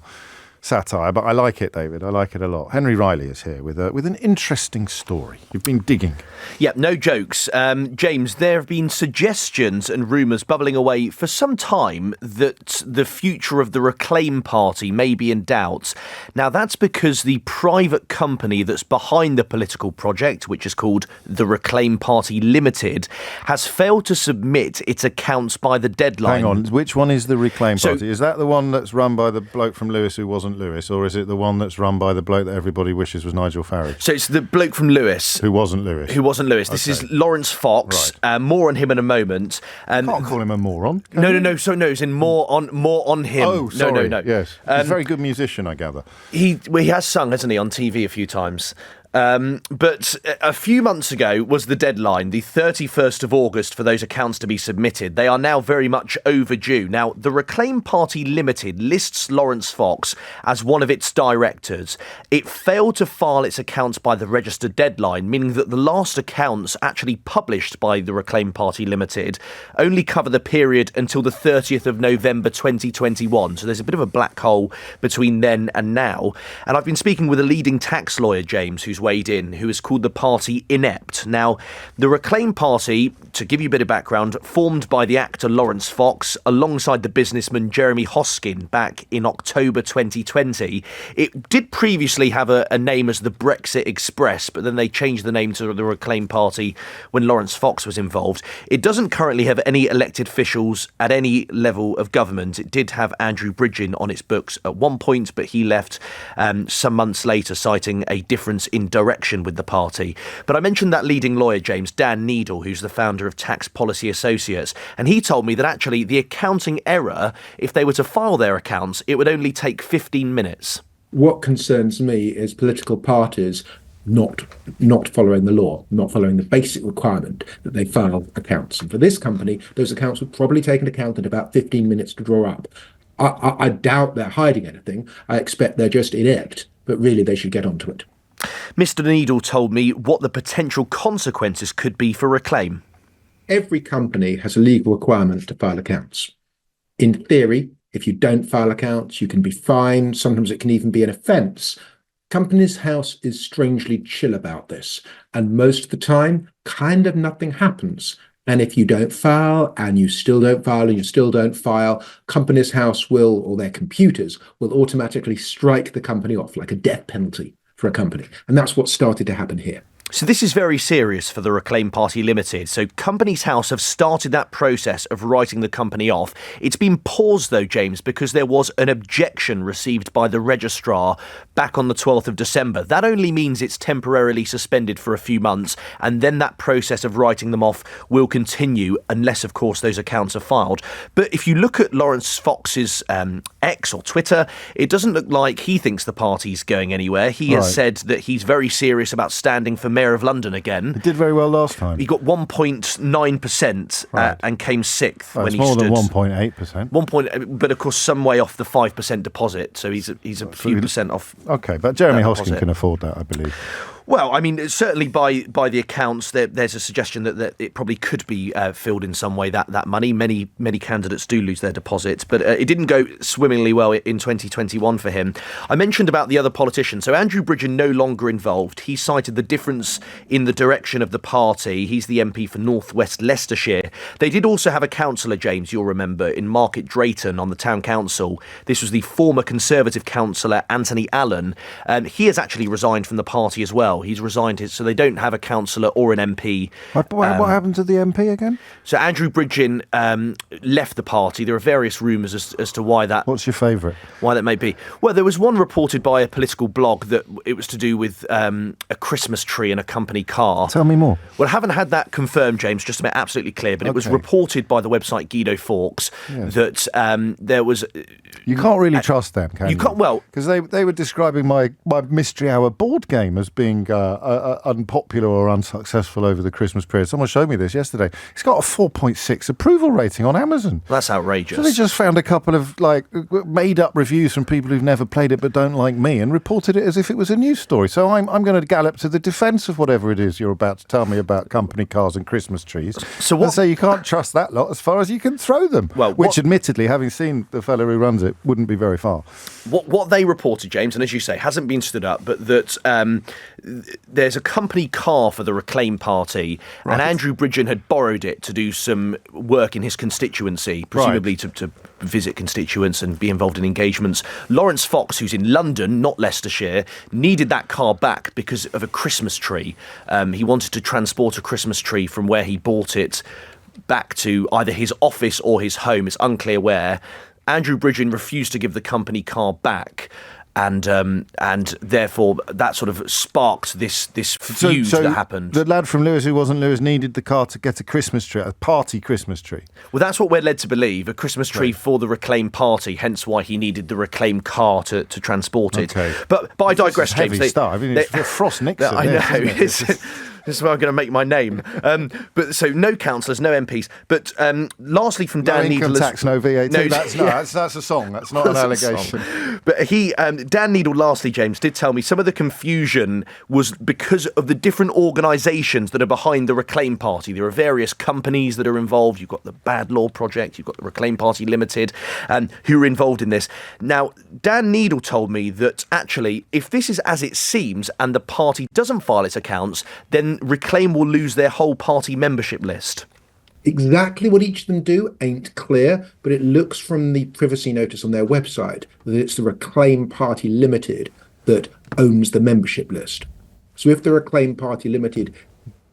satire, but I like it, David. I like it a lot. Henry Riley is here with an interesting story. You've been digging. Yeah, no jokes. James, there have been suggestions and rumours bubbling away for some time that the future of the Reclaim Party may be in doubt. Now, that's because the private company that's behind the political project, which is called the Reclaim Party Limited, has failed to submit its accounts by the deadline. Hang on, which one is the Reclaim Party? Is that the one that's run by the bloke from Lewis who wasn't Lewis, or is it the one that's run by the bloke that everybody wishes was Nigel Farage? So it's the bloke from Lewis. Who wasn't Lewis. This is Lawrence Fox. Right. More on him in a moment. Can't call him a moron. No. So no, it's in more on him. Oh, sorry. No. Yes. He's a very good musician, I gather. He has sung, hasn't he, on TV a few times. But a few months ago was the deadline, the 31st of August, for those accounts to be submitted. They are now very much overdue. Now, the Reclaim Party Limited lists Lawrence Fox as one of its directors. It failed to file its accounts by the registered deadline, meaning that the last accounts actually published by the Reclaim Party Limited only cover the period until the 30th of November 2021. So there's a bit of a black hole between then and now. And I've been speaking with a leading tax lawyer, James, who's weighed in, who has called the party inept. Now, the Reclaim Party, to give you a bit of background, formed by the actor Lawrence Fox alongside the businessman Jeremy Hoskin back in October 2020. It did previously have a name as the Brexit Express, but then they changed the name to the Reclaim Party when Lawrence Fox was involved. It doesn't currently have any elected officials at any level of government. It did have Andrew Bridgen on its books at one point, but he left some months later, citing a difference in direction with the party. But I mentioned that leading lawyer, James, Dan Needle, who's the founder of Tax Policy Associates, and he told me that actually the accounting error, if they were to file their accounts, it would only take 15 minutes. What concerns me is political parties not following the law, not following the basic requirement that they file accounts. And for this company, those accounts would probably take an account in about 15 minutes to draw up. I doubt they're hiding anything. I expect they're just inept, but really they should get onto it. Mr. Needle told me what the potential consequences could be for Reclaim. Every company has a legal requirement to file accounts. In theory, if you don't file accounts, you can be fined. Sometimes it can even be an offence. Companies House is strangely chill about this, and most of the time, kind of nothing happens. And if you don't file, and you still don't file, and you still don't file, Companies House will, or their computers, will automatically strike the company off like a death penalty for a company. And that's what started to happen here. So this is very serious for the Reclaim Party Limited. So Companies House have started that process of writing the company off. It's been paused, though, James, because there was an objection received by the registrar back on the 12th of December. That only means it's temporarily suspended for a few months, and then that process of writing them off will continue unless, of course, those accounts are filed. But if you look at Lawrence Fox's X or Twitter, it doesn't look like he thinks the party's going anywhere. He has said that he's very serious about standing for Mayor of London again. It did very well last time. He got 1.9% and came sixth when it's he more stood. than 1.8%. But of course, some way off the 5% deposit, so he's a few percent off. Okay, but Jeremy Hoskin can afford that, I believe. Well, I mean, certainly by the accounts, there's a suggestion that it probably could be filled in some way, that money. Many candidates do lose their deposits, but it didn't go swimmingly well in 2021 for him. I mentioned about the other politicians. So Andrew Bridgen no longer involved. He cited the difference in the direction of the party. He's the MP for North West Leicestershire. They did also have a councillor, James, you'll remember, in Market Drayton on the town council. This was the former Conservative councillor Anthony Allen. He has actually resigned from the party as well. He's resigned so they don't have a councillor or an MP. What happened to the MP again? So Andrew Bridgen left the party. There are various rumours as to why that... What's your favourite? Why that may be. Well, there was one reported by a political blog that it was to do with a Christmas tree in a company car. Tell me more. Well, I haven't had that confirmed, James, just to make absolutely clear, but it was reported by the website Guido Fawkes that there was... You can't really trust them, can you? You can't, well... Because they were describing my Mystery Hour board game as being unpopular or unsuccessful over the Christmas period. Someone showed me this yesterday. It's got a 4.6 approval rating on Amazon. That's outrageous. So they just found a couple of made-up reviews from people who've never played it but don't like me and reported it as if it was a news story. So I'm going to gallop to the defence of whatever it is you're about to tell me about company cars and Christmas trees. And say you can't trust that lot as far as you can throw them. Well, which admittedly, having seen the fellow who runs it, wouldn't be very far. What they reported, James, and as you say, hasn't been stood up, but that there's a company car for the Reclaim Party, and Andrew Bridgen had borrowed it to do some work in his constituency, presumably to visit constituents and be involved in engagements. Lawrence Fox, who's in London, not Leicestershire, needed that car back because of a Christmas tree. He wanted to transport a Christmas tree from where he bought it back to either his office or his home. It's unclear where. Andrew Bridgen refused to give the company car back, and therefore that sort of sparked this feud that happened. The lad from Lewis who wasn't Lewis needed the car to get a Christmas tree, a party Christmas tree. Well, that's what we're led to believe, a Christmas tree for the Reclaim Party, hence why he needed the Reclaim car to transport it. Okay. But I digress, James. Heavy stuff. I mean, it's Frost Nixon. I know. This is where I'm going to make my name. But so no councillors, no MPs. But lastly, from Dan Needle, income tax, no VAT. That's a song. That's not an allegation. But Dan Needle, lastly, James, did tell me some of the confusion was because of the different organisations that are behind the Reclaim Party. There are various companies that are involved. You've got the Bad Law Project. You've got the Reclaim Party Limited, who are involved in this. Now, Dan Needle told me that actually, if this is as it seems and the party doesn't file its accounts, then Reclaim will lose their whole party membership list. Exactly what each of them do ain't clear, but it looks from the privacy notice on their website that it's the Reclaim Party Limited that owns the membership list. So if the Reclaim Party Limited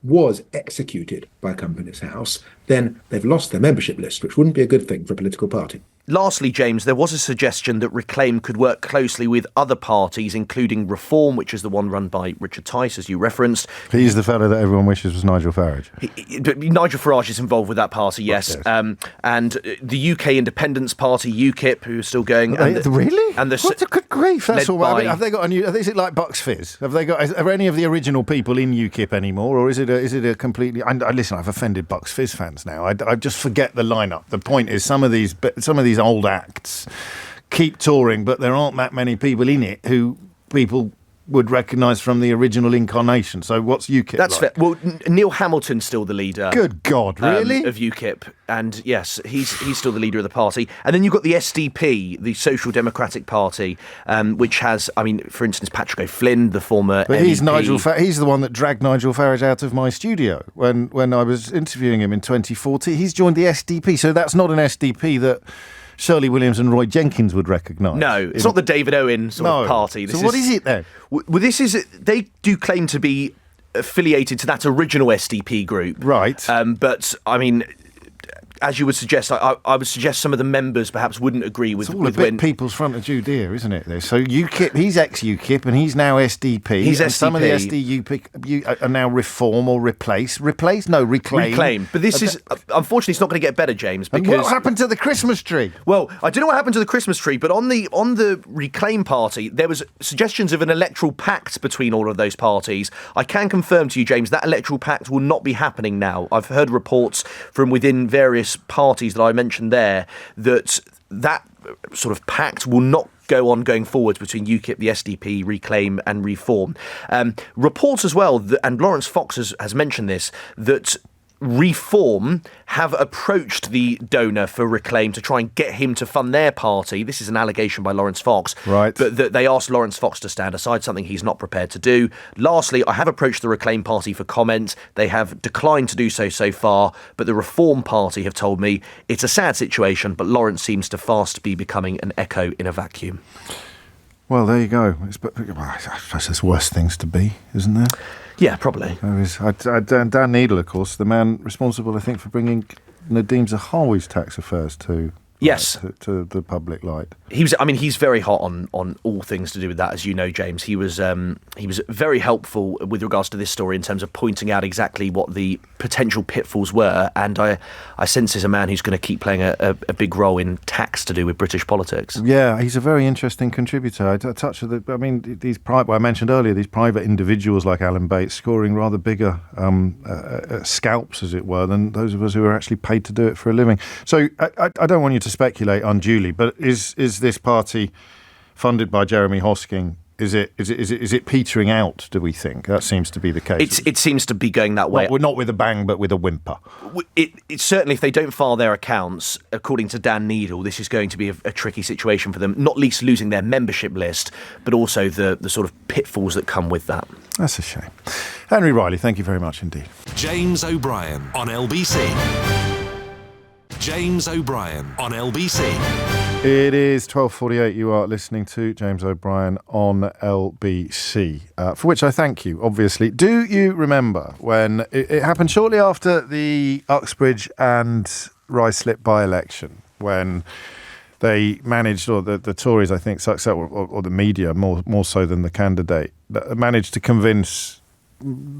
was executed by Companies House, then they've lost their membership list, which wouldn't be a good thing for a political party. Lastly, James, there was a suggestion that Reclaim could work closely with other parties, including Reform, which is the one run by Richard Tice, as you referenced. He's the fellow that everyone wishes was Nigel Farage. Nigel Farage is involved with that party, yes. And the UK Independence Party, UKIP, who are still going. Really? And what a good grief! That's all right. Have they got a new? Is it like Bucks Fizz? Are any of the original people in UKIP anymore, or is it a completely? Listen, I've offended Bucks Fizz fans now. I just forget the lineup. The point is, some of these old acts keep touring, but there aren't that many people in it who people would recognise from the original incarnation. So what's UKIP That's like? fair. Well, Neil Hamilton's still the leader. Good God, really? Of UKIP. And yes, he's still the leader of the party. And then you've got the SDP, the Social Democratic Party, which has, for instance, Patrick O'Flynn, the former But MEP. He's the one that dragged Nigel Farage out of my studio when I was interviewing him in 2014. He's joined the SDP, so that's not an SDP that Shirley Williams and Roy Jenkins would recognise. No, it's not the David Owen sort of party. What is it then? Well, they do claim to be affiliated to that original SDP group. Right. But, as you would suggest, I would suggest some of the members perhaps wouldn't agree with... It's all a bit People's Front of Judea, isn't it? So UKIP, he's ex-UKIP and he's now SDP. He's SDP. Some of the SDP are now Reform or Replace. Replace? No, Reclaim. Reclaim. But this is... Unfortunately, it's not going to get better, James, because... And what happened to the Christmas tree? Well, I don't know what happened to the Christmas tree, but on the Reclaim Party, there was suggestions of an electoral pact between all of those parties. I can confirm to you, James, that electoral pact will not be happening now. I've heard reports from within various parties that I mentioned there that sort of pact will not go on going forwards between UKIP, the SDP, Reclaim and Reform. Reports as well, and Lawrence Fox has mentioned this, that Reform have approached the donor for Reclaim to try and get him to fund their party. This is an allegation by Lawrence Fox. Right. But they asked Lawrence Fox to stand aside, something he's not prepared to do. Lastly, I have approached the Reclaim party for comment. They have declined to do so far, but the Reform party have told me it's a sad situation, but Lawrence seems to fast be becoming an echo in a vacuum. Well, there you go. I suppose there's worse things to be, isn't there? Yeah, probably. Dan Needle, of course, the man responsible, I think, for bringing Nadeem Zahawi's tax affairs to the public light. He's very hot on all things to do with that, as you know, James. He was very helpful with regards to this story in terms of pointing out exactly what the potential pitfalls were, and I sense he's a man who's going to keep playing a big role in tax to do with British politics. Yeah, he's a very interesting contributor. I mentioned earlier, these private individuals like Alan Bates scoring rather bigger scalps, as it were, than those of us who are actually paid to do it for a living. So I don't want you to speculate unduly, but is this party funded by Jeremy Hosking? Is it petering out, do we think? That seems to be the case. It seems to be going that way. Not with a bang, but with a whimper. It certainly, if they don't file their accounts, according to Dan Needle, this is going to be a tricky situation for them, not least losing their membership list, but also the sort of pitfalls that come with that. That's a shame. Henry Riley, thank you very much indeed. James O'Brien on LBC. James O'Brien on LBC. It is 12:48. You are listening to James O'Brien on LBC, for which I thank you, obviously. Do you remember when it happened shortly after the Uxbridge and Ruislip by-election, when they managed, or the Tories, I think, or the media, more so than the candidate, managed to convince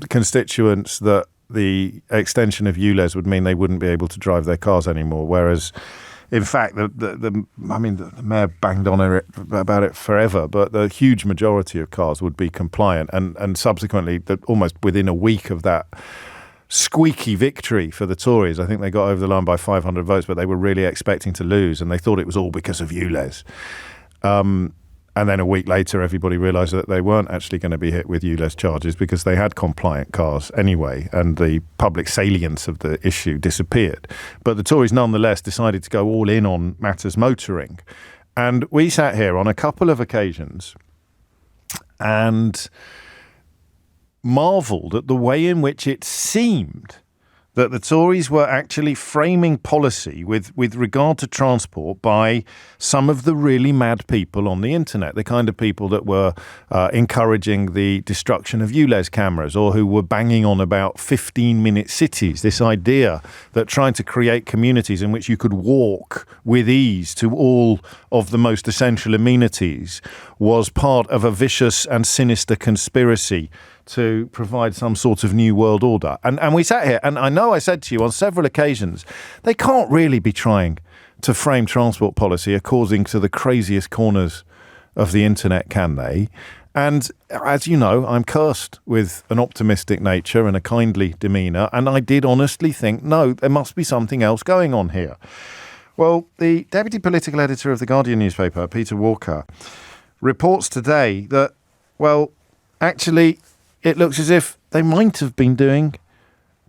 constituents that the extension of ULEZ would mean they wouldn't be able to drive their cars anymore, whereas in fact, the mayor banged on about it forever, but the huge majority of cars would be compliant, and subsequently, almost within a week of that squeaky victory for the Tories, I think they got over the line by 500 votes, but they were really expecting to lose, and they thought it was all because of ULEZ. And then a week later, everybody realised that they weren't actually going to be hit with ULEZ charges because they had compliant cars anyway, and the public salience of the issue disappeared. But the Tories nonetheless decided to go all in on matters motoring. And we sat here on a couple of occasions and marvelled at the way in which it seemed that the Tories were actually framing policy with regard to transport by some of the really mad people on the internet, the kind of people that were encouraging the destruction of ULEZ cameras, or who were banging on about 15-minute cities, this idea that trying to create communities in which you could walk with ease to all of the most essential amenities was part of a vicious and sinister conspiracy to provide some sort of new world order. And we sat here, and I know I said to you on several occasions, they can't really be trying to frame transport policy according to the craziest corners of the internet, can they? And as you know, I'm cursed with an optimistic nature and a kindly demeanour, and I did honestly think, no, there must be something else going on here. Well, the deputy political editor of the Guardian newspaper, Peter Walker, reports today that, well, actually, it looks as if they might have been doing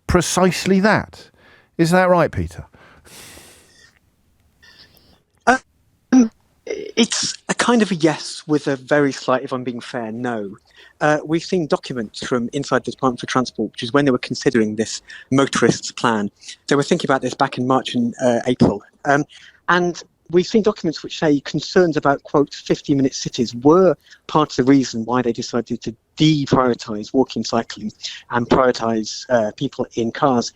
precisely that. Is that right, Peter? It's a kind of a yes with a very slight, if I'm being fair, no. We've seen documents from inside the Department for Transport, which is when they were considering this motorists plan. They were thinking about this back in March and April. And we've seen documents which say concerns about, quote, 50-minute cities were part of the reason why they decided to deprioritise walking, cycling, and prioritise people in cars.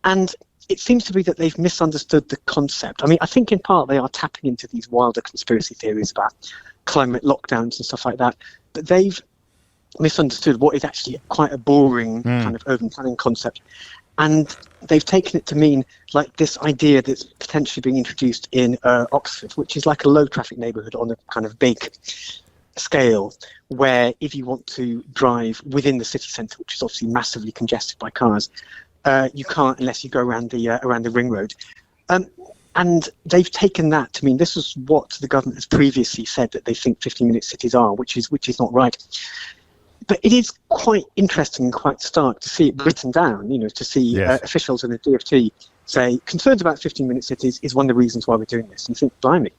And it seems to be that they've misunderstood the concept. I mean, I think in part they are tapping into these wilder conspiracy theories about climate lockdowns and stuff like that, but they've misunderstood what is actually quite a boring kind of urban planning concept. And they've taken it to mean like this idea that's potentially being introduced in Oxford, which is like a low traffic neighbourhood on a kind of big scale, where if you want to drive within the city centre, which is obviously massively congested by cars, you can't unless you go around the ring road. And they've taken that to mean this is what the government has previously said that they think 15-minute cities are, which is not right. But it is quite interesting and quite stark to see it written down, to see officials in the DfT say concerns about 15-minute cities is one of the reasons why we're doing this. And you think, blimey.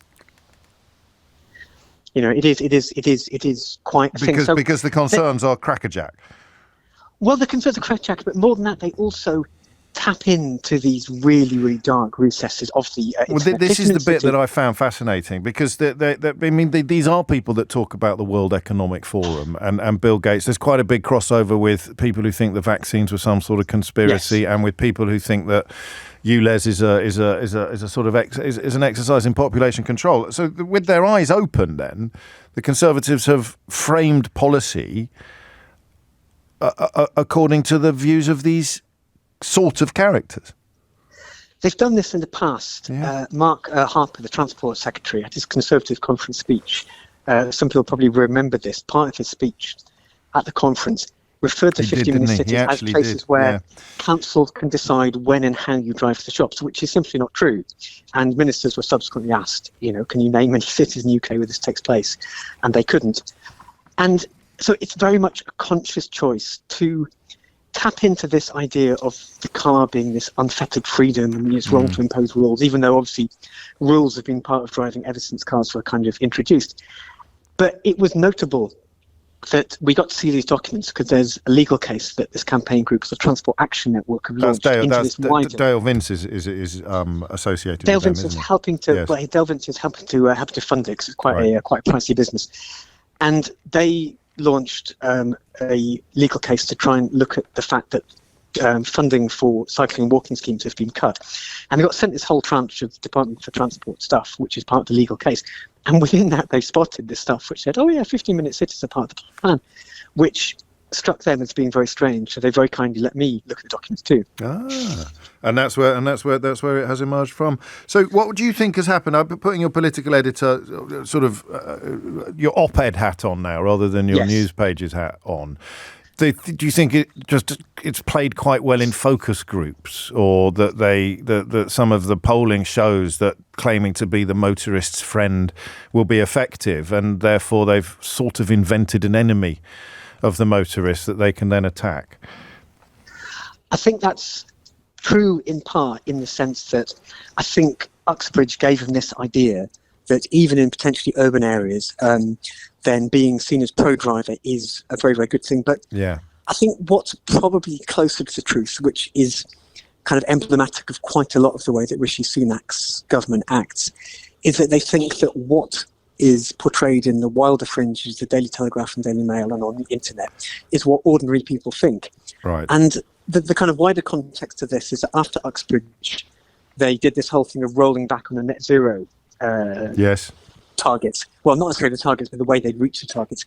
It is quite a thing. Because the concerns are crackerjack. Well, the concerns are crackerjack, but more than that, they also tap into these really, really dark recesses of the internet. This is the bit that I found fascinating, because these are people that talk about the World Economic Forum and Bill Gates. There's quite a big crossover with people who think the vaccines were some sort of conspiracy, and with people who think that ULEZ is a sort of is an exercise in population control. So with their eyes open, then the Conservatives have framed policy according to the views of these sort of characters. They've done this in the past. Mark Harper, the Transport Secretary, at his Conservative conference speech, some people probably remember this, part of his speech at the conference referred to 15-minute cities as places where councils can decide when and how you drive to the shops, which is simply not true. And ministers were subsequently asked, can you name any cities in the UK where this takes place? And they couldn't. And so it's very much a conscious choice to tap into this idea of the car being this unfettered freedom, and it's wrong to impose rules, even though obviously rules have been part of driving ever since cars were kind of introduced. But it was notable that we got to see these documents because there's a legal case that this campaign group, the Transport Action Network, have launched into this wider. Dale Vince is associated. Dale with them, Vince is isn't he? helping to. Yes. Well, Dale Vince is helping to fund it because it's quite a pricey business, and they launched a legal case to try and look at the fact that funding for cycling and walking schemes have been cut. And they got sent this whole tranche of Department for Transport stuff, which is part of the legal case. And within that, they spotted this stuff which said, 15-minute cities are part of the plan, which struck them as being very strange. So they very kindly let me look at the documents too. And that's where it has emerged from. So what do you think has happened? I'm putting your political editor sort of your op-ed hat on now rather than your news pages hat on. Do you think it's played quite well in focus groups, or that some of the polling shows that claiming to be the motorist's friend will be effective, and therefore they've sort of invented an enemy of the motorists that they can then attack? I think that's true in part, in the sense that I think Uxbridge gave them this idea that even in potentially urban areas, then being seen as pro-driver is a very, very good thing. But I think what's probably closer to the truth, which is kind of emblematic of quite a lot of the way that Rishi Sunak's government acts, is that they think that what is portrayed in the wilder fringes, the Daily Telegraph and Daily Mail and on the internet, is what ordinary people think. Right. And the kind of wider context of this is that after Uxbridge, they did this whole thing of rolling back on the net zero targets. Well, not necessarily the targets, but the way they'd reach the targets.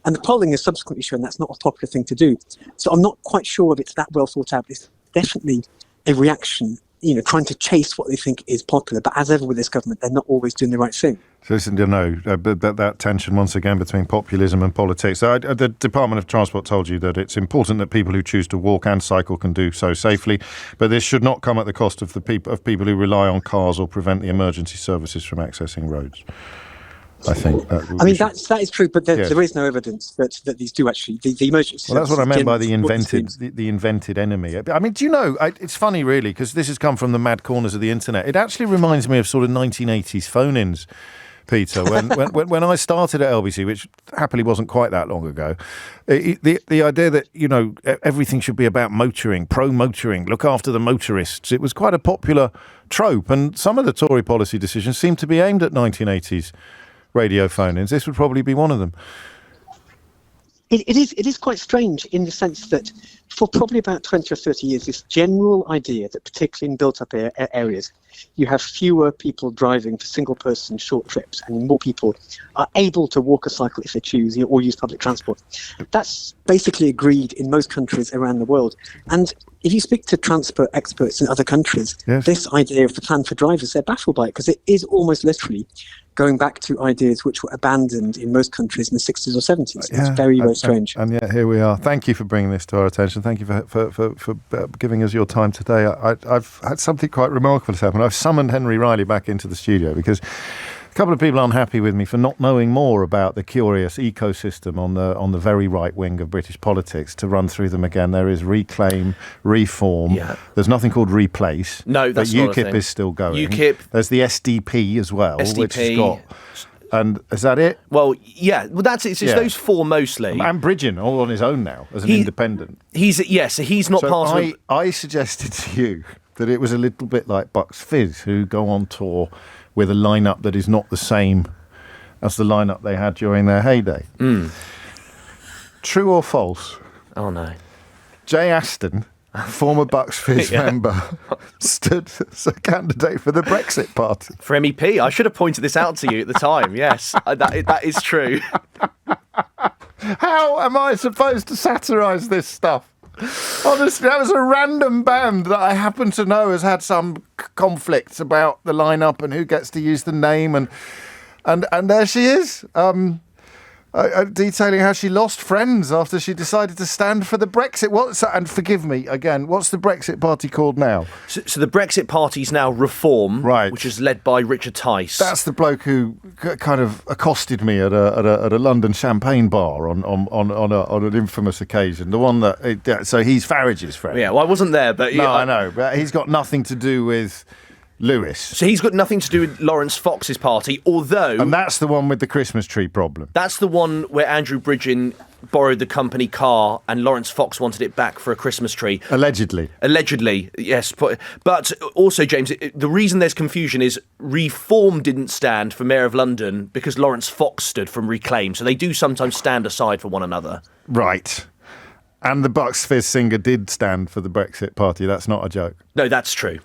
And the polling has subsequently shown that's not a popular thing to do. So I'm not quite sure if it's that well thought out. It's definitely a reaction, trying to chase what they think is popular. But as ever with this government, they're not always doing the right thing. So listen, that tension once again between populism and politics. So the Department of Transport told you that it's important that people who choose to walk and cycle can do so safely, but this should not come at the cost of people who rely on cars or prevent the emergency services from accessing roads. I think. That is true, but there is no evidence that these do actually the emergency. Well, that's what I meant by the invented enemy. I mean, do you know? It's funny, really, because this has come from the mad corners of the internet. It actually reminds me of sort of 1980s phone-ins, Peter. When I started at LBC, which happily wasn't quite that long ago, the idea that everything should be about motoring, pro-motoring, look after the motorists. It was quite a popular trope, and some of the Tory policy decisions seem to be aimed at 1980s. Radio phone-ins. This would probably be one of them. It is quite strange in the sense that for probably about 20 or 30 years, this general idea that particularly in built-up areas, you have fewer people driving for single-person short trips and more people are able to walk or cycle if they choose or use public transport. That's basically agreed in most countries around the world. And if you speak to transport experts in other countries, this idea of the plan for drivers, they're baffled by it because it is almost literally going back to ideas which were abandoned in most countries in the 60s or 70s. It's very, very strange. And yet here we are. Thank you for bringing this to our attention. Thank you for giving us your time today. I've had something quite remarkable happen. I've summoned Henry Riley back into the studio because a couple of people aren't happy with me for not knowing more about the curious ecosystem on the very right wing of British politics. To run through them again, there is Reclaim, Reform. Yeah. There's nothing called Replace. No, that's but not a UKIP thing. is still going. UKIP. There's the SDP as well, SDP. which has got. And is that it? Well, yeah. Well, that's it. It's those four mostly. And Bridgen, all on his own now as an independent. So he's not part of. I suggested to you that it was a little bit like Bucks Fizz, who go on tour with a lineup that is not the same as the lineup they had during their heyday. True or false? Oh no. Jay Aston, former Bucks Fizz member, stood as a candidate for the Brexit Party. For MEP. I should have pointed this out to you at the time. Yes, that is true. How am I supposed to satirise this stuff? Honestly, that was a random band that I happen to know has had some conflicts about the lineup and who gets to use the name, and there she is, detailing how she lost friends after she decided to stand for the Brexit. And forgive me again, what's the Brexit Party called now? So the Brexit Party is now Reform, right, which is led by Richard Tice. That's the bloke who kind of accosted me at a London champagne bar on an infamous occasion. The one that so he's Farage's friend. Yeah, well, I wasn't there, but no, I know, but he's got nothing to do with Lewis. So he's got nothing to do with Lawrence Fox's party, although... And that's the one with the Christmas tree problem. That's the one where Andrew Bridgen borrowed the company car and Lawrence Fox wanted it back for a Christmas tree. Allegedly, yes. But also, James, the reason there's confusion is Reform didn't stand for Mayor of London because Lawrence Fox stood from Reclaim. So they do sometimes stand aside for one another. Right. And the Bucks Fizz singer did stand for the Brexit Party. That's not a joke. No, that's true.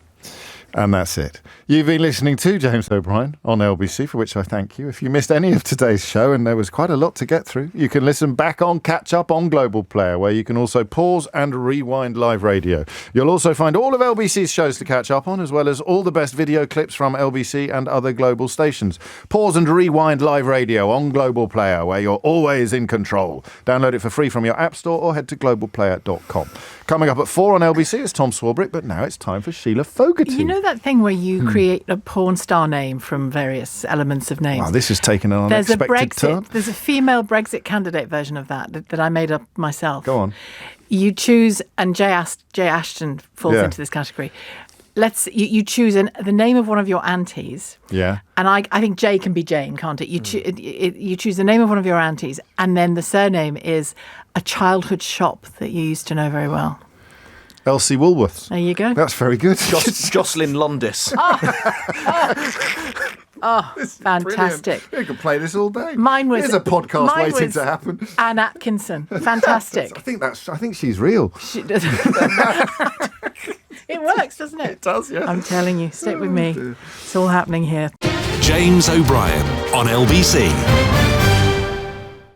And that's it. You've been listening to James O'Brien on LBC, for which I thank you. If you missed any of today's show, and there was quite a lot to get through, you can listen back on Catch Up on Global Player, where you can also pause and rewind live radio. You'll also find all of LBC's shows to catch up on, as well as all the best video clips from LBC and other global stations. Pause and rewind live radio on Global Player, where you're always in control. Download it for free from your app store or head to globalplayer.com. Coming up at 4 on LBC is Tom Swarbrick, but now it's time for Sheila Fogarty. You know that thing where you create a porn star name from various elements of names? Wow, this has taken an unexpected turn. There's a female Brexit candidate version of that I made up myself. Go on. You choose, and Jay Ashton falls into this category. You choose the name of one of your aunties. Yeah. And I think Jay can be Jane, can't it? You choose the name of one of your aunties, and then the surname is a childhood shop that you used to know very well. Elsie Woolworths. There you go. That's very good. Jocelyn Londis. Oh, fantastic. You can play this all day. Mine was... Here's a podcast waiting to happen. Anne Atkinson. Fantastic. I think she's real. She does. It works, doesn't it? It does, yeah. I'm telling you, stick with me. It's all happening here. James O'Brien on LBC.